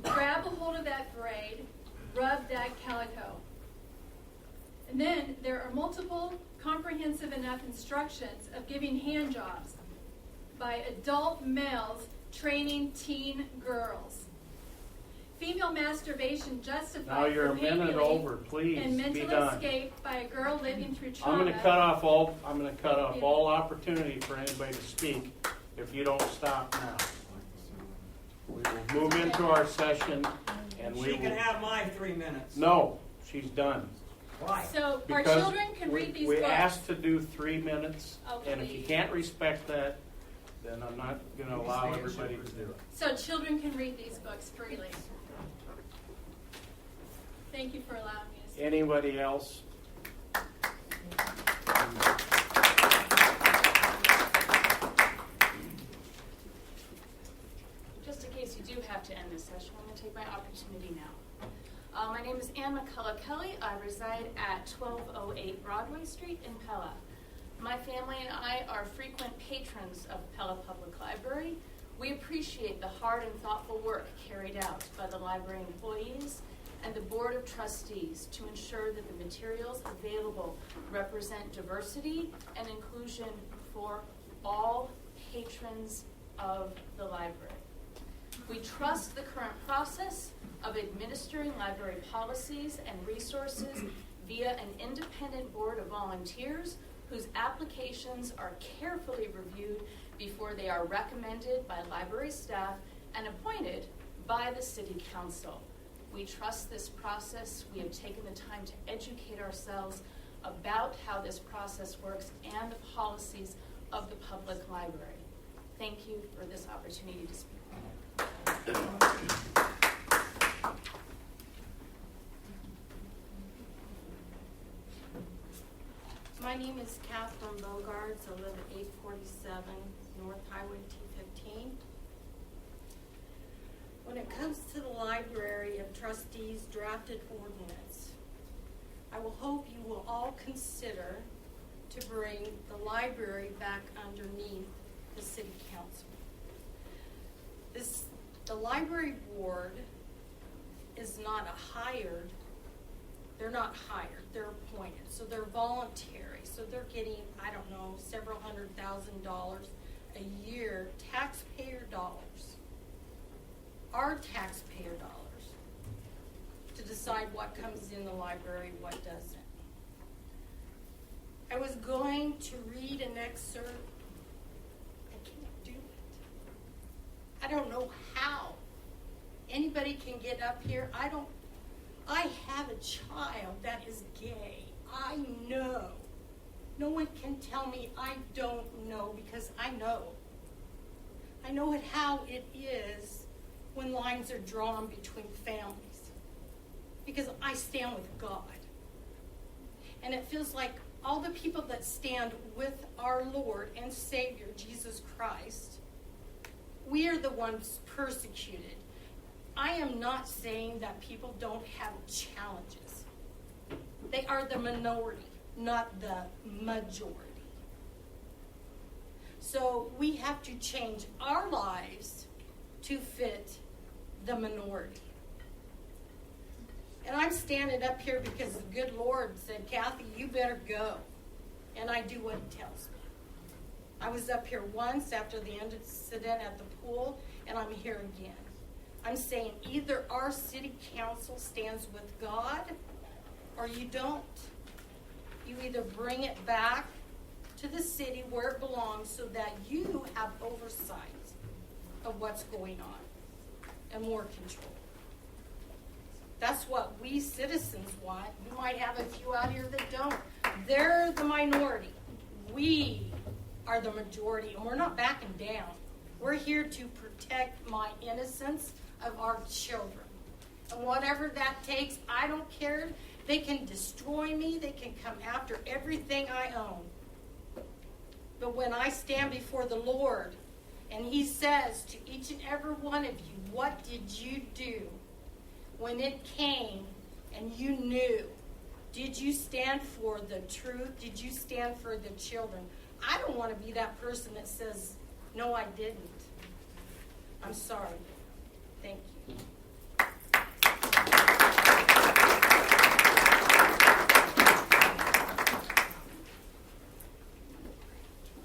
grab a hold of that braid, rub that calico." And then there are multiple comprehensive enough instructions of giving hand jobs by adult males training teen girls. Female masturbation justified Now you're a for minute pain over, please, and be mental done. escape by a girl living through trauma. I'm gonna cut off all opportunity for anybody to speak if you don't stop now. We will move into our session and we She can will. have my 3 minutes. No, she's done. Why? So our Because children can read these we books. asked to do 3 minutes, Oh, and if you please. can't respect that, then I'm not gonna allow everybody to do it. So children can read these books freely. Thank you for allowing me to speak. Anybody else? Just in case you do have to end this session, I'm going to take my opportunity now. My name is Ann McCullough Kelly. I reside at 1208 Broadway Street in Pella. My family and I are frequent patrons of Pella Public Library. We appreciate the hard and thoughtful work carried out by the library employees and the Board of Trustees to ensure that the materials available represent diversity and inclusion for all patrons of the library. We trust the current process of administering library policies and resources via an independent board of volunteers whose applications are carefully reviewed before they are recommended by library staff and appointed by the City Council. We trust this process. We have taken the time to educate ourselves about how this process works and the policies of the public library. Thank you for this opportunity to speak. My name is Catherine Bogarts. I live at 847 North Highway T15. When it comes to the Library of Trustees drafted ordinance, I will hope you will all consider to bring the library back underneath the City Council. The library board is not they're not hired, they're appointed, so they're voluntary, so they're getting, I don't know, several $100,000 a year, taxpayer dollars, our taxpayer dollars, to decide what comes in the library, what doesn't. I was going to read an excerpt. I can't do it. I don't know how anybody can get up here. I have a child that is gay. I know. No one can tell me I don't know because I know. I know how it is when lines are drawn between families because I stand with God. And it feels like all the people that stand with our Lord and Savior, Jesus Christ, we are the ones persecuted. I am not saying that people don't have challenges. They are the minority, not the majority. So we have to change our lives to fit the minority. And I'm standing up here because the good Lord said, Kathy, you better go. And I do what he tells me. I was up here once after the incident at the pool, and I'm here again. I'm saying either our city council stands with God or you don't. You either bring it back to the city where it belongs so that you have oversight of what's going on and more control. That's what we citizens want. You might have a few out here that don't. They're the minority. We are the majority, and we're not backing down. We're here to protect my innocence of our children. And whatever that takes, I don't care. They can destroy me. They can come after everything I own. But when I stand before the Lord, and he says to each and every one of you, what did you do when it came and you knew? Did you stand for the truth? Did you stand for the children? I don't want to be that person that says, no, I didn't. I'm sorry. Thank you.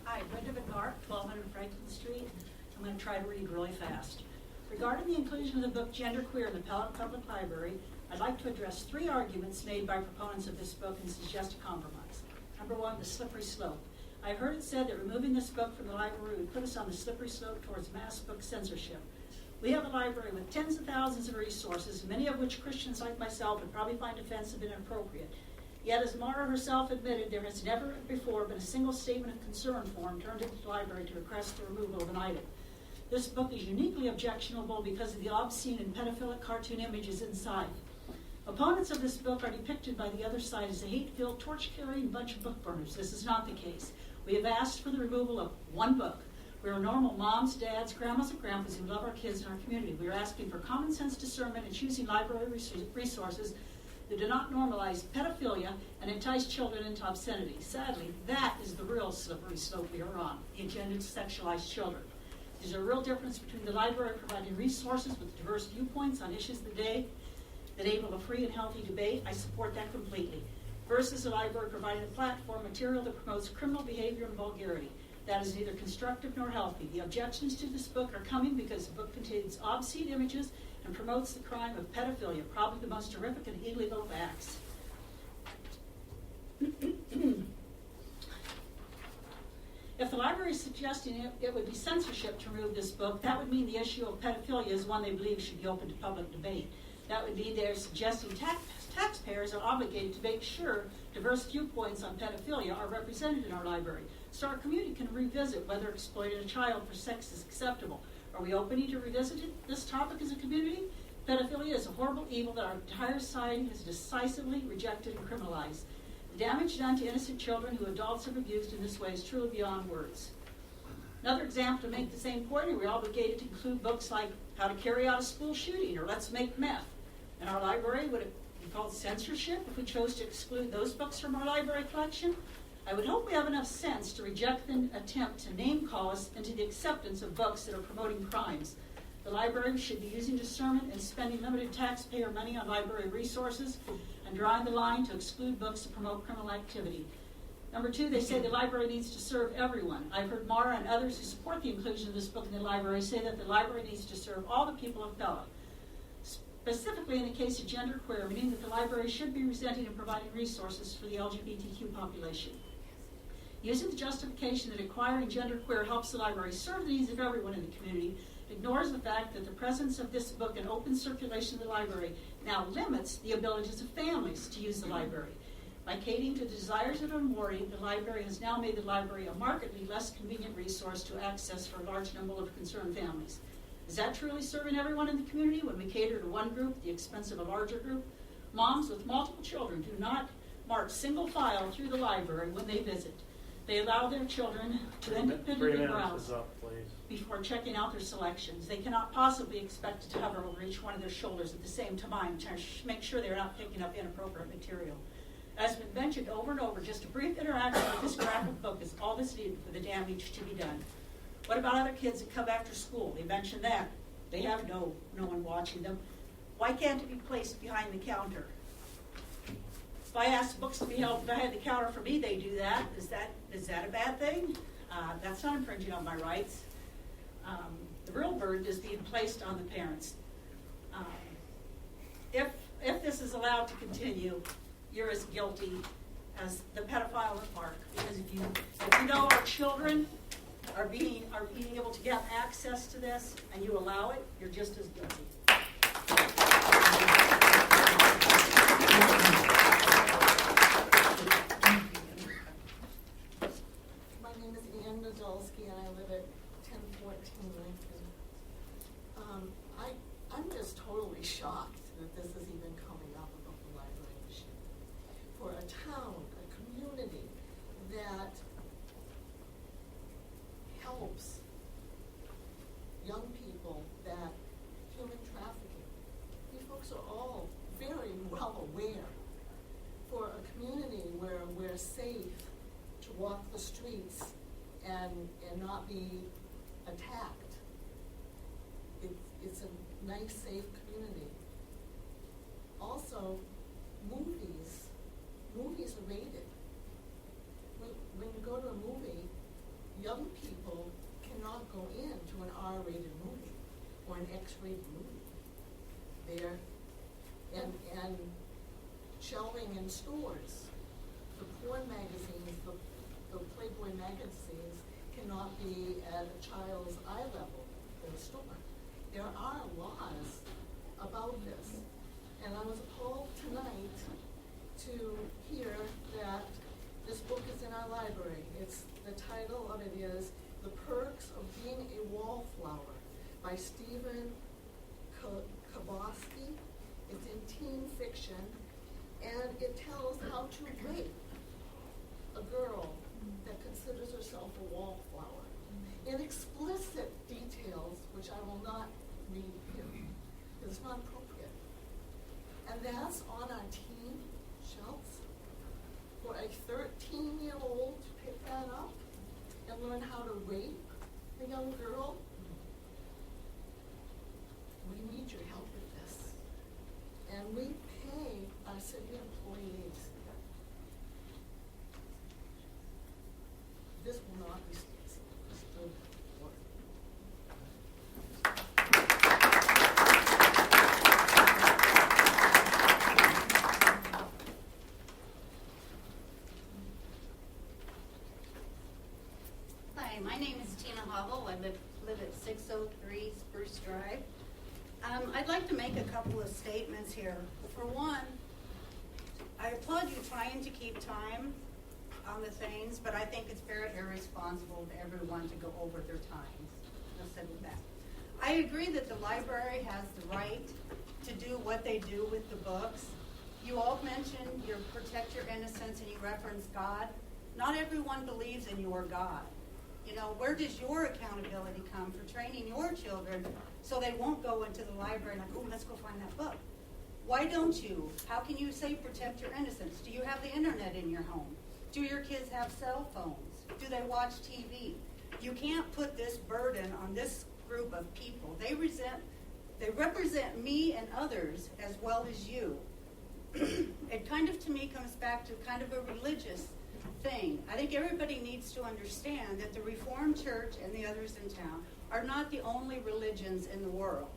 Hi, Brenda McGark, 1200 Franklin Street. I'm going to try to read really fast. Regarding the inclusion of the book Genderqueer in the Pella Public Library, I'd like to address 3 arguments made by proponents of this book and suggest a compromise. Number 1, the slippery slope. I've heard it said that removing this book from the library would put us on the slippery slope towards mass book censorship. We have a library with tens of thousands of resources, many of which Christians like myself would probably find offensive and inappropriate. Yet, as Mara herself admitted, there has never before been a single statement of concern form turned into the library to request the removal of an item. This book is uniquely objectionable because of the obscene and pedophilic cartoon images inside. Opponents of this book are depicted by the other side as a hate-filled, torch-carrying bunch of book burners. This is not the case. We have asked for the removal of one book. We are normal moms, dads, grandmas, and grandpas who love our kids and our community. We are asking for common sense discernment in choosing library resources that do not normalize pedophilia and entice children into obscenity. Sadly, that is the real slippery slope we are on, the agenda to sexualize children. There's a real difference between the library providing resources with diverse viewpoints on issues of the day that enable a free and healthy debate. I support that completely. Versus the library providing a platform material that promotes criminal behavior and vulgarity. That is neither constructive nor healthy. The objections to this book are coming because the book contains obscene images and promotes the crime of pedophilia, probably the most horrific and illegal of acts. If the library is suggesting it would be censorship to remove this book, that would mean the issue of pedophilia is one they believe should be open to public debate. That would mean they're suggesting taxpayers are obligated to make sure diverse viewpoints on pedophilia are represented in our library, so our community can revisit whether exploiting a child for sex is acceptable. Are we opening to revisit this topic as a community? Pedophilia is a horrible evil that our entire society has decisively rejected and criminalized. The damage done to innocent children who adults have abused in this way is truly beyond words. Another example to make the same point, are we obligated to include books like How to Carry Out a School Shooting or Let's Make Meth? In our library, would it be called censorship if we chose to exclude those books from our library collection? I would hope we have enough sense to reject the attempt to name call us into the acceptance of books that are promoting crimes. The library should be using discernment and spending limited taxpayer money on library resources and drawing the line to exclude books that promote criminal activity. Number 2, they say the library needs to serve everyone. I've heard Mara and others who support the inclusion of this book in the library say that the library needs to serve all the people of Pella. Specifically in the case of genderqueer, meaning that the library should be presenting and providing resources for the LGBTQ population. Using the justification that acquiring genderqueer helps the library serve the needs of everyone in the community ignores the fact that the presence of this book in open circulation of the library now limits the abilities of families to use the library. By catering to the desires of a minority, the library has now made the library a markedly less convenient resource to access for a large number of concerned families. Is that truly serving everyone in the community when we cater to one group at the expense of a larger group? Moms with multiple children do not march single file through the library when they visit. They allow their children to 3 independently minutes browse is up, please. before checking out their selections. They cannot possibly expect to hover over each one of their shoulders at the same time to make sure they're not picking up inappropriate material. As has been mentioned over and over, just a brief interaction with this graphic book is all that's needed for the damage to be done. What about other kids that come after school? They mentioned that. They have no one watching them. Why can't it be placed behind the counter? If I ask books to be held behind the counter for me, they do that. Is that a bad thing? That's not infringing on my rights. The real burden is being placed on the parents. If this is allowed to continue, you're as guilty as the pedophile at Mark. Because if you know our children are being able to get access to this and you allow it, you're just as guilty. My name is Ann Nadolski and I live at 1014 Lincoln. I'm just totally shocked that this is even coming up about the library issue. For a town, a community that helps young people, that human trafficking, you folks are all very well aware. For a community where we're safe to walk the streets and not be attacked, it's a nice, safe community. Also, movies are rated. When you go to a movie, young people cannot go into an R-rated movie or an X-rated movie. And shelving in stores, the porn magazines, the Playboy magazines cannot be at a child's eye level in a store. There are laws about this. And I was appalled tonight to hear that this book is in our library. The title of it is The Perks of Being a Wallflower by Stephen Kabowski. It's in teen fiction, and it tells how to rape a girl that considers herself a wallflower in explicit details, which I will not read here. It's not appropriate. And that's on our teen shelves. For a 13-year-old to pick that up and learn how to rape a young girl, we need your help with this. And we pay our city employees. This will not be stood for. Hi, my name is Tina Hobble. I live at 603 Spruce Drive. I'd like to make a couple of statements here. For one, I applaud you trying to keep time on the things, but I think it's very irresponsible to everyone to go over their times. I've said with that. I agree that the library has the right to do what they do with the books. You all mentioned you protect your innocence and you reference God. Not everyone believes in your God. You know, where does your accountability come for training your children so they won't go into the library and like, oh, let's go find that book? Why don't you? How can you say protect your innocence? Do you have the internet in your home? Do your kids have cell phones? Do they watch TV? You can't put this burden on this group of people. They represent me and others as well as you. It kind of, to me, comes back to kind of a religious thing. I think everybody needs to understand that the Reformed Church and the others in town are not the only religions in the world.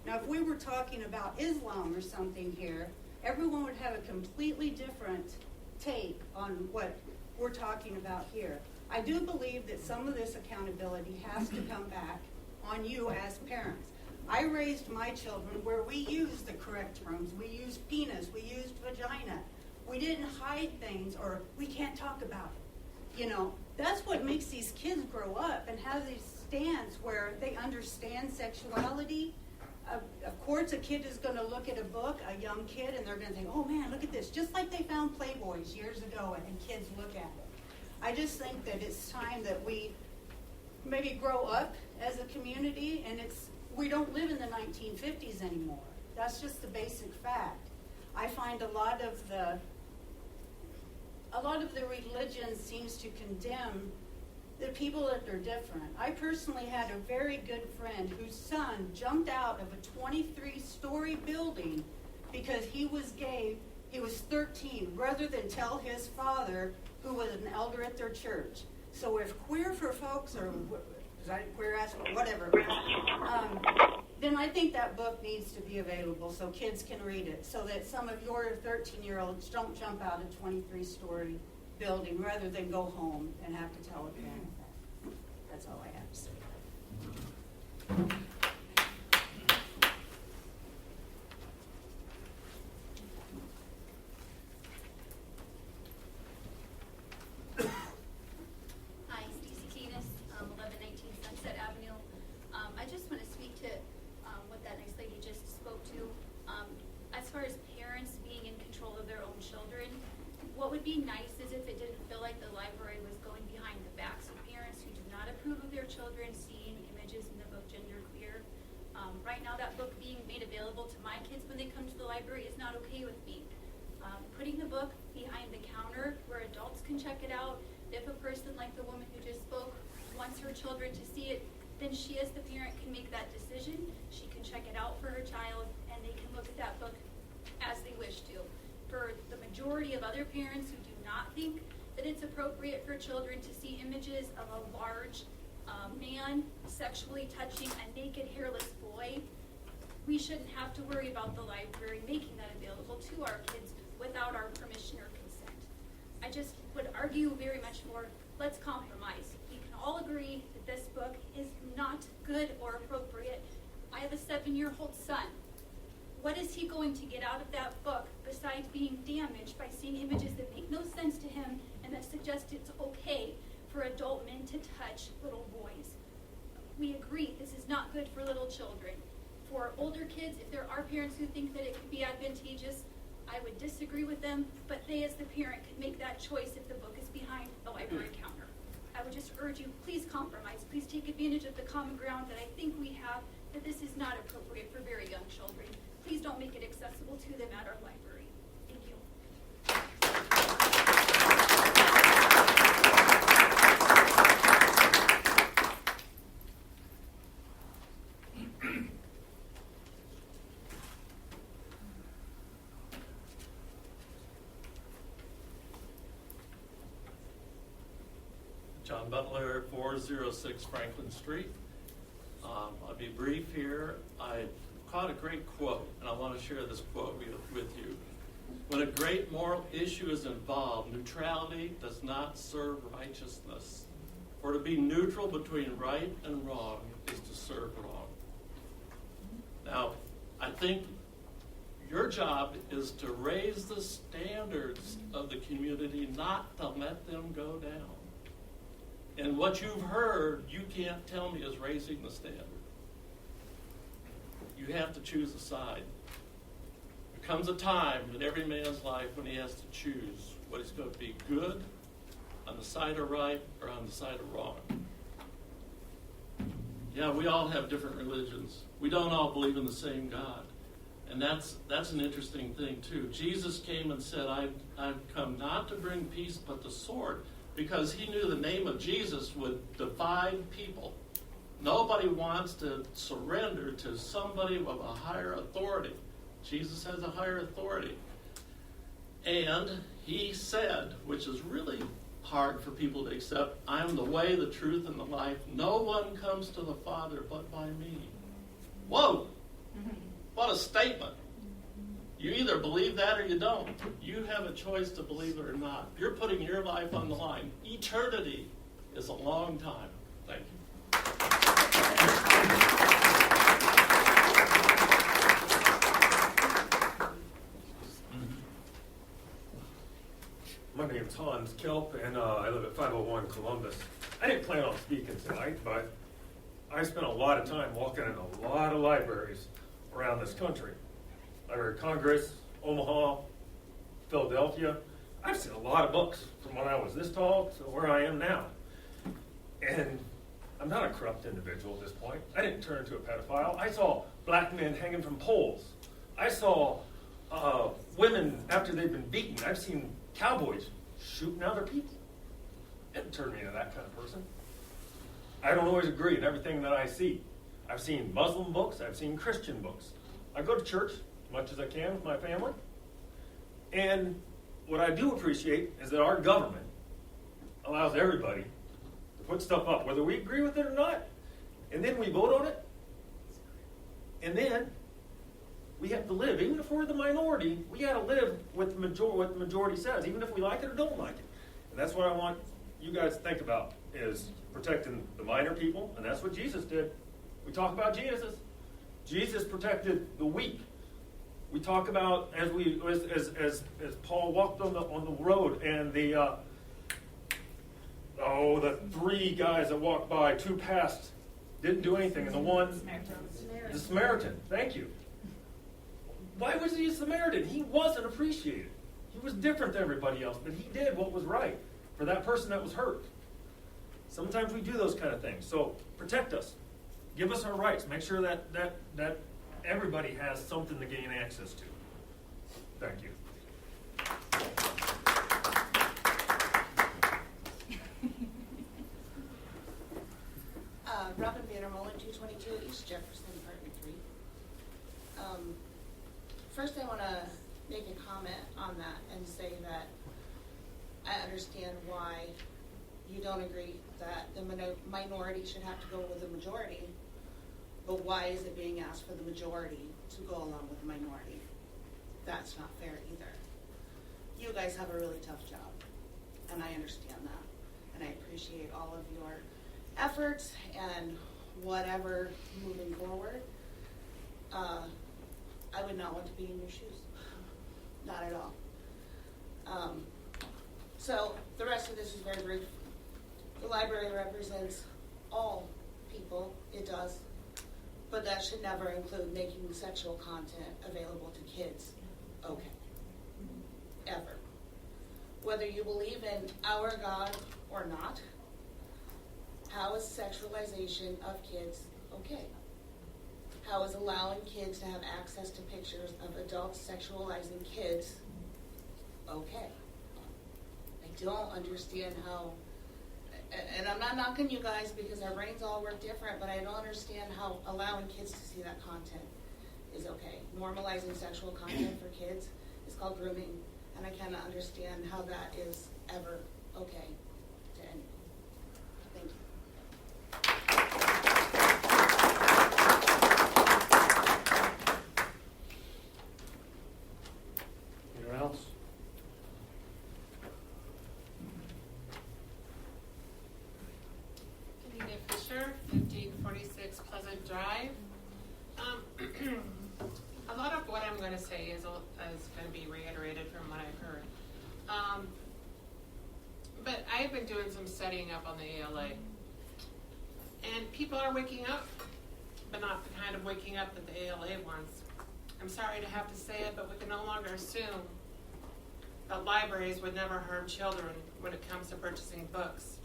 Now, if we were talking about Islam or something here, everyone would have a completely different take on what we're talking about here. I do believe that some of this accountability has to come back on you as parents. I raised my children where we used the correct terms. We used penis, we used vagina. We didn't hide things or we can't talk about it. You know, that's what makes these kids grow up and have these stands where they understand sexuality. Of course, a kid is going to look at a book, a young kid, and they're going to think, oh man, look at this. Just like they found Playboys years ago and kids look at it. I just think that it's time that we maybe grow up as a community, and we don't live in the 1950s anymore. That's just the basic fact. I find a lot of the religion seems to condemn the people that are different. I personally had a very good friend whose son jumped out of a 23-story building because he was gay. He was 13, rather than tell his father, who was an elder at their church. So if queer for folks, or is that queer as whatever, then I think that book needs to be available so kids can read it, so that some of your 13-year-olds don't jump out a 23-story building rather than go home and have to tell a parent that. That's all I have to say. Hi, Stacey Keenis, 1119 Sunset Avenue. I just want to speak to what that nice lady just spoke to. As far as parents being in control of their own children, what would be nice is if it didn't feel like the library was going behind the backs of parents who do not approve of their children seeing images in the book Genderqueer. Right now, that book being made available to my kids when they come to the library is not okay with me. Putting the book behind the counter where adults can check it out. If a person like the woman who just spoke wants her children to see it, then she as the parent can make that decision. She can check it out for her child, and they can look at that book as they wish to. For the majority of other parents who do not think that it's appropriate for children to see images of a large man sexually touching a naked, hairless boy, we shouldn't have to worry about the library making that available to our kids without our permission or consent. I just would argue very much more, let's compromise. We can all agree that this book is not good or appropriate. I have a 7-year-old son. What is he going to get out of that book besides being damaged by seeing images that make no sense to him and that suggest it's okay for adult men to touch little boys? We agree this is not good for little children. For older kids, if there are parents who think that it could be advantageous, I would disagree with them, but they as the parent can make that choice if the book is behind the library counter. I would just urge you, please compromise. Please take advantage of the common ground that I think we have, that this is not appropriate for very young children. Please don't make it accessible to them at our library. Thank you. John Butler, 406 Franklin Street. I'll be brief here. I caught a great quote, and I want to share this quote with you. When a great moral issue is involved, neutrality does not serve righteousness. For to be neutral between right and wrong is to serve wrong. Now, I think your job is to raise the standards of the community, not to let them go down. And what you've heard, you can't tell me is raising the standard. You have to choose a side. There comes a time in every man's life when he has to choose what is going to be good on the side of right or on the side of wrong. Yeah, we all have different religions. We don't all believe in the same God. And that's an interesting thing, too. Jesus came and said, I've come not to bring peace but the sword, because he knew the name of Jesus would divide people. Nobody wants to surrender to somebody with a higher authority. Jesus has a higher authority. And he said, which is really hard for people to accept, I am the way, the truth, and the life. No one comes to the Father but by me. Whoa! What a statement. You either believe that or you don't. You have a choice to believe it or not. You're putting your life on the line. Eternity is a long time. Thank you. My name's Hans Kelp, and I live at 501 Columbus. I didn't plan on speaking tonight, but I spent a lot of time walking in a lot of libraries around this country. Library of Congress, Omaha, Philadelphia. I've seen a lot of books from when I was this tall to where I am now. And I'm not a corrupt individual at this point. I didn't turn into a pedophile. I saw black men hanging from poles. I saw women after they've been beaten. I've seen cowboys shooting other people. It didn't turn me into that kind of person. I don't always agree in everything that I see. I've seen Muslim books. I've seen Christian books. I go to church as much as I can with my family. And what I do appreciate is that our government allows everybody to put stuff up, whether we agree with it or not. And then we vote on it. And then we have to live. Even if we're the minority, we got to live with what the majority says, even if we like it or don't like it. And that's what I want you guys to think about, is protecting the minor people. And that's what Jesus did. We talk about Jesus. Jesus protected the weak. We talk about as Paul walked on the road, and the 3 guys that walked by, 2 passed, didn't do anything, and the Samaritan. Thank you. Why was he a Samaritan? He wasn't appreciated. He was different than everybody else, but he did what was right for that person that was hurt. Sometimes we do those kind of things. So protect us. Give us our rights. Make sure that everybody has something to gain access to. Thank you. Robin Vandermolen, 222 East Jefferson, Apartment 3. First, I want to make a comment on that and say that I understand why you don't agree that the minority should have to go with the majority, but why is it being asked for the majority to go along with the minority? That's not fair either. You guys have a really tough job, and I understand that, and I appreciate all of your efforts and whatever moving forward. I would not want to be in your shoes, not at all. So the rest of this is very brief. The library represents all people, it does, but that should never include making sexual content available to kids. Okay. Ever. Whether you believe in our God or not, how is sexualization of kids okay? How is allowing kids to have access to pictures of adults sexualizing kids okay? I don't understand how, and I'm not knocking you guys because our brains all work different, but I don't understand how allowing kids to see that content is okay. Normalizing sexual content for kids is called grooming, and I cannot understand how that is ever okay to anyone. Thank you. Anyone else? Anita Fisher, 1546 Pleasant Drive. A lot of what I'm going to say is going to be reiterated from what I've heard. But I've been doing some studying up on the ALA. And people are waking up, but not the kind of waking up that the ALA wants. I'm sorry to have to say it, but we can no longer assume that libraries would never harm children when it comes to purchasing books.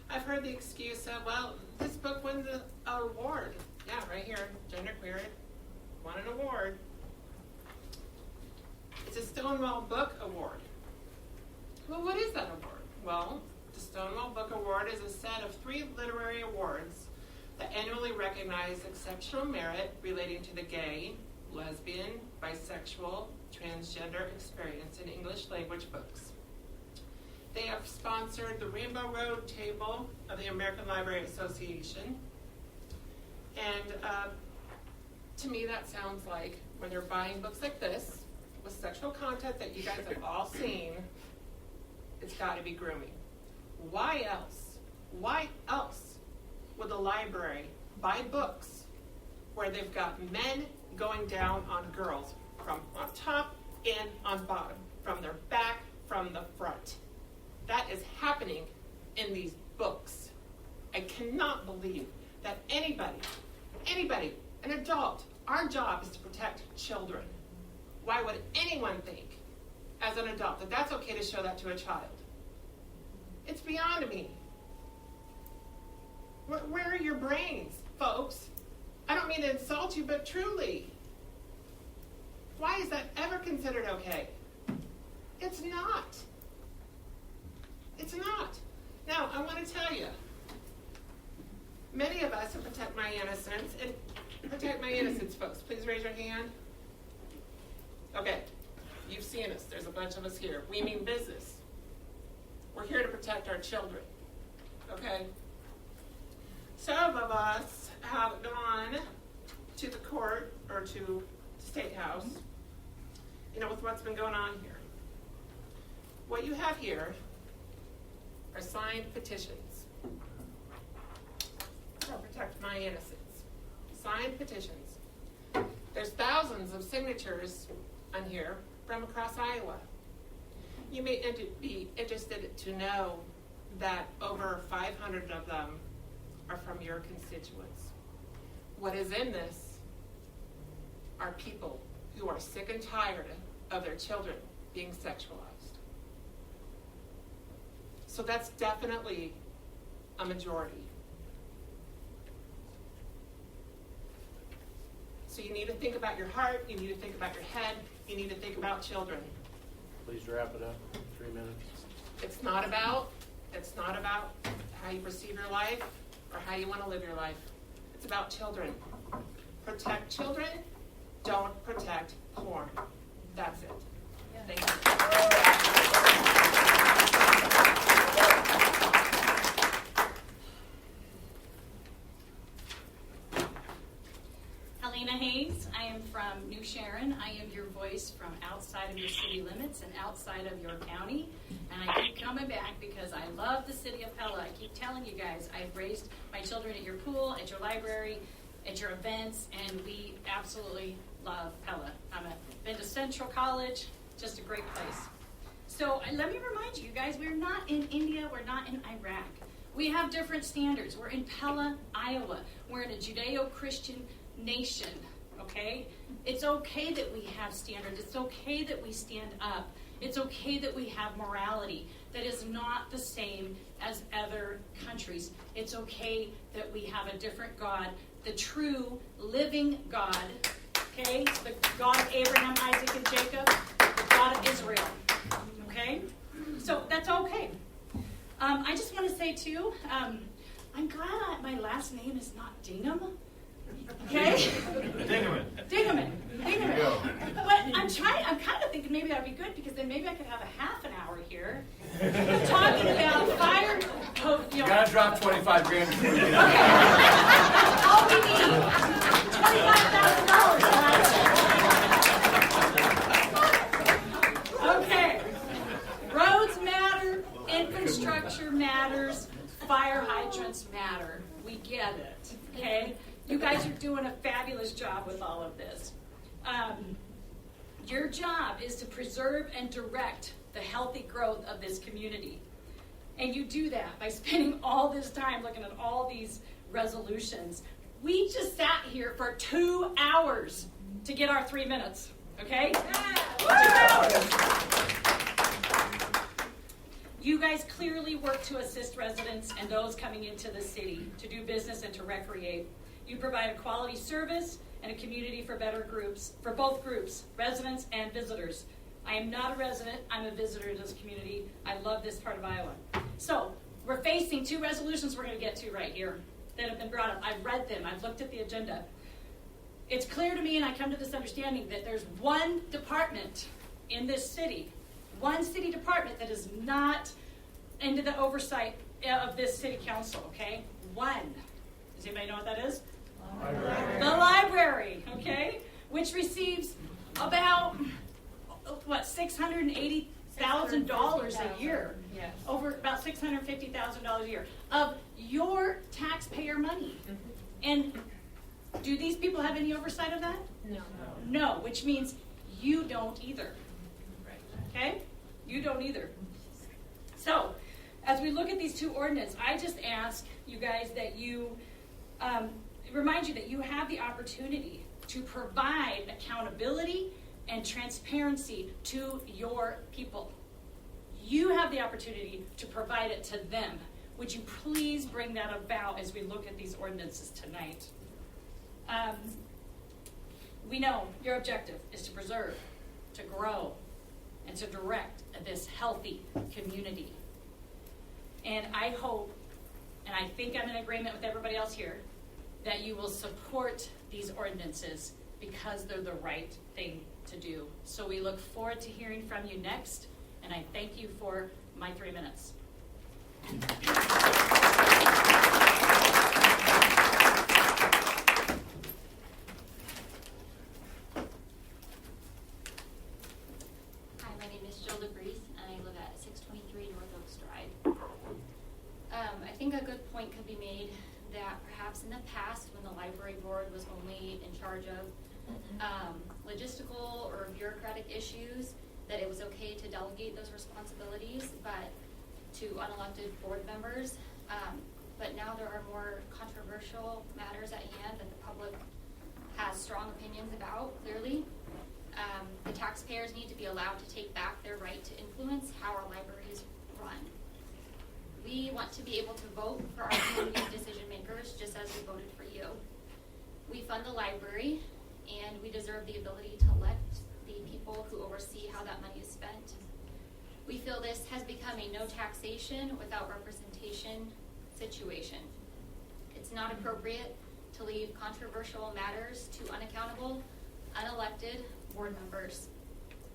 I've heard the excuse of, well, this book won an award. Yeah, right here, genderqueer it, won an award. It's a Stonewall Book Award. Well, what is that award? Well, the Stonewall Book Award is a set of 3 literary awards that annually recognize exceptional merit relating to the gay, lesbian, bisexual, transgender experience in English language books. They have sponsored the Rainbow Road Table of the American Library Association. And to me, that sounds like when you're buying books like this, with sexual content that you guys have all seen, it's got to be grooming. Why else would the library buy books where they've got men going down on girls from on top and on bottom, from their back, from the front? That is happening in these books. I cannot believe that anybody, an adult, our job is to protect children. Why would anyone think as an adult, that that's okay to show that to a child. It's beyond me. Where are your brains, folks? I don't mean to insult you, but truly. Why is that ever considered okay? It's not. It's not. Now, I want to tell you, many of us who protect my innocence, and protect my innocence, folks, please raise your hand. Okay, you've seen us. There's a bunch of us here. We mean business. We're here to protect our children, okay? Some of us have gone to the court or to State House, with what's been going on here. What you have here are signed petitions to protect my innocence. Signed petitions. There's thousands of signatures on here from across Iowa. You may be interested to know that over 500 of them are from your constituents. What is in this are people who are sick and tired of their children being sexualized. So that's definitely a majority. So you need to think about your heart, you need to think about your head, you need to think about children. Please wrap it up, 3 minutes. It's not about how you perceive your life or how you want to live your life. It's about children. Protect children, don't protect porn. That's it. Thank you. Helena Hayes. I am from New Sharon. I am your voice from outside of your city limits and outside of your county. And I keep coming back because I love the City of Pella. I keep telling you guys, I've raised my children at your pool, at your library, at your events, and we absolutely love Pella. I've been to Central College, just a great place. So let me remind you guys, we're not in India, we're not in Iraq. We have different standards. We're in Pella, Iowa. We're in a Judeo-Christian nation, okay? It's okay that we have standards. It's okay that we stand up. It's okay that we have morality that is not the same as other countries. It's okay that we have a different God, the true living God, okay? The God of Abraham, Isaac, and Jacob, the God of Israel, okay? So that's okay. I just want to say, too, I'm glad my last name is not Dingham. Okay? Dingham. But I'm kind of thinking maybe that'd be good because then maybe I could have a half an hour here talking about fire. You gotta drop 25 grand before you get out. Okay. All we need, $25,000. Okay. Roads matter, infrastructure matters, fire hydrants matter. We get it. Okay? You guys are doing a fabulous job with all of this. Your job is to preserve and direct the healthy growth of this community. And you do that by spending all this time looking at all these resolutions. We just sat here for 2 hours to get our 3 minutes, okay? 2 hours. You guys clearly work to assist residents and those coming into the city to do business and to recreate. You provide a quality service and a community for better groups, for both groups, residents and visitors. I am not a resident, I'm a visitor to this community. I love this part of Iowa. So, we're facing 2 resolutions we're going to get to right here that have been brought up. I've read them, I've looked at the agenda. It's clear to me, and I come to this understanding, that there's one department in this city, one city department that is not into the oversight of this city council, okay? One. Does anybody know what that is? Library. The library, okay? Which receives about, $680,000 a year. Yes. Over about $650,000 a year of your taxpayer money. And do these people have any oversight of that? No. No, which means you don't either. Okay? You don't either. So, as we look at these 2 ordinances, I just ask you guys that you remind you that you have the opportunity to provide accountability and transparency to your people. You have the opportunity to provide it to them. Would you please bring that about as we look at these ordinances tonight? We know your objective is to preserve, to grow, and to direct this healthy community. And I hope, and I think I'm in agreement with everybody else here, that you will support these ordinances because they're the right thing to do. So we look forward to hearing from you next, and I thank you for my 3 minutes. Hi, my name is Jill DeBreeze, and I live at 623 North Oaks Drive. I think a good point could be made that perhaps in the past, when the library board was only in charge of logistical or bureaucratic issues, that it was okay to delegate those responsibilities, but to unelected board members. But now there are more controversial matters at hand that the public has strong opinions about, clearly. The taxpayers need to be allowed to take back their right to influence how our libraries run. We want to be able to vote for our community decision makers just as we voted for you. We fund the library, and we deserve the ability to elect the people who oversee how that money is spent. We feel this has become a no taxation without representation situation. It's not appropriate to leave controversial matters to unaccountable, unelected board members.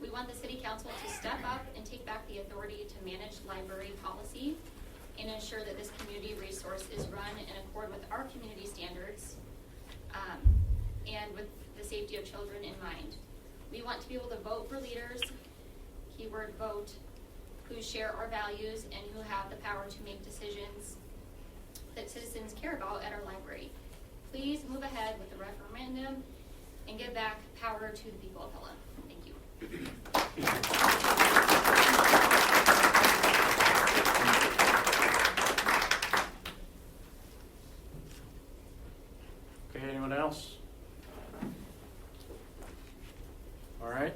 We want the City Council to step up and take back the authority to manage library policy and ensure that this community resource is run in accord with our community standards and with the safety of children in mind. We want to be able to vote for leaders, keyword vote, who share our values and who have the power to make decisions that citizens care about at our library. Please move ahead with the referendum and give back power to the people of Pella. Thank you. Okay, anyone else? All right,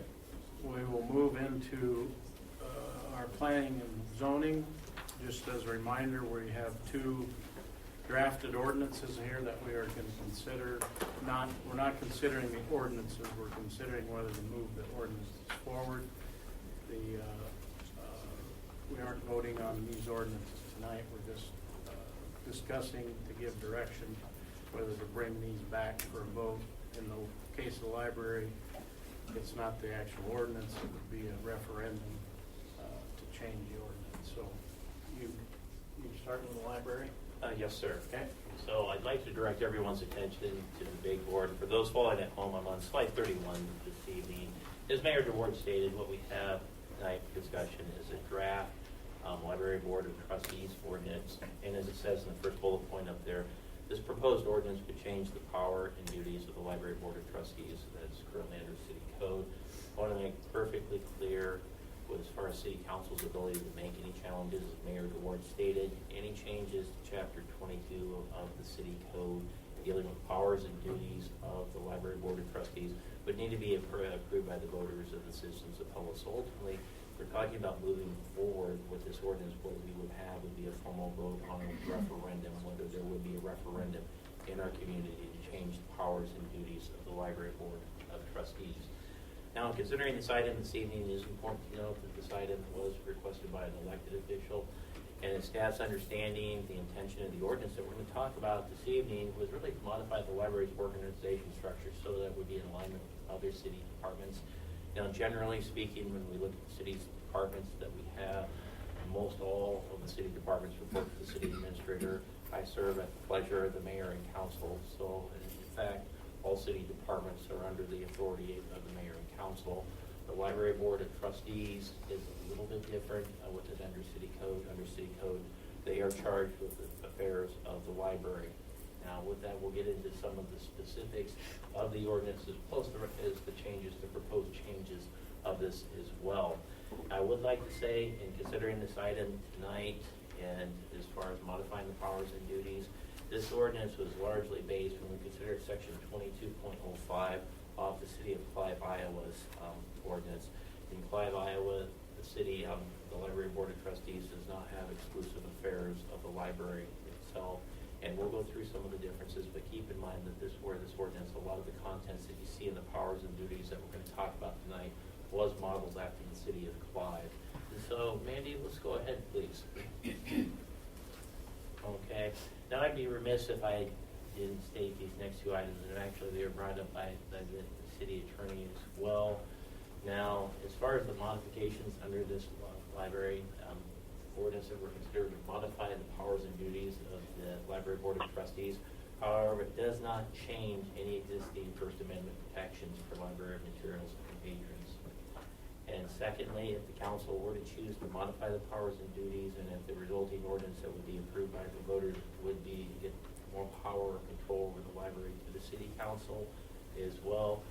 we will move into our planning and zoning. Just as a reminder, we have 2 drafted ordinances here that we are going to consider. We're not considering the ordinances, we're considering whether to move the ordinances forward. We aren't voting on these ordinances tonight, we're just discussing to give direction whether to bring these back for a vote. In the case of the library, it's not the actual ordinance, it would be a referendum to change the ordinance. So you start with the library? Yes, sir. Okay. So I'd like to direct everyone's attention to the big board. For those following at home, I'm on slide 31 this evening. As Mayor DeWard stated, what we have tonight for discussion is a draft Library Board of Trustees ordinance. And as it says in the first bullet point up there, this proposed ordinance could change the power and duties of the Library Board of Trustees that's currently under City Code. I want to make perfectly clear as far as City Council's ability to make any challenges, as Mayor DeWard stated, any changes to Chapter 22 of the City Code dealing with powers and duties of the Library Board of Trustees would need to be approved by the voters of the citizens of Pella. So ultimately, we're talking about moving forward with this ordinance. What we would have would be a formal vote on a referendum, whether there would be a referendum in our community to change the powers and duties of the Library Board of Trustees. Now, considering this item this evening, it is important to note that this item was requested by an elected official, and in staff's understanding, the intention of the ordinance that we're going to talk about this evening was really to modify the library's organization structure so that it would be in alignment with other city departments. Now, generally speaking, when we look at the city's departments that we have, most all of the city departments report to the city administrator. I serve at the pleasure of the mayor and council, so in fact, all city departments are under the authority of the mayor and council. The Library Board of Trustees is a little bit different with it under City Code. Under City Code, they are charged with the affairs of the library. Now, with that, we'll get into some of the specifics of the ordinance as close as the changes, the proposed changes of this as well. I would like to say, in considering this item tonight, and as far as modifying the powers and duties, this ordinance was largely based when we consider Section 22.05 off the City of Clive, Iowa's ordinance. In Clive, Iowa, the city, the Library Board of Trustees does not have exclusive affairs of the library itself. And we'll go through some of the differences, but keep in mind that this ordinance, a lot of the contents that you see in the powers and duties that we're going to talk about tonight was modeled after the City of Clive. And so, Mandy, let's go ahead, please. Okay. Now, I'd be remiss if I didn't state these next two items, and actually they were brought up by the city attorney as well. Now, as far as the modifications under this library ordinance that we're considering to modify the powers and duties of the Library Board of Trustees, however, it does not change any existing First Amendment protections for library materials and patrons. And secondly, if the council were to choose to modify the powers and duties, and if the resulting ordinance that would be approved by the voters would be to get more power or control over the library to the city council as well,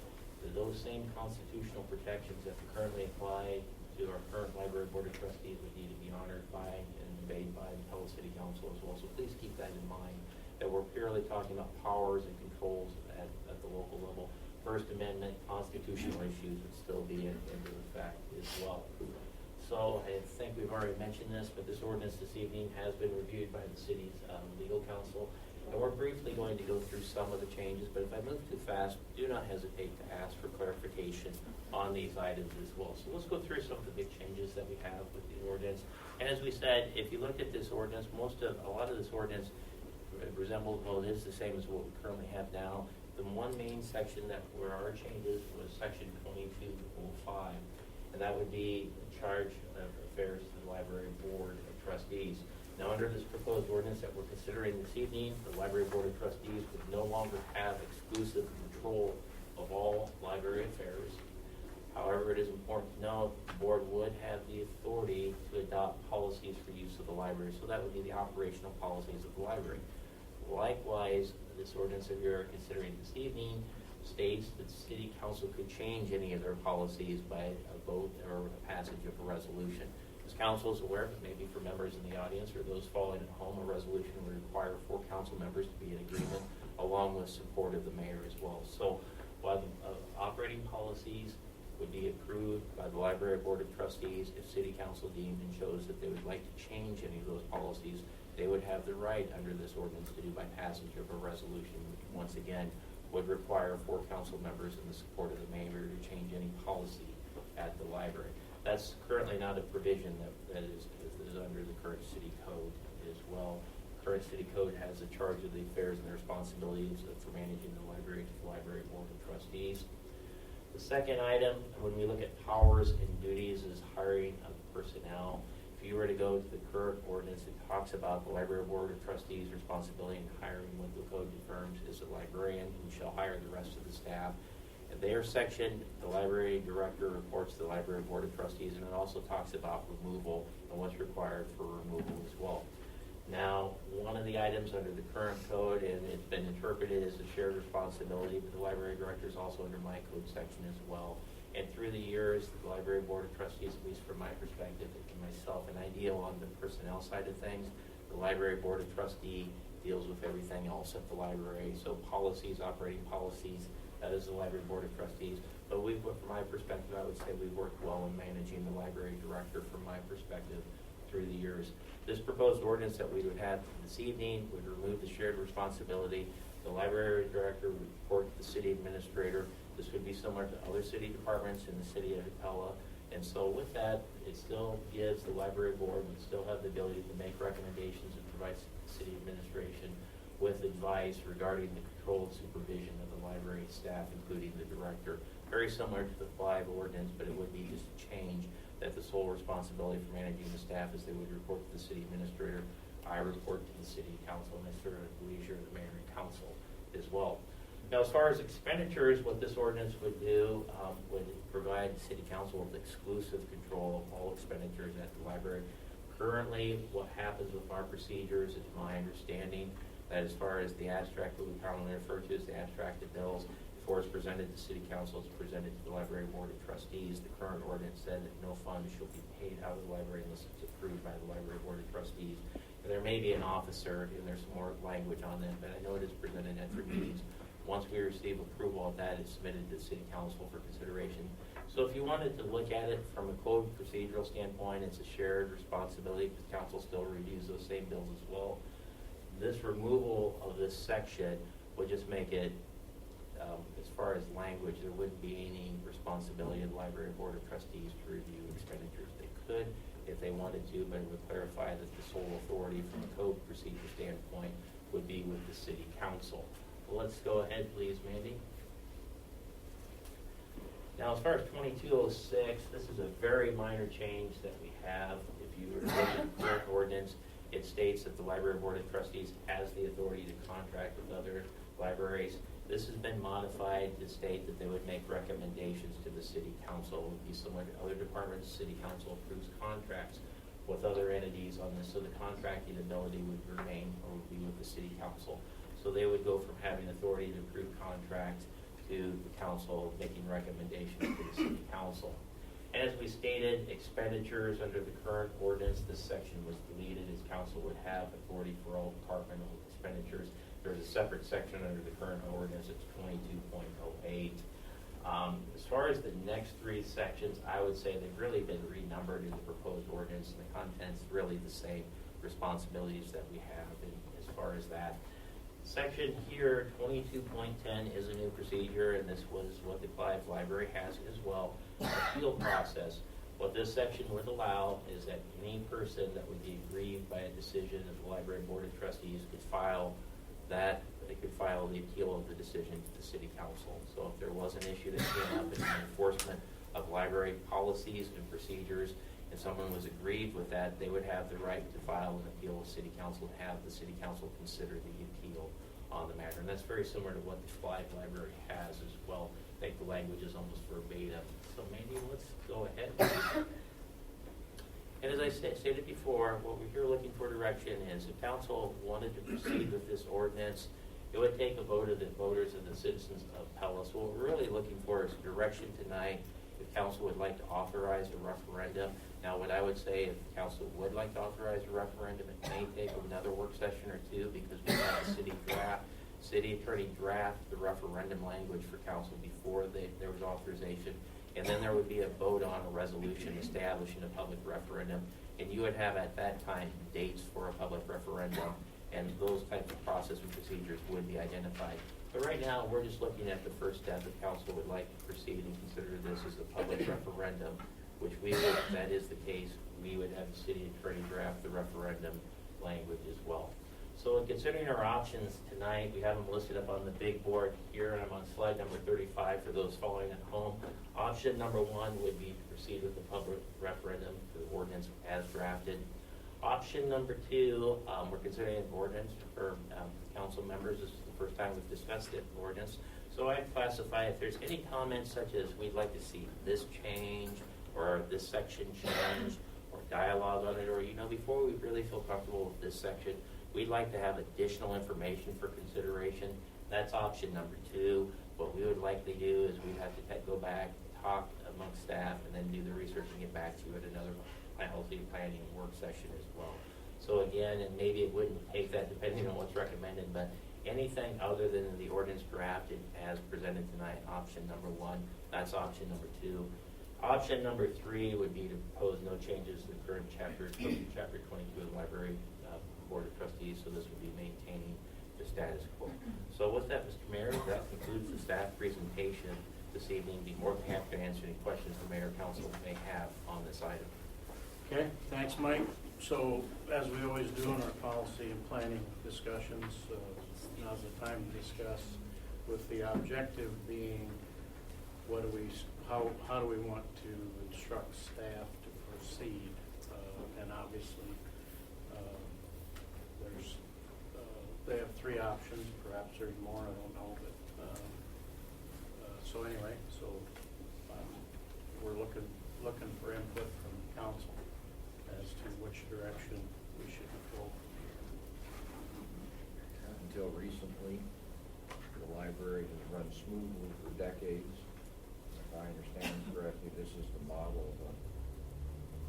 those same constitutional protections that currently apply to our current Library Board of Trustees would need to be honored by and obeyed by the Pella City Council as well. So please keep that in mind, that we're purely talking about powers and controls at the local level. First Amendment constitutional issues would still be into effect as well. So I think we've already mentioned this, but this ordinance this evening has been reviewed by the city's legal counsel. And we're briefly going to go through some of the changes, but if I move too fast, do not hesitate to ask for clarification on these items as well. So let's go through some of the big changes that we have with the ordinance. And as we said, if you look at this ordinance, a lot of this ordinance resembles, well, it is the same as what we currently have now. The one main section where our changes was section 2205, and that would be the charge of affairs to the Library Board of Trustees. Now, under this proposed ordinance that we're considering this evening, the Library Board of Trustees would no longer have exclusive control of all library affairs. However, it is important to note the board would have the authority to adopt policies for use of the library. So that would be the operational policies of the library. Likewise, this ordinance that we are considering this evening states that the City Council could change any of their policies by a vote or a passage of a resolution. As council is aware, but maybe for members in the audience or those following at home, a resolution would require 4 council members to be in agreement, along with support of the mayor as well. So while the operating policies would be approved by the Library Board of Trustees, if City Council deemed and chose that they would like to change any of those policies, they would have the right under this ordinance to do by passage of a resolution, which once again would require 4 council members and the support of the mayor to change any policy at the library. That's currently not a provision that is under the current city code as well. Current city code has a charge of the affairs and the responsibilities for managing the library to the Library Board of Trustees. The second item, when we look at powers and duties, is hiring of personnel. If you were to go to the current ordinance, it talks about the Library Board of Trustees' responsibility in hiring what the code confirms is a librarian who shall hire the rest of the staff. In their section, the library director reports to the Library Board of Trustees, and it also talks about removal and what's required for removal as well. Now, one of the items under the current code, and it's been interpreted as a shared responsibility, but the library director is also under my code section as well. And through the years, the Library Board of Trustees, at least from my perspective and myself, and I deal on the personnel side of things. The Library Board of Trustees deals with everything else at the library. So policies, operating policies, that is the Library Board of Trustees. But from my perspective, I would say we've worked well in managing the library director from my perspective through the years. This proposed ordinance that we would have this evening would remove the shared responsibility. The library director would report to the city administrator. This would be similar to other city departments in the City of Pella. And so with that, it still gives the library board, would still have the ability to make recommendations and provide the city administration with advice regarding the control and supervision of the library staff, including the director. Very similar to the 5 ordinance, but it would be just a change that the sole responsibility for managing the staff is they would report to the city administrator. I report to the city council, and I serve at the leisure of the mayor and council as well. Now, as far as expenditures, what this ordinance would do would provide the city council with exclusive control of all expenditures at the library. Currently, what happens with our procedures, it's my understanding that as far as the abstract, what we commonly refer to as the abstract of bills, before it's presented to City Council, it's presented to the Library Board of Trustees. The current ordinance said that no funds shall be paid out of the library unless it's approved by the Library Board of Trustees. And there may be an officer, and there's some more language on that, but I know it is presented at 3 meetings. Once we receive approval of that, it's submitted to the city council for consideration. So if you wanted to look at it from a code procedural standpoint, it's a shared responsibility because council still reviews those same bills as well. This removal of this section would just make it, as far as language, there wouldn't be any responsibility of the library board of trustees to review expenditures. They could if they wanted to, but it would clarify that the sole authority from a code procedure standpoint would be with the city council. Well, let's go ahead, please, Mandy. Now, as far as 2206, this is a very minor change that we have. If you were to look at the current ordinance, it states that the Library Board of Trustees has the authority to contract with other libraries. This has been modified to state that they would make recommendations to the city council. It would be similar to other departments. City council approves contracts with other entities on this, so the contracting ability would remain or would be with the city council. So they would go from having authority to approve contracts to the council making recommendations to the city council. And as we stated, expenditures under the current ordinance, this section was deleted as council would have authority for all departmental expenditures. There's a separate section under the current ordinance, it's 22.08. As far as the next three sections, I would say they've really been renumbered in the proposed ordinance, and the content's really the same responsibilities that we have as far as that. Section here, 22.10, is a new procedure, and this was what the Clive Library has as well, appeal process. What this section would allow is that any person that would be aggrieved by a decision of the Library Board of Trustees could file that, they could file the appeal of the decision to the City Council. So if there was an issue that came up in the enforcement of library policies and procedures, and someone was aggrieved with that, they would have the right to file an appeal with City Council and have the City Council consider the appeal on the matter. And that's very similar to what the Clive Library has as well. I think the language is almost verbatim. So Mandy, let's go ahead. And as I stated before, what we're here looking for direction is if council wanted to proceed with this ordinance, it would take a vote of the voters and the citizens of Pella. So what we're really looking for is direction tonight. If council would like to authorize a referendum. Now, what I would say, if council would like to authorize a referendum, it may take another work session or two because we have a city attorney draft the referendum language for council before there was authorization. And then there would be a vote on a resolution establishing a public referendum. And you would have at that time dates for a public referendum. And those types of process and procedures would be identified. But right now, we're just looking at the first step. If council would like to proceed and consider this as a public referendum, which we would, if that is the case, we would have the city attorney draft the referendum language as well. So in considering our options tonight, we have them listed up on the big board here, and I'm on slide number 35 for those following at home. Option number 1 would be to proceed with the public referendum for the ordinance as drafted. Option number 2, we're considering an ordinance for council members. This is the first time we've discussed the ordinance. So I classify if there's any comments such as we'd like to see this change or this section change or dialogue on it, or before we really feel comfortable with this section, we'd like to have additional information for consideration. That's option number 2. What we would likely do is we'd have to go back, talk amongst staff, and then do the research and get back to you at another healthy planning work session as well. So again, and maybe it wouldn't take that depending on what's recommended, but anything other than the ordinance drafted as presented tonight, option number 1, that's option number 2. Option number 3 would be to propose no changes to the current chapter 22 of the Library Board of Trustees, so this would be maintaining the status quo. So with that, Mr. Mayor, that concludes the staff presentation this evening. Be more than happy to answer any questions the Mayor Council may have on this item. Okay, thanks, Mike. So, as we always do in our policy and planning discussions, now's the time to discuss with the objective being how do we want to instruct staff to proceed? And obviously, they have 3 options. Perhaps there's more, I don't know. But so anyway, we're looking for input from council as to which direction we should go. Until recently, the library has run smoothly for decades. If I understand correctly, this is the model of a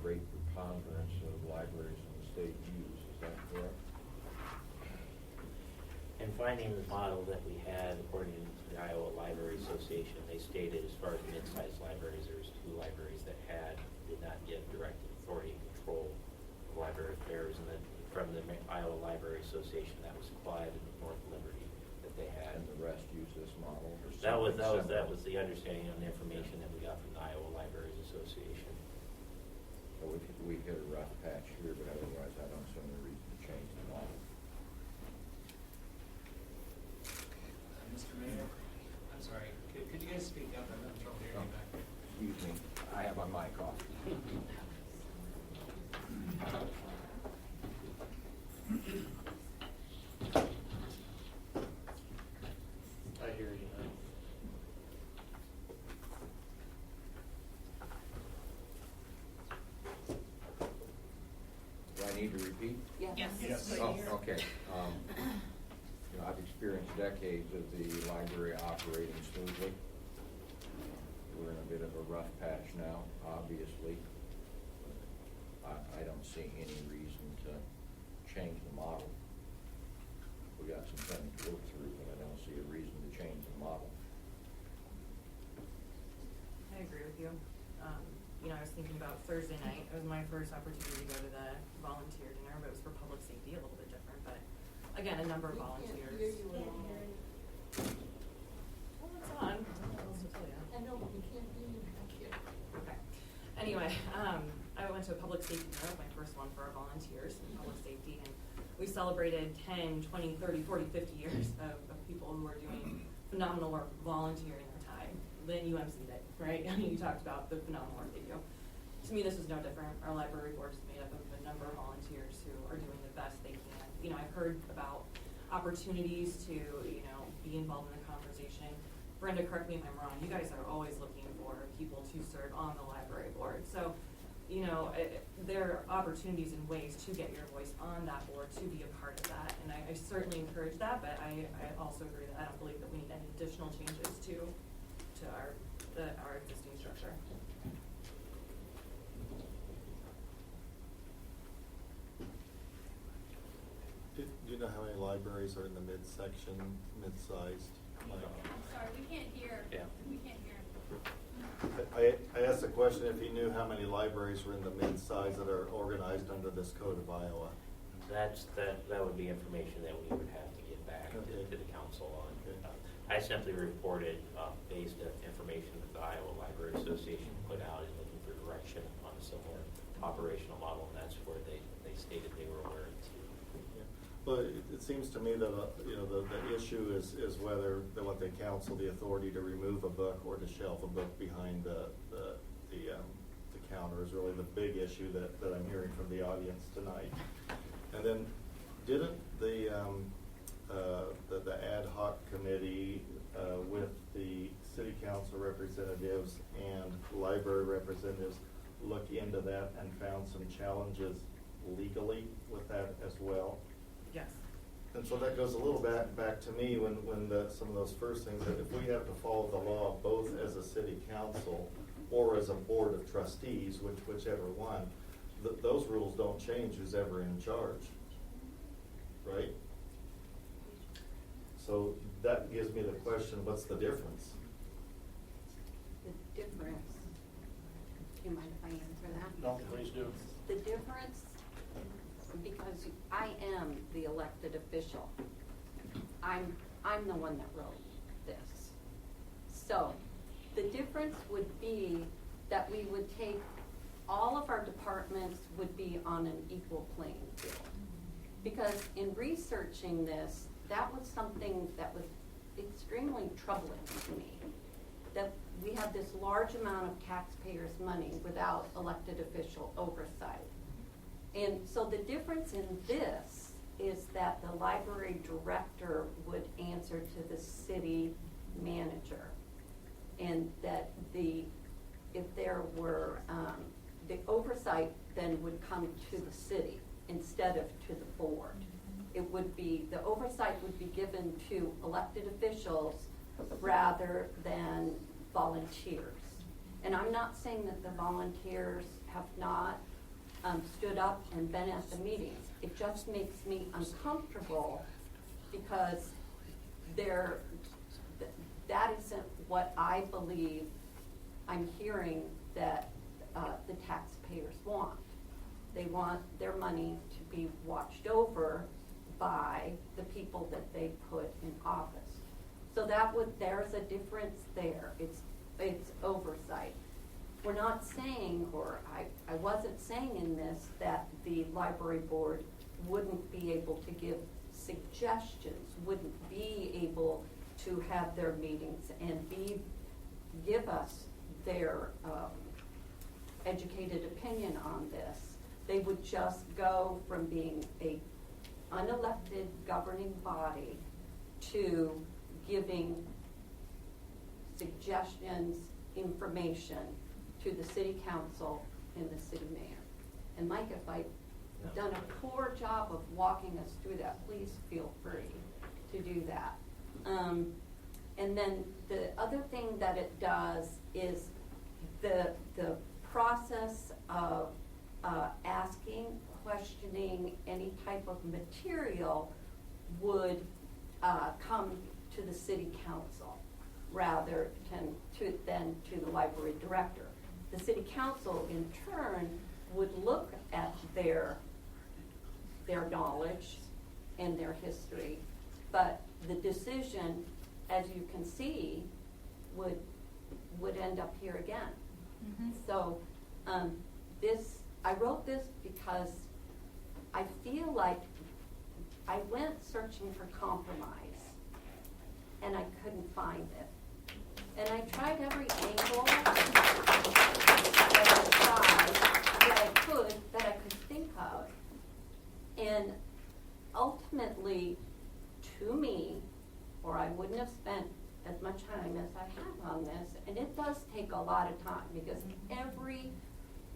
great preponderance of libraries in the state use. Is that correct? And in finding the model that we had, according to the Iowa Library Association, they stated as far as mid-sized libraries, there's 2 libraries that did not get direct authority and control of library affairs, and then from the Iowa Library Association, that was Clyde and North Liberty that they had. And the rest use this model? Or That was something the understanding and the information that we got from the Iowa Libraries Association. So we hit a rough patch here, but otherwise I don't see any reason to change the model. Mr. Mayor, I'm sorry, could you guys speak up? I'm having trouble hearing you back there. Excuse me, I have my mic off. I hear you now. Do I need to repeat? Yes. Yes. Oh, okay. You know, I've experienced decades of the library operating smoothly. We're in a bit of a rough patch now, obviously. I don't see any reason to change the model. We got some things to work through, but I don't see a reason to change the model. I agree with you. You know, I was thinking about Thursday night. It was my first opportunity to go to the volunteer dinner, but it was for public safety, a little bit different. But again, a number of volunteers. Can't hear you. Well, it's on. What else to tell you? I know, but we can't hear you back here. Okay. Anyway, I went to a public safety dinner, my first one for our volunteers in public safety, and we celebrated 10, 20, 30, 40, 50 years of people who are doing phenomenal work volunteering their time. Then you emceed it, right? I mean, you talked about the phenomenal work they do. To me, this is no different. Our library board is made up of a number of volunteers who are doing the best they can. You know, I've heard about opportunities to, you know, be involved in the conversation. Brenda, correct me if I'm wrong, you guys are always looking for people to serve on the library board. So, you know, there are opportunities and ways to get your voice on that board, to be a part of that. And I certainly encourage that, but I also agree that I don't believe that we need any additional changes to our existing structure. Do you know how many libraries are in the mid-section, mid-sized? I'm sorry, we can't hear. Yeah. We can't hear. I asked the question if you knew how many libraries were in the mid-size that are organized under this code of Iowa. That would be information that we would have to get back to the council on. Okay. I simply reported based on information that the Iowa Library Association put out and looking for direction on a similar operational model, and that's where they stated they were aware of it. Well, it seems to me that you know the issue is whether they want the council the authority to remove a book or to shelve a book behind the counter is really the big issue that I'm hearing from the audience tonight. And then, didn't the ad hoc committee with the city council representatives and library representatives look into that and found some challenges legally with that as well? Yes. And so that goes a little back to me when some of those first things, that if we have to follow the law both as a city council or as a board of trustees, whichever one, those rules don't change who's ever in charge, right? So that gives me the question, what's the difference? The difference, do you mind if I answer that? No, please do. The difference, because I am the elected official. I'm the one that wrote this. So the difference would be that we would take, all of our departments would be on an equal playing field. Because in researching this, that was something that was extremely troubling to me. That we had this large amount of taxpayers' money without elected official oversight. And so the difference in this is that the library director would answer to the city manager. And that if there were, the oversight then would come to the city instead of to the board. It would be, the oversight would be given to elected officials rather than volunteers. And I'm not saying that the volunteers have not stood up and been at the meetings. It just makes me uncomfortable because that isn't what I believe I'm hearing that the taxpayers want. They want their money to be watched over by the people that they put in office. So there's a difference there. It's oversight. We're not saying, or I wasn't saying in this, that the library board wouldn't be able to give suggestions, wouldn't be able to have their meetings and give us their educated opinion on this. They would just go from being a unelected governing body to giving suggestions, information to the city council and the city mayor. And Mike, if I've done a poor job of walking us through that, please feel free to do that. And then the other thing that it does is the process of asking, questioning any type of material would come to the city council rather than to the library director. The city council in turn would look at their knowledge and their history, but the decision, as you can see, would end up here again. Mm-hmm. So I wrote this because I feel like I went searching for compromise and I couldn't find it. And I tried every angle that I could think of. And ultimately, to me, or I wouldn't have spent as much time as I have on this, and it does take a lot of time because every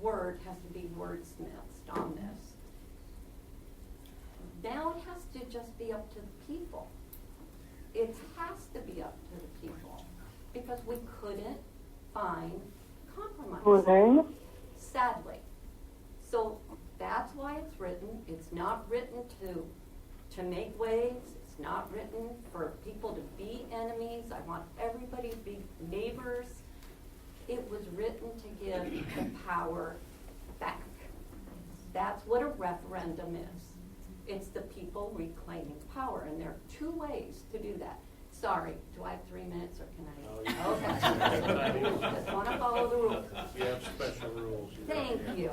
word has to be wordsmithed on this. Now it has to just be up to the people. It has to be up to the people because we couldn't find compromise, sadly. So that's why it's written. It's not written to make waves. It's not written for people to be enemies. I want everybody to be neighbors. It was written to give the power back. That's what a referendum is. It's the people reclaiming power, and there are two ways to do that. Sorry, do I have 3 minutes, or can I? Okay. Just want to follow the rules. You have special rules. Thank you.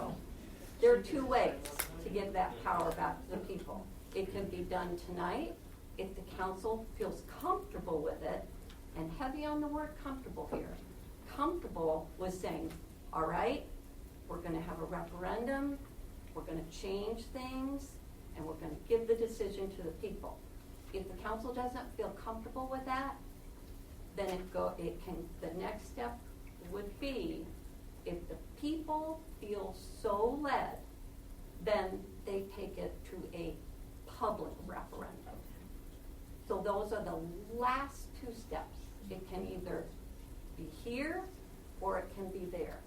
There are two ways to give that power back to the people. It can be done tonight if the council feels comfortable with it, and heavy on the word comfortable here. Comfortable with saying, all right, we're going to have a referendum, we're going to change things, and we're going to give the decision to the people. If the council doesn't feel comfortable with that, then the next step would be, if the people feel so led, then they take it to a public referendum. So those are the last two steps. It can either be here or it can be there.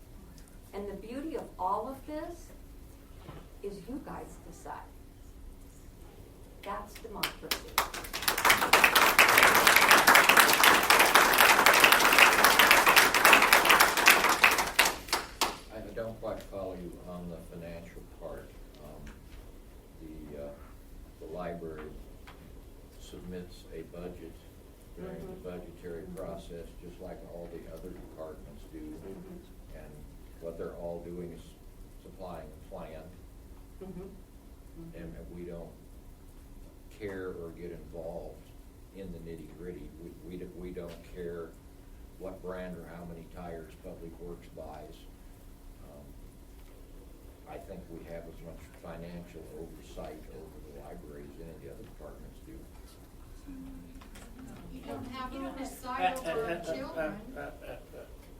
And the beauty of all of this is you guys decide. That's democracy. I don't quite follow you on the financial part. The library submits a budget during the budgetary process, just like all the other departments do. And what they're all doing is supplying a plan. And we don't care or get involved in the nitty-gritty. We don't care what brand or how many tires Public Works buys. I think we have as much financial oversight over the library as any of the other departments do. You don't have to decide over children.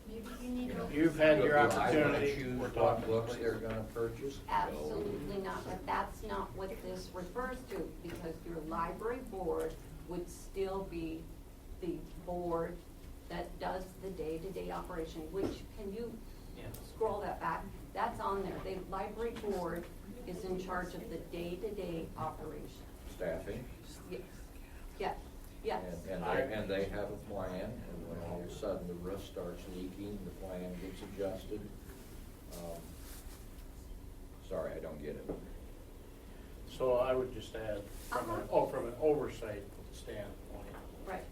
Maybe you need to. You've had your Do I opportunity. choose what books they're gonna purchase? Absolutely not, but that's not what this refers to, because your library board would still be the board that does the day-to-day operation, which, can you scroll that back? That's on there. The library board is in charge of the day-to-day operation. Staffing? Yes. Yes. Yes. And they have a plan, and when all of a sudden the roof starts leaking, the plan gets adjusted. Sorry, I don't get it. So I would just add, from an oversight standpoint. Right.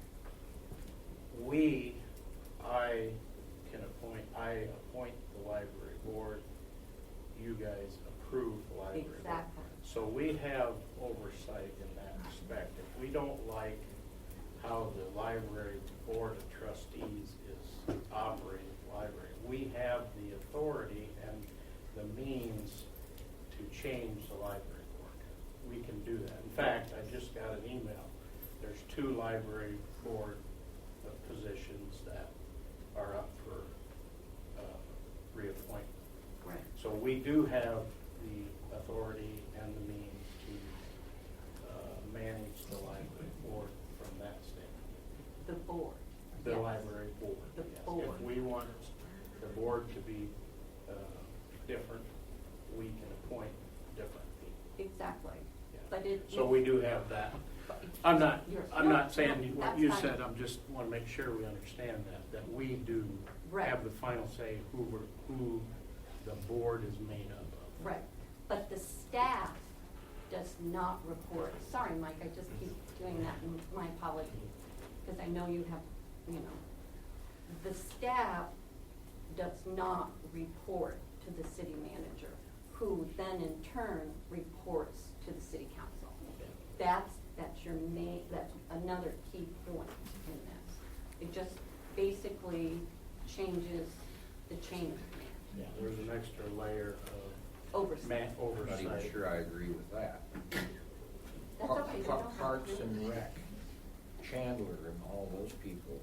I appoint the library board, you guys approve the library board. Exactly. So we have oversight in that respect. If we don't like how the library board of trustees is operating the library, we have the authority and the means to change the library board. We can do that. In fact, I just got an email. There's 2 library board positions that are up for reappointment. Right. So we do have the authority and the means to manage the library board from that standpoint. The board. The Yes. library board. The yes. board. If we want the board to be different, we can appoint different people. Exactly. Yeah. But it. So we do have that. I'm not No, saying what that's you fine. said, I'm just want to make sure we understand that we do Right. have the final say who the board is made up of. Right, but the staff does not report, sorry, Mike, I just keep doing that, and my apologies, because I know you have, the staff does not report to the city manager, who then in turn reports to the city council. That's your main, that's another key point in this. It just basically changes the chain of command. Yeah, there's an extra layer of Oversight. I'm not even sure I agree with that. That's okay, you don't have to Parks do and it. Rec, Chandler and all those people,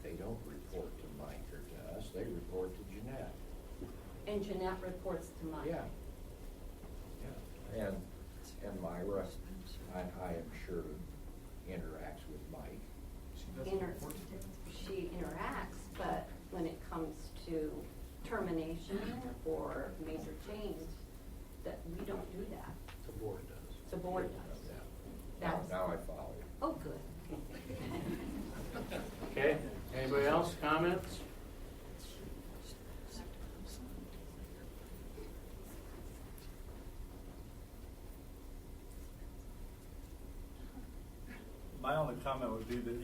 they don't report to Mike or to us, they report to Jeanette. And Jeanette reports to Mike. Yeah. Yeah, and Myra, I am sure interacts with Mike. She interacts, but when it comes to termination or major change, that we don't do that. The board does. The board does. That's- Now I follow you. Oh, good. Okay, anybody else, comments? My only comment would be that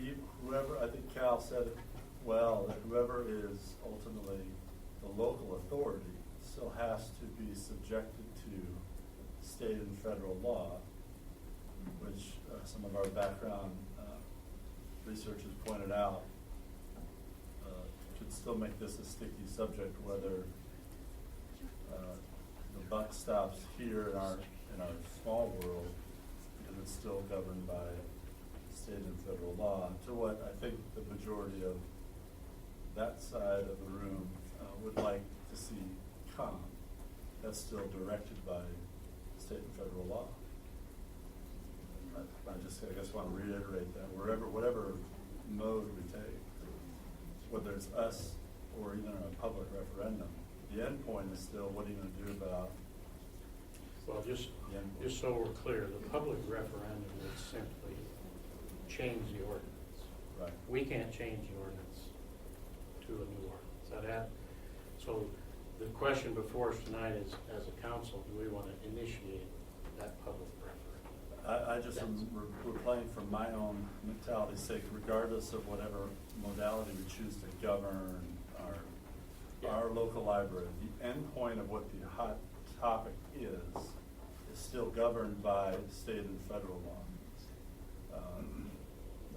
whoever, I think Cal said it well, that whoever is ultimately the local authority still has to be subjected to state and federal law, which some of our background researchers pointed out could still make this a sticky subject, whether the buck stops here in our small world, because it's still governed by state and federal law, to what I think the majority of that side of the room would like to see come. That's still directed by state and federal law. I guess want to reiterate that whatever mode we take, whether it's us or even a public referendum, the end point is still, what are you going to do about? Well, just so we're clear, the public referendum would simply change the ordinance. Right. We can't change the ordinance to a new ordinance. So the question before us tonight is, as a council, do we want to initiate that public referendum? We're playing from my own mentality's sake, regardless of whatever modality we choose to govern our local library. The end point of what the hot topic is still governed by state and federal law.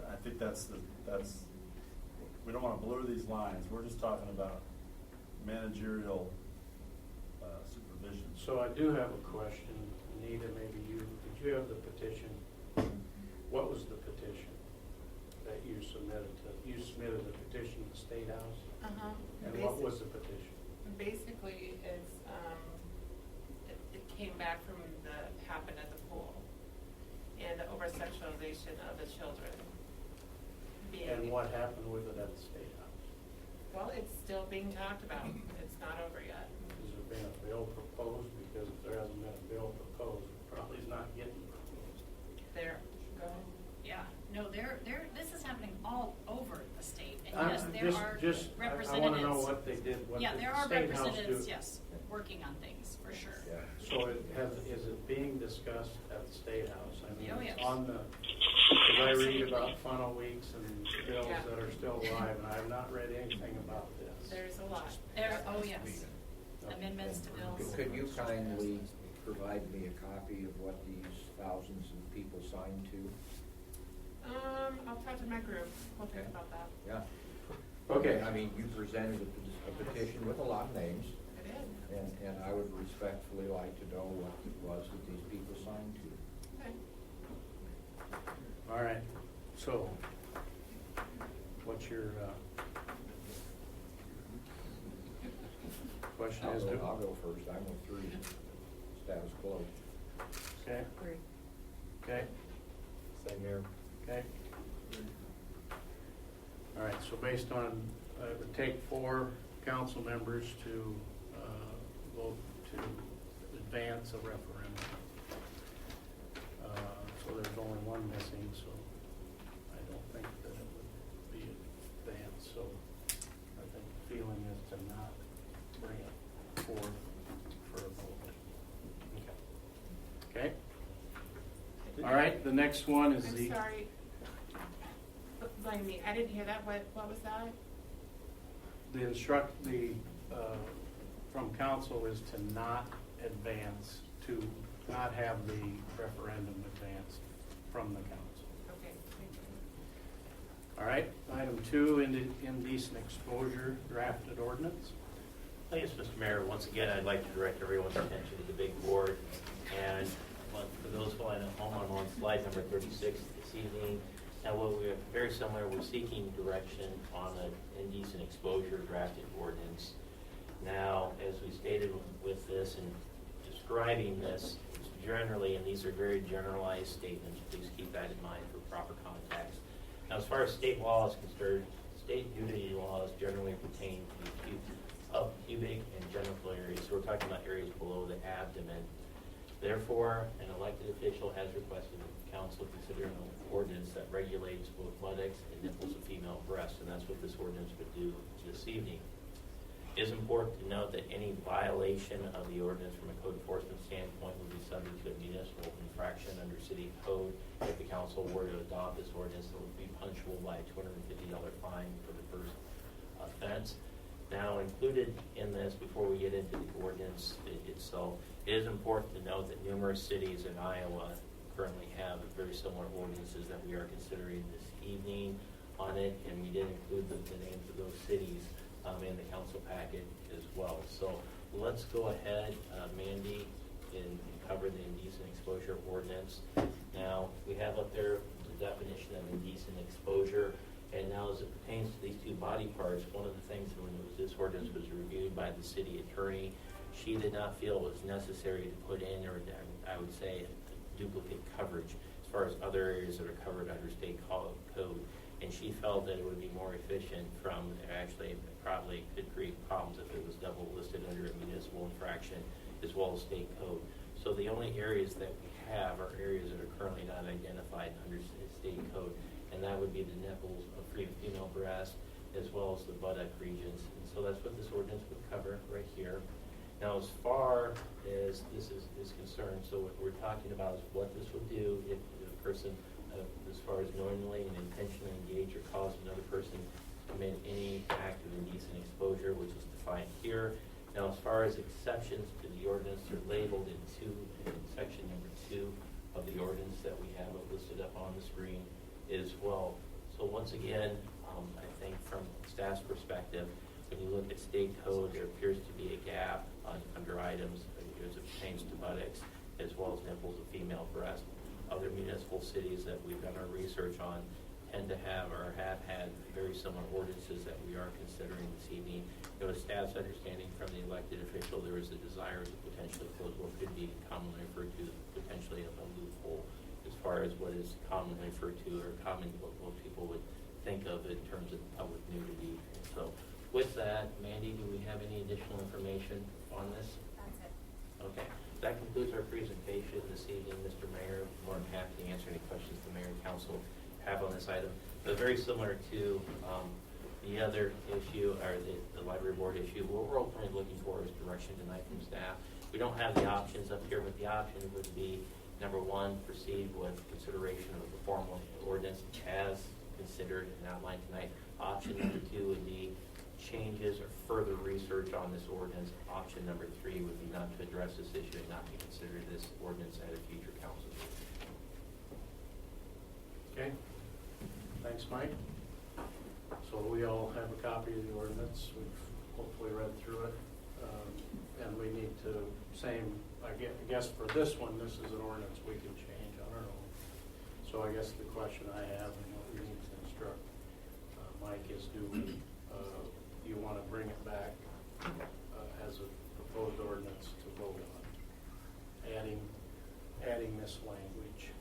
I think that's we don't want to blur these lines. We're just talking about managerial supervision. So I do have a question, Anita, maybe did you have the petition? What was the petition that you submitted you submitted a petition to the State House? And what was the petition? Basically, it's, it came back from happened at the pool, and the over-sexualization of the children. And what happened with it at the State House? Well, it's still being talked about. It's not over yet. Has there been a bill proposed? Because if there hasn't been a bill proposed, it probably is not getting proposed. There, go ahead. Yeah, no, this happening all over the state. And yes, there are I representatives. want to know what they did, what Yeah, did there the are State House representatives, do? yes, working on things, for sure. Yeah. So is it being discussed at the State House? I mean, Oh, it's yes. on the, because I read Absolutely. about funnel weeks and bills Yeah. that are still alive, and I have not read anything about this. There's a lot. Oh, yes. Amendments to bills. Could you kindly provide me a copy of what these thousands of people signed to? I'll talk to my group. We'll think about that. Yeah. Okay. I mean, you presented a petition with a lot of names, I did. and I would respectfully like to know what it was that these people signed to. Okay. All right, so what's your question is? I'll go first. I'm with 3. Status quo. Okay, Agree. okay, Same here. okay. All right, so based on, it would take 4 council members to vote to advance a referendum. So there's only 1 missing, so I don't think that it would be advanced. So I think the feeling is to not bring it forth for a vote. Okay? All right, the next one is I'm sorry. Blame me. I didn't hear that. What was that? From council is to not advance, to not have the referendum advanced from the council. Okay. Thank you. All right, item 2, indecent exposure drafted ordinance. Yes, Mr. Mayor, once again, I'd like to direct everyone's attention to the big board. And for those following at home, I'm on slide number 36 this evening. Now, what we are very similar, we're seeking direction on an indecent exposure drafted ordinance. Now, as we stated with this and describing this, generally, and these are very generalized statements, please keep that in mind for proper context. Now, as far as state law is concerned, state nudity laws generally pertain to pubic and genital areas. So we're talking about areas below the abdomen. Therefore, an elected official has requested that the council consider an ordinance that regulates both buttocks and nipples of female breasts, and that's what this ordinance would do this evening. It is important to note that any violation of the ordinance from a code enforcement standpoint would be subject to a municipal infraction under city code. If the council were to adopt this ordinance, it would be punishable by a $250 fine for the first offense. Now, included in this, before we get into the ordinance itself, it is important to note that numerous cities in Iowa currently have very similar ordinances that we are considering this evening on it, and we did include the names of those cities in the council packet as well. So let's go ahead, Mandy, and cover the indecent exposure ordinance. Now, we have up there the definition of indecent exposure. And now as it pertains to these 2 body parts, one of the things when this ordinance was reviewed by the city attorney, she did not feel it was necessary to put in, or I would say, duplicate coverage as far as other areas that are covered under state code. And she felt that it would be more efficient actually probably could create problems if it was double listed under a municipal infraction as well as state code. So the only areas that we have are areas that are currently not identified under state code, and that would be the nipples of female breast as well as the buttock regions. And so that's what this ordinance would cover right here. Now, as far as this is concerned, so what we're talking about is what this would do if the person, as far as knowingly and intentionally engage or cause another person to commit any act of indecent exposure, which is defined here. Now, as far as exceptions to the ordinance, they're labeled in section number 2 of the ordinance that we have listed up on the screen as well. So once again, I think from staff's perspective, when you look at state code, there appears to be a gap under items as it pertains to buttocks as well as nipples of female breast. Other municipal cities that we've done our research on tend to have or have had very similar ordinances that we are considering this evening. It was staff's understanding from the elected official there is a desire to potentially close what could be commonly referred to potentially a loophole as far as what is commonly referred to or what people would think of in terms of public nudity. So with that, Mandy, do we have any additional information on this? That's it. Okay. That concludes our presentation this evening, Mr. Mayor. More than happy to answer any questions the Mayor and Council have on this item. but very similar to the other issue, or the library board issue. What we're ultimately looking for is direction tonight from staff. We don't have the options up here, but the option would be, number one, proceed with consideration of the formal ordinance as considered and outlined tonight. Option number two would be changes or further research on this ordinance. Option number three would be not to address this issue and not to consider this ordinance at a future council meeting. Okay, thanks, Mike. So we all have a copy of the ordinance, we've hopefully read through it, and we need to, I guess for this one, this is an ordinance we can change on our own. So I guess the question I have, and what we need to instruct Mike is, you want to bring it back as a proposed ordinance to vote on, adding this language?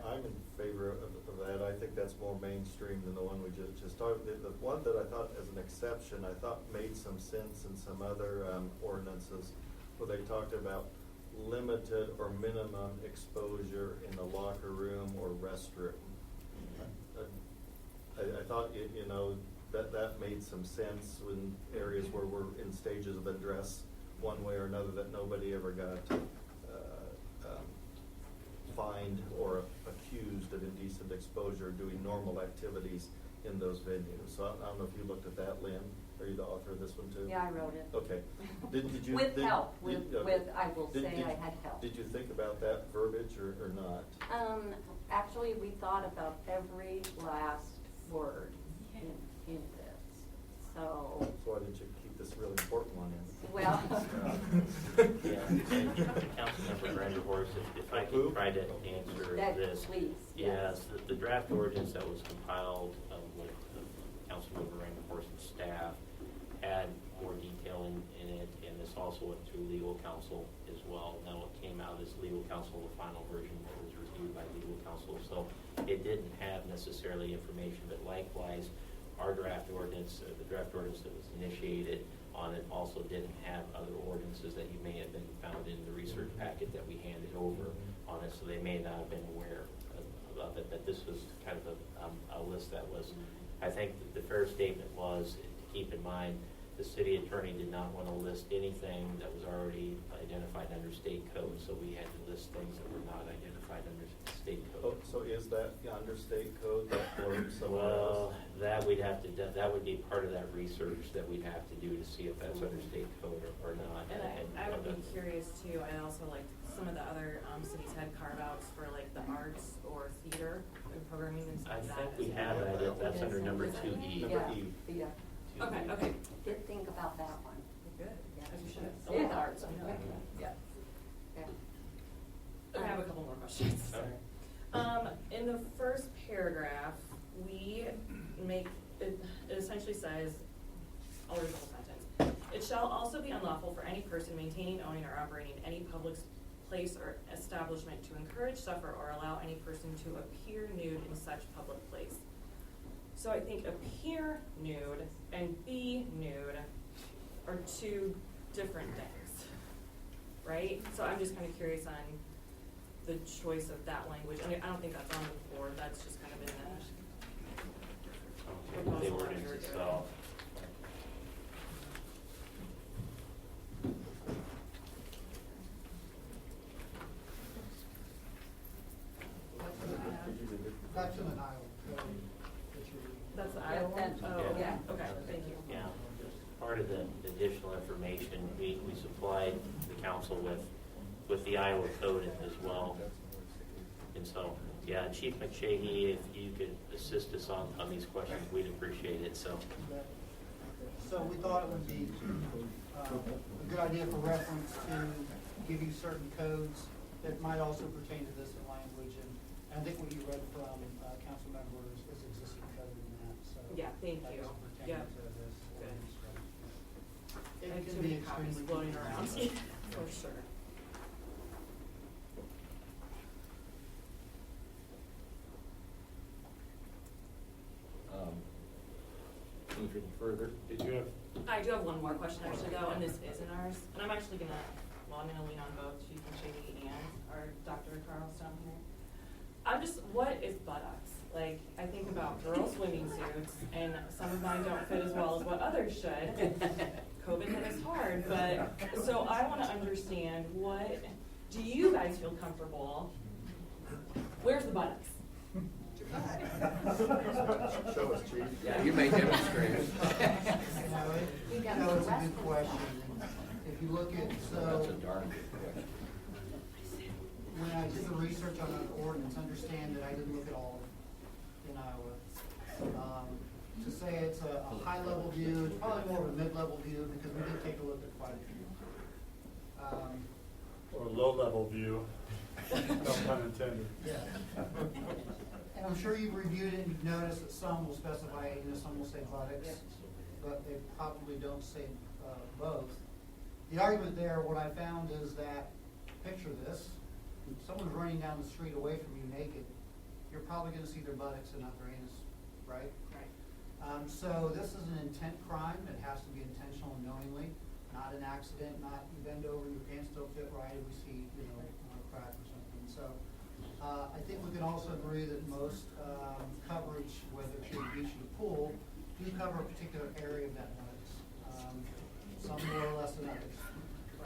I'm in favor of that. I think that's more mainstream than the one we just talked. The one that I thought as an exception, I thought made some sense in some other ordinances where they talked about limited or minimum exposure in the locker room or restroom. I thought that made some sense in areas where we're in stages of undress one way or another, that nobody ever got fined or accused of indecent exposure doing normal activities in those venues. So I don't know if you looked at that, Lynn. Are you the author of this one too? Yeah, I wrote it. Okay. Did you with help? I will say I had help. Did you think about that verbiage or not? Actually, we thought about every last word in this. So why didn't you keep this really important one in? Well. Yeah, and Councilmember Branderhorst, if I could try to answer this. Please. Yes, the draft ordinance that was compiled with Councilmember Branderhorst and staff had more detail in it, and this also went through legal counsel as well. Now what came out as legal counsel, the final version was reviewed by legal counsel, so it didn't have necessarily information, but likewise, our draft ordinance, the draft ordinance that was initiated on it also didn't have other ordinances that you may have been found in the research packet that we handed over on it, so they may not have been aware of it, but this was kind of a list that was, I think the fair statement was to keep in mind the city attorney did not want to list anything that was already identified under state code, so we had to list things that were not identified under state code. So is that under state code or somewhere Well, else? that we'd have to, that would be part of that research that we'd have to do to see if that's under state code or not. And I would be curious too, I also like some of the other cities had carve-outs for like the arts or theater and programming and stuff I like that. think we have that, that's under number 2E. Yeah. Yeah. Okay. Did think about that one. Good. Yeah. As you should. I Yeah. love the arts. I know. Yeah. I have a couple more questions. In the first paragraph, we make, it essentially says, I'll read the whole sentence. It shall also be unlawful for any person maintaining, owning, or operating any public place or establishment to encourage, suffer, or allow any person to appear nude in such public place. So I think appear nude and be nude are two different things, right? So I'm just kind of curious on the choice of that language. I mean, I don't think that's on the board, that's just kind of in the The proposal. ordinance itself. That's in an aisle. That's the Iowa one? Oh, Yeah. okay, thank you. Yeah, part of the additional information, we supplied the council with the Iowa code as well. And so, yeah, Chief McShahey, if you could assist us on these questions, we'd appreciate it, so. So we thought it would be a good idea for reference to give you certain codes that might also pertain to this language. And I think what you read from council members is existing code in that. So Yeah, thank that you. doesn't pertain Yeah. to this ordinance. I It have can too be many copies extremely floating around, confusing. for sure. Anything further? Did you have? I do have one more question actually though, and this isn't ours. And I'm actually gonna lean on both Chief McShahey and our Dr. Carlstone here. what is buttocks? Like, I think about girl swimming suits, and some of mine don't fit as well as what others should. COVID hit us hard, but, so I wanna understand, do you guys feel comfortable? Where's the buttocks? Show us, Chief. Yeah, you may demonstrate it. It's a good question. If you look at, That's a darn good question. when I did the research on an ordinance, understand that I didn't look at all of it in Iowa. To say it's a high-level view, it's probably more of a mid-level view, because we did take a look at quite a few. Or a low-level view, no pun intended. Yeah. And I'm sure you've reviewed it and you've noticed that some will specify, some will say buttocks, but they probably don't say both. The argument there, what I found is that, picture this, if someone's running down the street away from you naked, you're probably gonna see their buttocks and not their anus, right? Right. So this is an intent crime. It has to be intentional and knowingly, not an accident, not you bend over, your pants don't fit right, and we see, a crack or something. So I think we can also agree that most coverage, whether it's your beach or the pool, do cover a particular area of that buttocks. Some more or less than others.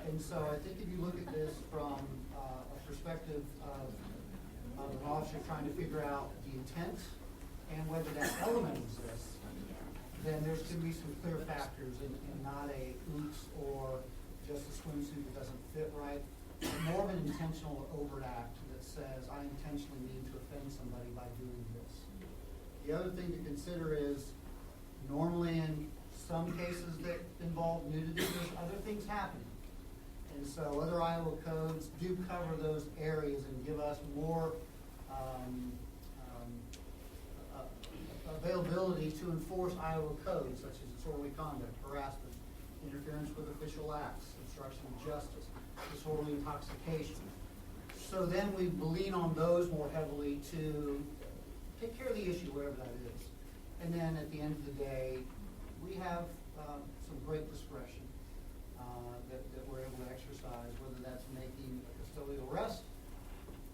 And so I think if you look at this from a perspective of an officer trying to figure out the intent and whether that element exists, then there's going to be some clear factors and not a oops or just a swimsuit that doesn't fit right. More of an intentional overt act that says, I intentionally mean to offend somebody by doing this. The other thing to consider is, normally in some cases that involve nudity, there's other things happening. And so other Iowa codes do cover those areas and give us more availability to enforce Iowa codes, such as disorderly conduct, harassment, interference with official acts, obstruction of justice, disorderly intoxication. So then we lean on those more heavily to take care of the issue, wherever that is. And then at the end of the day, we have some great discretion that we're able to exercise, whether that's making a custodial arrest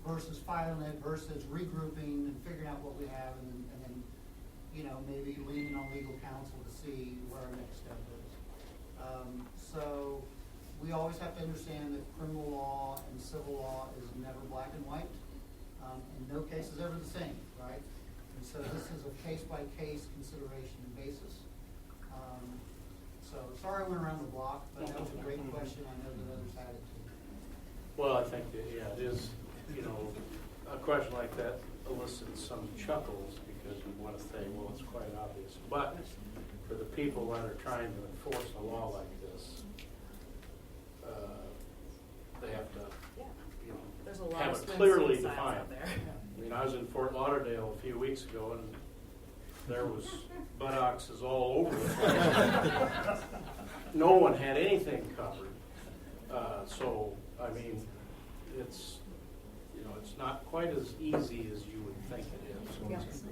versus filing it versus regrouping and figuring out what we have and then maybe leaning on legal counsel to see where our next step is. So we always have to understand that criminal law and civil law is never black and white, and no case is ever the same, right? And so this is a case-by-case consideration and basis. So sorry I went around the block, but that was a great question. I know that others had it too. Well, I think that, it is, a question like that elicits some chuckles because we want to say, well, it's quite obvious. But for the people that are trying to enforce a law like this, they have to, There's a lot have of it clearly swimsuit styles defined. out there. I mean, I was in Fort Lauderdale a few weeks ago, and there was buttocks all over the place. No one had anything covered. So, I mean, it's not quite as easy as you would think it is. Yes.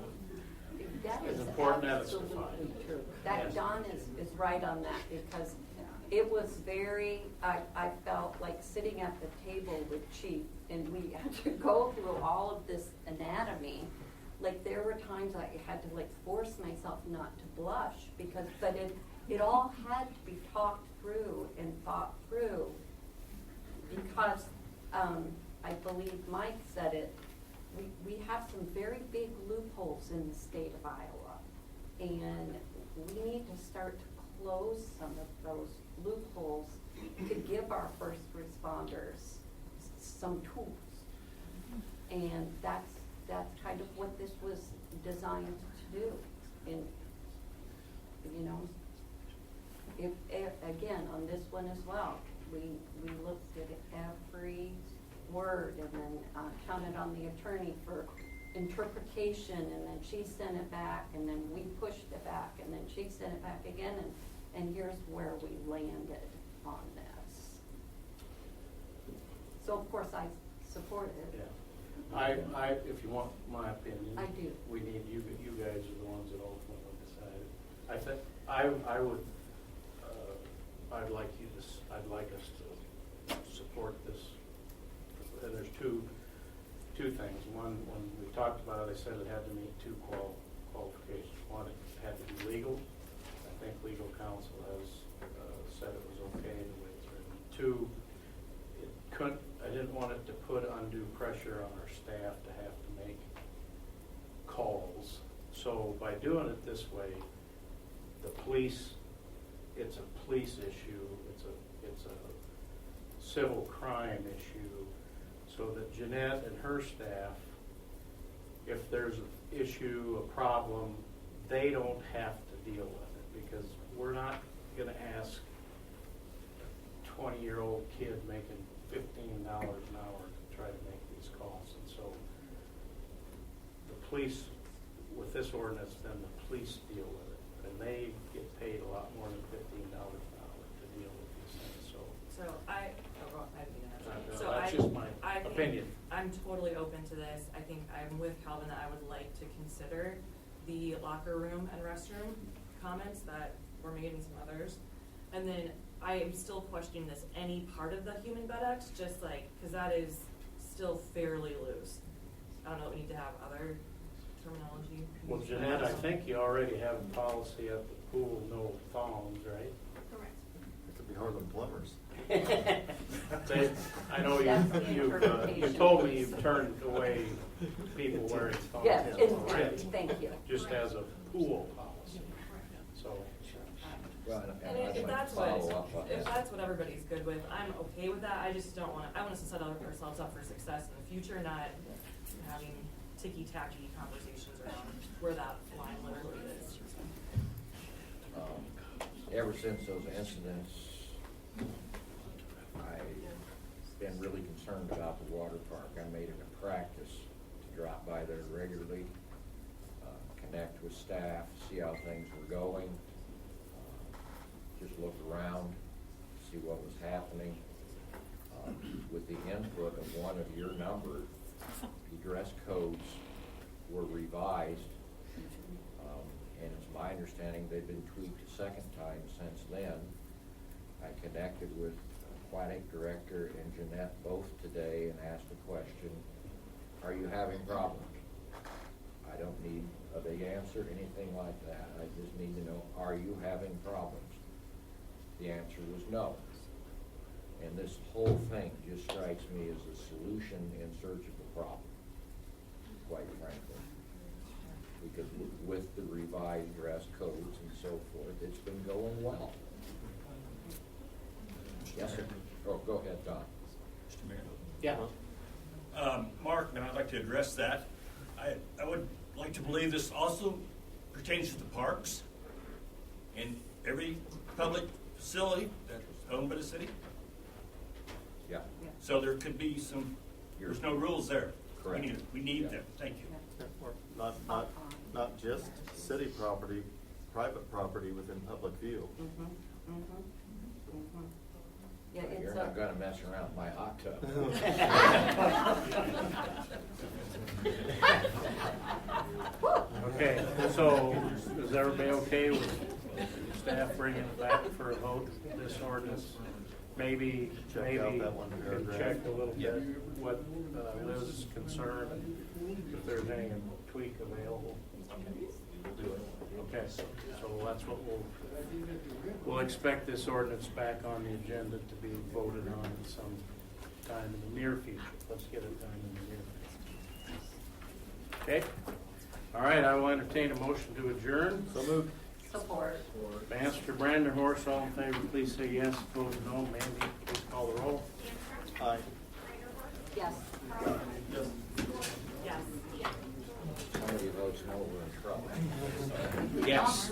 That It's is important that it's absolutely defined. true. That Yes. Don is right on that, because it was very, I felt like sitting at the table with Chief, and we had to go through all of this anatomy. Like, there were times I had to force myself not to blush, but it all had to be talked through and thought through, because I believe Mike said it, we have some very big loopholes in the state of Iowa, and we need to start to close some of those loopholes to give our first responders some tools. And that's kind of what this was designed to do. And, again, on this one as well, we looked at every word and then counted on the attorney for interpretation, and then she sent it back, and then we pushed it back, and then she sent it back again, and here's where we landed on this. So of course I support it. Yeah. If you want my opinion, I do. We need you guys are the ones that ultimately decide. I think I would. I'd like us to support this. And there's two two things. One, when we talked about it, I said it had to meet two qualifications. One, it had to be legal. I think legal counsel has said it was okay the way it's written. Two, I didn't want it to put undue pressure on our staff to have to make calls. So by doing it this way, the police, it's a police issue, it's a civil crime issue, so that Jeanette and her staff, if there's an issue, a problem, they don't have to deal with it, because we're not gonna ask a 20-year-old kid making $15 an hour to try to make these calls. And so the police, with this ordinance, then the police deal with it, and they get paid a lot more than $15 an hour to deal with these things. So that's just my opinion. I'm totally open to this. I think I'm with Calvin that I would like to consider the locker room and restroom comments that were made and some others. And then I am still questioning this, any part of the human buttocks, just like, because that is still fairly loose. I don't know, we need to have other terminology. Well, Jeanette, I think you already have a policy at the pool, no thongs, right? Correct. It could be hard on plumbers. I know you told me you've turned away people wearing thongs. Yes, already, thank you. just as a pool policy. So. And if that's what everybody's good with, I'm okay with that. I just don't want to. I want us to set ourselves up for success in the future, not having ticky-tacky conversations around where that line literally is. Ever since those incidents, I've been really concerned about the water park. I made it a practice to drop by there regularly, connect with staff, see how things were going. Just look around, see what was happening. With the input of one of your number, the dress codes were revised, and it's my understanding they've been tweaked a second time since then. I connected with Aquatic Director and Jeanette both today and asked a question, are you having problems? I don't need a big answer, anything like that. I just need to know, are you having problems? The answer was no. And this whole thing just strikes me as a solution in search of a problem, quite frankly. Because with the revised dress codes and so forth, it's been going well. Yes, sir. Oh, go ahead, Don. Mr. Mayor. Yeah. Mark, and I'd like to address that. I would like to believe this also pertains to the parks and every public facility that's owned by the city. Yeah. So there could be some, there's no rules there. Correct. We need them. Thank you. Not just city property, private property within public view. Yeah, You're not gonna mess around with my hot tub. Okay, so is everybody okay with staff bringing it back for a vote, this ordinance? Maybe Check out that one paragraph. check a little bit what Liz is concerned, if there's any tweak available. We'll do it. Okay, so that's what we'll expect this ordinance back on the agenda to be voted on at some time in the near future. Let's get it done in the near future. Okay? All right, I will entertain a motion to adjourn. So moved. Support. Master Brandenhorst, all in favor, please say yes. Opposed, no. Mandy, please call the roll. Aye. Yes. Yes. Somebody votes no, we're in trouble. Yes.